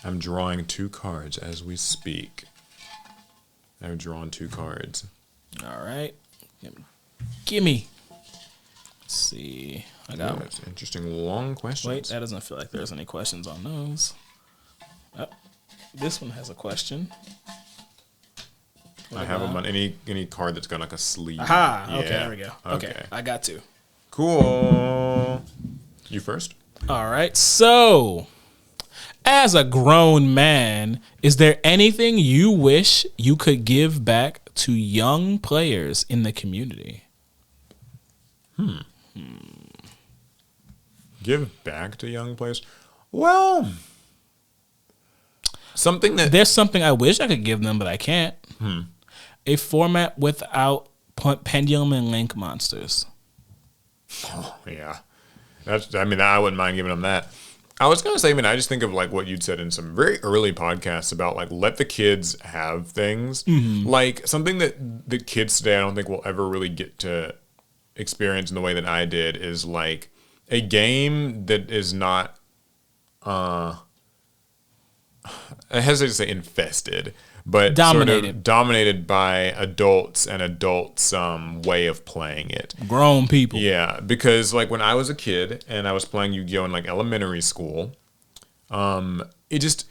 I'm drawing 2 cards as we speak. I've drawn 2 cards. All right. Gimme. Let's see. I got that's interesting long questions. Wait, that doesn't feel like there's any questions on those. Oh, this one has a question. I have them on any card that's got like a sleeve. Aha! Yeah. Okay, there we go. Okay, I got 2. Cool. You first? All right. So, as a grown man, is there anything you wish you could give back to young players in the community? Give back to young players? Well, there's something I wish I could give them, but I can't. A format without pendulum and link monsters. Oh, yeah. I wouldn't mind giving them that. I was going to say, I mean, I just think of like what you'd said in some very early podcasts about like let the kids have things. Like something that the kids today I don't think will ever really get to experience in the way that I did is like a game that is not, I hesitate to say infested, but dominated. sort of dominated by adults and adults' way of playing it. Grown people. Yeah, because like when I was a kid and I was playing Yu-Gi-Oh in like elementary school, it just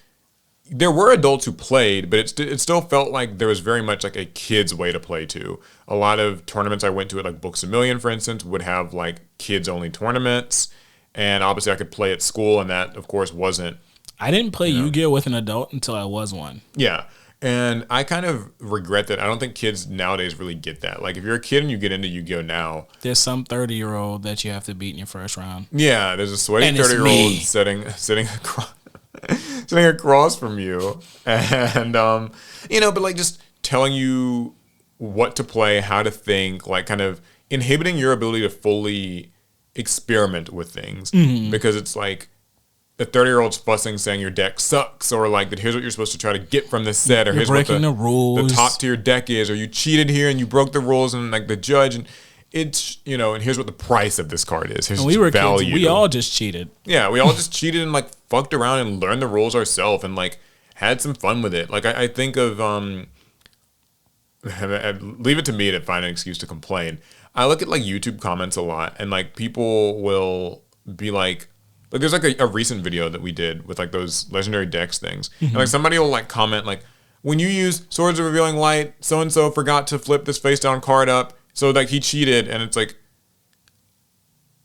there were adults who played, but it still felt like there was very much like a kid's way to play too. A lot of tournaments I went to at like Books A Million, for instance, would have like kids only tournaments, and obviously I could play at school, and that of course wasn't. I didn't play Yu-Gi-Oh with an adult until I was one. Yeah. And I kind of regret that. I don't think kids nowadays really get that. Like, if you're a kid and you get into Yu-Gi-Oh now, there's some 30-year-old that you have to beat in your first round. Yeah, there's a sweaty 30-year-old sitting across from you, and but like just telling you what to play, how to think, like kind of inhibiting your ability to fully experiment with things because it's like. The 30-year-old's fussing, saying your deck sucks, or like that. Here's what you're supposed to try to get from this set, or here's what the rules. The top tier deck is, or you cheated here and you broke the rules, and like the judge, and it's and here's what the price of this card is. Here's when we were value. Kids, we all just cheated. Yeah, we all just cheated and like fucked around and learned the rules ourselves and like had some fun with it. Like I think of leave it to me to find an excuse to complain. I look at like YouTube comments a lot, and like people will be like. Like there's like a recent video that we did with like those legendary decks things. And like somebody will like comment like, when you use Swords of Revealing Light, so-and-so forgot to flip this face down card up, so like he cheated. And it's like,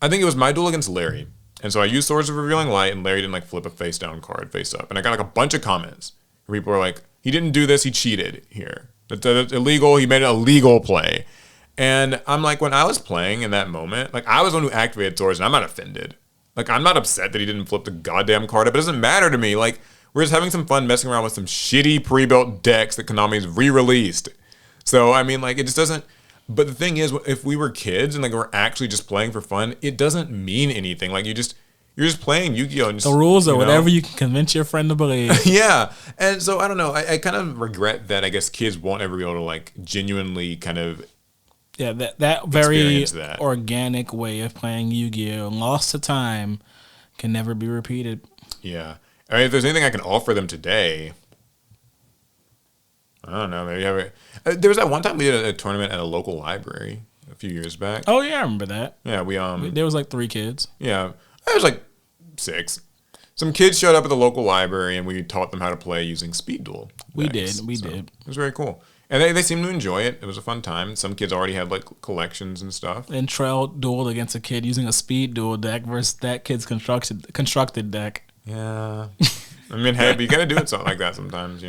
I think it was my duel against Larry. And so I used Swords of Revealing Light and Larry didn't like flip a face down card face up. And I got like a bunch of comments where people were like, he didn't do this, he cheated here. That's illegal, he made it a legal play. And I'm like, when I was playing in that moment, like I was the one who activated Swords and I'm not offended. Like, I'm not upset that he didn't flip the goddamn card up. It doesn't matter to me. Like, we're just having some fun messing around with some shitty pre-built decks that Konami's re-released. So, I mean, like, it just doesn't... But the thing is, if we were kids and, like, we're actually just playing for fun, it doesn't mean anything. Like, you're just playing Yu-Gi-Oh! And just, the rules are whatever you can convince your friend to believe. Yeah. And so, I don't know. I kind of regret that, I guess, kids won't ever be able to, like, genuinely kind of... Yeah, that very organic way of playing Yu-Gi-Oh! Lost to time can never be repeated. Yeah. I mean, if there's anything I can offer them today, I don't know. Maybe there was that one time we did a tournament at a local library a few years back. Oh, yeah, I remember that. Yeah, there was like 3 kids. Yeah, there was like 6. Some kids showed up at the local library, and we taught them how to play using Speed Duel. We did. It was very cool. And they seemed to enjoy it. It was a fun time. Some kids already had like collections and stuff. And Tryout dueled against a kid using a Speed Duel deck versus that kid's constructed deck. Yeah. I mean, hey, but you got to do it something like that sometimes,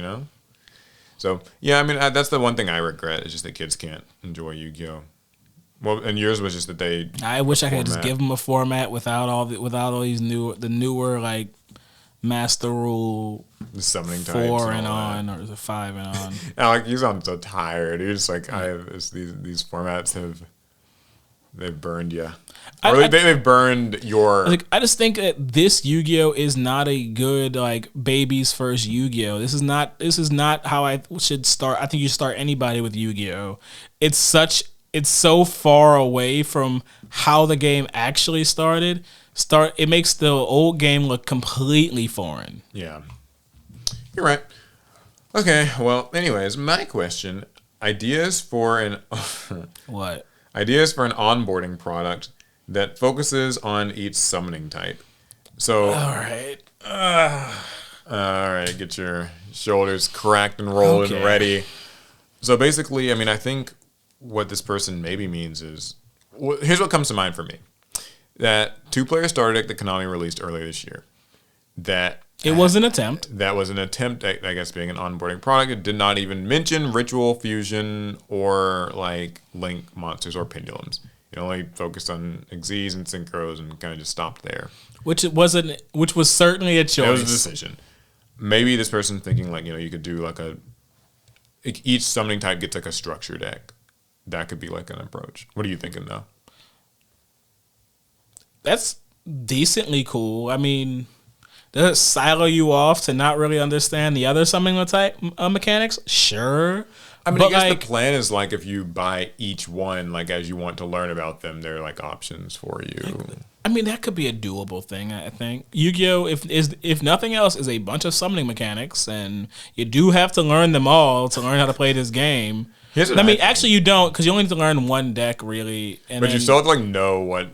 So, yeah, I mean, that's the one thing I regret is just that kids can't enjoy Yu-Gi-Oh! Well, and yours was just that they... I wish I could just give them a format without all these newer like Master Rule, the summoning 4 and on, or the 5 and on. Alec, you sound so tired. You're just like, these formats they've burned you. They've burned your... I just think that this Yu-Gi-Oh! Is not a good like baby's first Yu-Gi-Oh! This is not how I should start. I think you start anybody with Yu-Gi-Oh! It's so far away from how the game actually started. It makes the old game look completely foreign. Yeah. You're right. Okay, well, anyways, my question, ideas for an what? Ideas for an onboarding product that focuses on each summoning type. So all right. All right, get your shoulders cracked and rolled and ready. So basically, I mean, I think what this person maybe means is here's what comes to mind for me. That 2-player starter deck that Konami released earlier this year. It was an attempt. That was an attempt at, I guess, being an onboarding product. It did not even mention Ritual, Fusion, or like Link monsters or Pendulums. It only focused on Xyz and Synchros and kind of just stopped there. Which was certainly a choice. It was a decision. Maybe this person's thinking like, you could do like each summoning type gets like a structure deck. That could be like an approach. What are you thinking though? That's decently cool. I mean, Does it silo you off to not really understand the other summoning type mechanics? Sure. I mean, I guess the plan is like if you buy each one, like as you want to learn about them, they're like options for you. I mean, that could be a doable thing, I think. Yu-Gi-Oh, if nothing else, is a bunch of summoning mechanics, and you do have to learn them all to learn how to play this game. Actually, you don't, because you only need to learn one deck, really. But you still have to like know what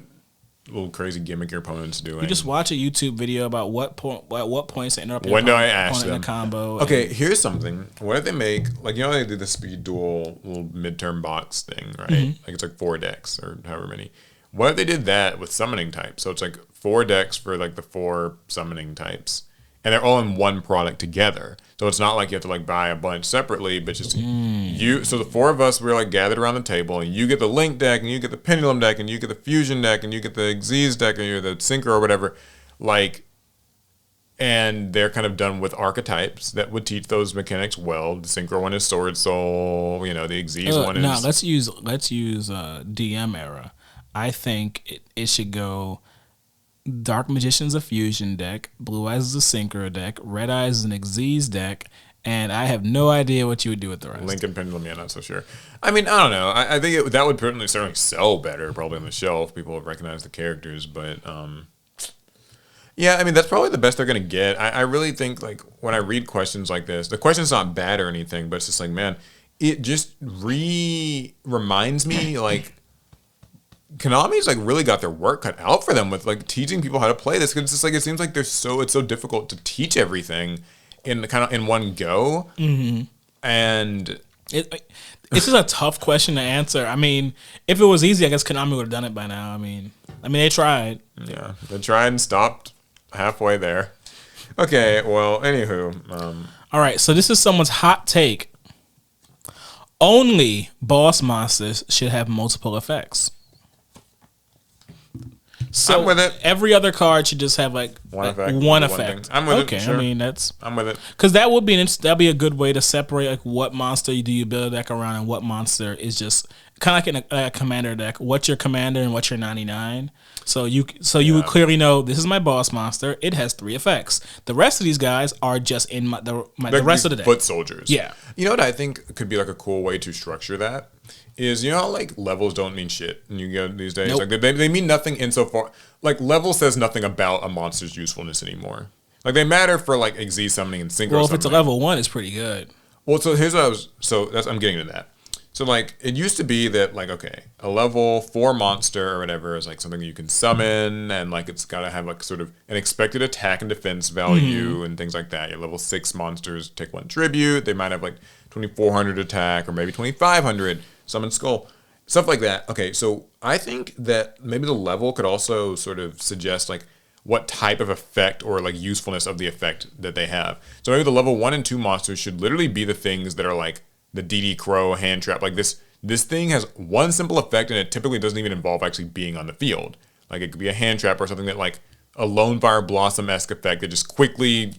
little crazy gimmick your opponent's doing. You just watch a YouTube video about what points to interrupt your when do I ask them? In a combo. Okay, here's something. What if they make, like, you know, they did the Speed Duel little midterm box thing, right? Like it's like 4 decks or however many. What if they did that with summoning types? So it's like 4 decks for like the 4 summoning types, and they're all in one product together. So it's not like you have to like buy a bunch separately, but just you. So the 4 of us, we're like gathered around the table, and you get the Link deck, and you get the Pendulum deck, and you get the Fusion deck, and you get the Xyz deck, and you're the Synchro or whatever. Like, and they're kind of done with archetypes that would teach those mechanics well. The Synchro one is Sword Soul. You know, the Xyz one is. No, let's use DM era. I think it should go Dark Magician's a Fusion deck, Blue Eyes is a Synchro deck, Red Eyes is an Xyz deck, and I have no idea what you would do with the rest. Link and Pendulum, yeah, not so sure. I mean, I don't know. I think that would certainly sell better, probably on the shelf. People would recognize the characters, but yeah, I mean, that's probably the best they're going to get. I really think, like, when I read questions like this, the question's not bad or anything, but it's just like, man, it just reminds me, like, Konami's like really got their work cut out for them with like teaching people how to play this. Cause it's just like, it seems like it's so difficult to teach everything in one go. And it's just a tough question to answer. I mean, if it was easy, I guess Konami would have done it by now. I mean, they tried. Yeah, they tried and stopped halfway there. Okay, well, anywho. All right, so this is someone's hot take. Only boss monsters should have multiple effects. So I'm with it. Every other card should just have like one effect. I'm with it. Okay, sure. I mean I'm with it because that'd be a good way to separate like what monster do you build a deck around and what monster is just kind of like in a commander deck. What's your commander and what's your 99? So you would clearly know this is my boss monster. It has 3 effects. The rest of these guys are just in the rest of the deck. Foot soldiers. Yeah. You know what I think could be like a cool way to structure that is, you know how like levels don't mean shit in Yu-Gi-Oh these days? Nope. Like they mean nothing insofar like level says nothing about a monster's usefulness anymore. Like they matter for like Xyz summoning and Synchro summoning. Well, if it's a level 1, it's pretty good. Well, so here's what I'm getting to that. So like it used to be that like, okay, a level 4 monster or whatever is like something you can summon, and like it's gotta have like sort of an expected attack and defense value and things like that. Your level 6 monsters take 1 tribute. They might have like 2,400 attack or maybe 2,500 summon skull. Stuff like that. Okay, so I think that maybe the level could also sort of suggest like what type of effect or like usefulness of the effect that they have. So maybe the level 1 and 2 monsters should literally be the things that are like the DD Crow hand trap. Like this thing has one simple effect, and it typically doesn't even involve actually being on the field. Like it could be a hand trap or something that like a Lone Fire Blossom-esque effect that just quickly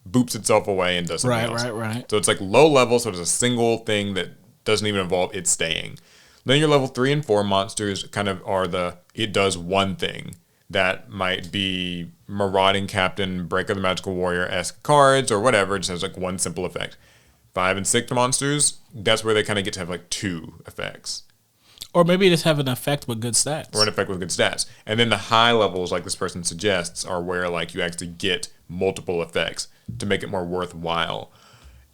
boops itself away and does something else. Right. So it's like low level, so it's a single thing that doesn't even involve it staying. Then your level 3 and 4 monsters kind of are it does one thing. That might be Marauding Captain, Breaker the Magical Warrior-esque cards or whatever. It just has like one simple effect. 5 and 6 monsters, that's where they kind of get to have like 2 effects. Or maybe just have an effect with good stats. Or an effect with good stats. And then the high levels, like this person suggests, are where like you actually get multiple effects to make it more worthwhile.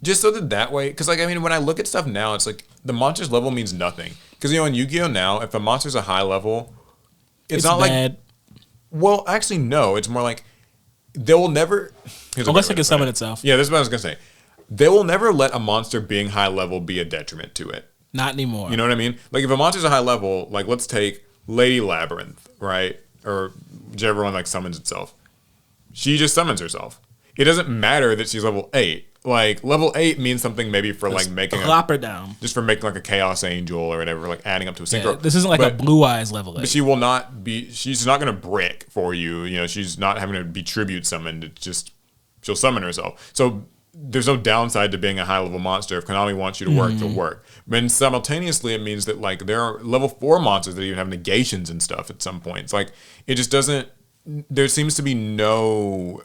Just so that way, because like, I mean, when I look at stuff now, it's like the monster's level means nothing. Because, you know, in Yu-Gi-Oh! Now, if a monster's a high level, it's not bad. Like... Well, actually, no. It's more like they will never... Unless it can summon itself. Yeah, this is what I was going to say. They will never let a monster being high level be a detriment to it. Not anymore. You know what I mean? Like, if a monster's a high level, like, let's take Lady Labyrinth, right? Or whichever one, like, summons itself. She just summons herself. It doesn't matter that she's level 8. Like, level 8 means something maybe for, just like, making plop her down. Just for making, like, a Chaos Angel or whatever, like, adding up to a Synchro. Yeah, this isn't like a Blue Eyes level 8. But she will not be... She's not going to brick for you. You know, she's not having to be tribute summoned. It's just... She'll summon herself. So... There's no downside to being a high-level monster. If Konami wants you to work, to work. But simultaneously, it means that like there are level 4 monsters that even have negations and stuff at some points. Like it just doesn't. There seems to be no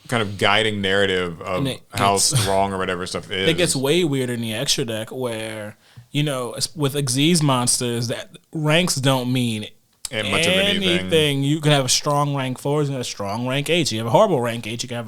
kind of guiding narrative of how strong or whatever stuff is. It gets way weirder in the extra deck where, with Xyz monsters, that ranks don't mean much of anything. You can have a strong rank 4s, you can have a strong rank 8s. You have a horrible rank 8, you can have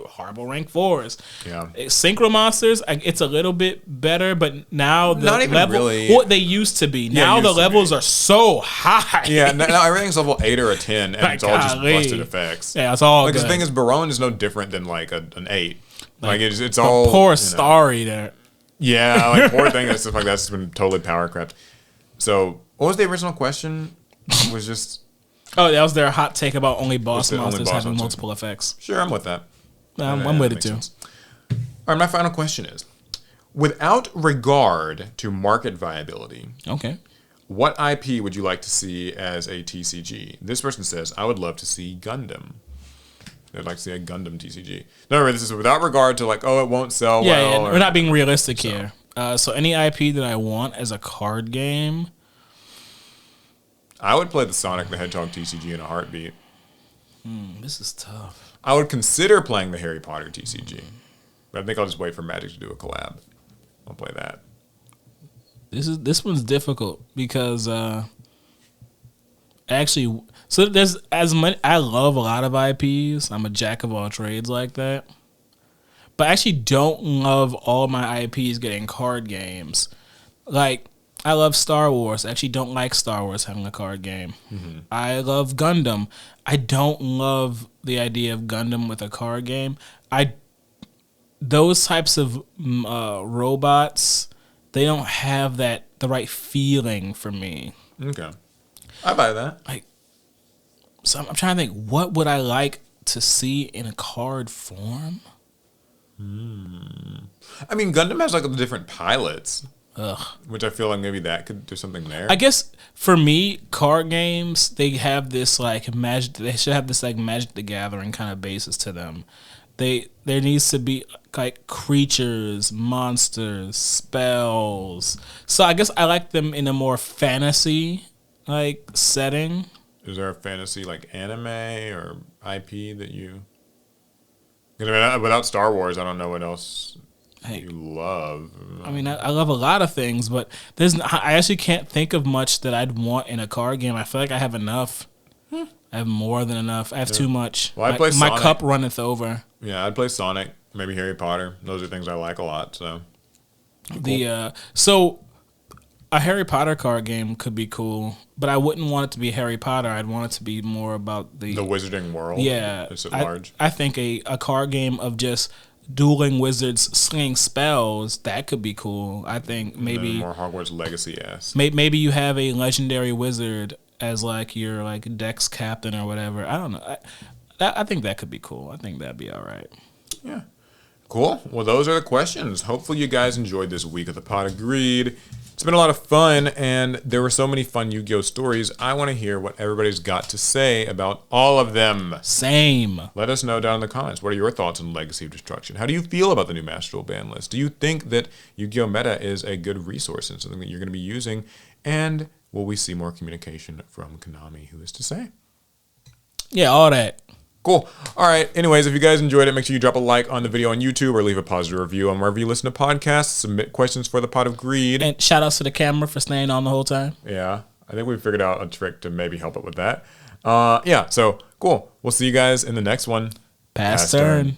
horrible rank 4s. Yeah. Synchro monsters, it's a little bit better, but now the not even level, really. what they used to be. Now the levels are so high. Yeah, now everything's level 8 or a 10, and it's all just busted effects. Yeah, it's all good. The thing is, Barone is no different than like an 8. Like it's all poor Starry there. Yeah, like poor thing and stuff like that's been totally power crept. So, what was the original question? Was just that was their hot take about only boss monsters having multiple effects. Sure, I'm with that. I'm with it too. Sense. All right, my final question is: without regard to market viability, okay, what IP would you like to see as a TCG? This person says, "I would love to see Gundam." I'd like to see a Gundam TCG. No, this is without regard to it won't sell well. Yeah, we're not being realistic here. So any IP that I want as a card game. I would play the Sonic the Hedgehog TCG in a heartbeat. This is tough. I would consider playing the Harry Potter TCG. But I think I'll just wait for Magic to do a collab. I'll play that. This one's difficult because actually, so there's as much. I love a lot of IPs. I'm a jack of all trades like that. But I actually don't love all my IPs getting card games. Like, I love Star Wars. I actually don't like Star Wars having a card game. Mm-hmm. I love Gundam. I don't love the idea of Gundam with a card game. Those types of robots, they don't have the right feeling for me. Okay. I buy that. So I'm trying to think, what would I like to see in a card form? I mean, Gundam has the different pilots. Ugh. Which I feel like maybe that could do something there. I guess for me, card games, they have this magic. They should have this Magic the Gathering kind of basis to them. There needs to be creatures, monsters, spells. So I guess I like them in a more fantasy setting. Is there a fantasy anime or IP that you? Without Star Wars, I don't know what else. You love. I mean, I love a lot of things, but I actually can't think of much that I'd want in a card game. I feel like I have enough. I have more than enough. I have too much. Well, I play Sonic. My cup runneth over. Yeah, I'd play Sonic, maybe Harry Potter. Those are things I like a lot. So, so a Harry Potter card game could be cool, but I wouldn't want it to be Harry Potter. I'd want it to be more about the wizarding world. Yeah, it's at large. I think a card game of just dueling wizards slinging spells, that could be cool. I think maybe more Hogwarts Legacy-esque. Maybe you have a legendary wizard as your Dex captain or whatever. I don't know. I think that could be cool. I think that'd be all right. Yeah. Cool. Well, those are the questions. Hopefully you guys enjoyed this week of the Pot of Greed. It's been a lot of fun, and there were so many fun Yu-Gi-Oh! Stories. I want to hear what everybody's got to say about all of them. Same. Let us know down in the comments. What are your thoughts on Legacy of Destruction? How do you feel about the new Master Duel ban list? Do you think that Yu-Gi-Oh! Meta is a good resource and something that you're going to be using? And will we see more communication from Konami? Who is to say? Yeah, all that. Cool. All right. Anyways, if you guys enjoyed it, make sure you drop a like on the video on YouTube or leave a positive review on wherever you listen to podcasts. Submit questions for the Pot of Greed. And shout outs to the camera for staying on the whole time. Yeah. I think we figured out a trick to maybe help it with that. So cool. We'll see you guys in the next one. Pass turn.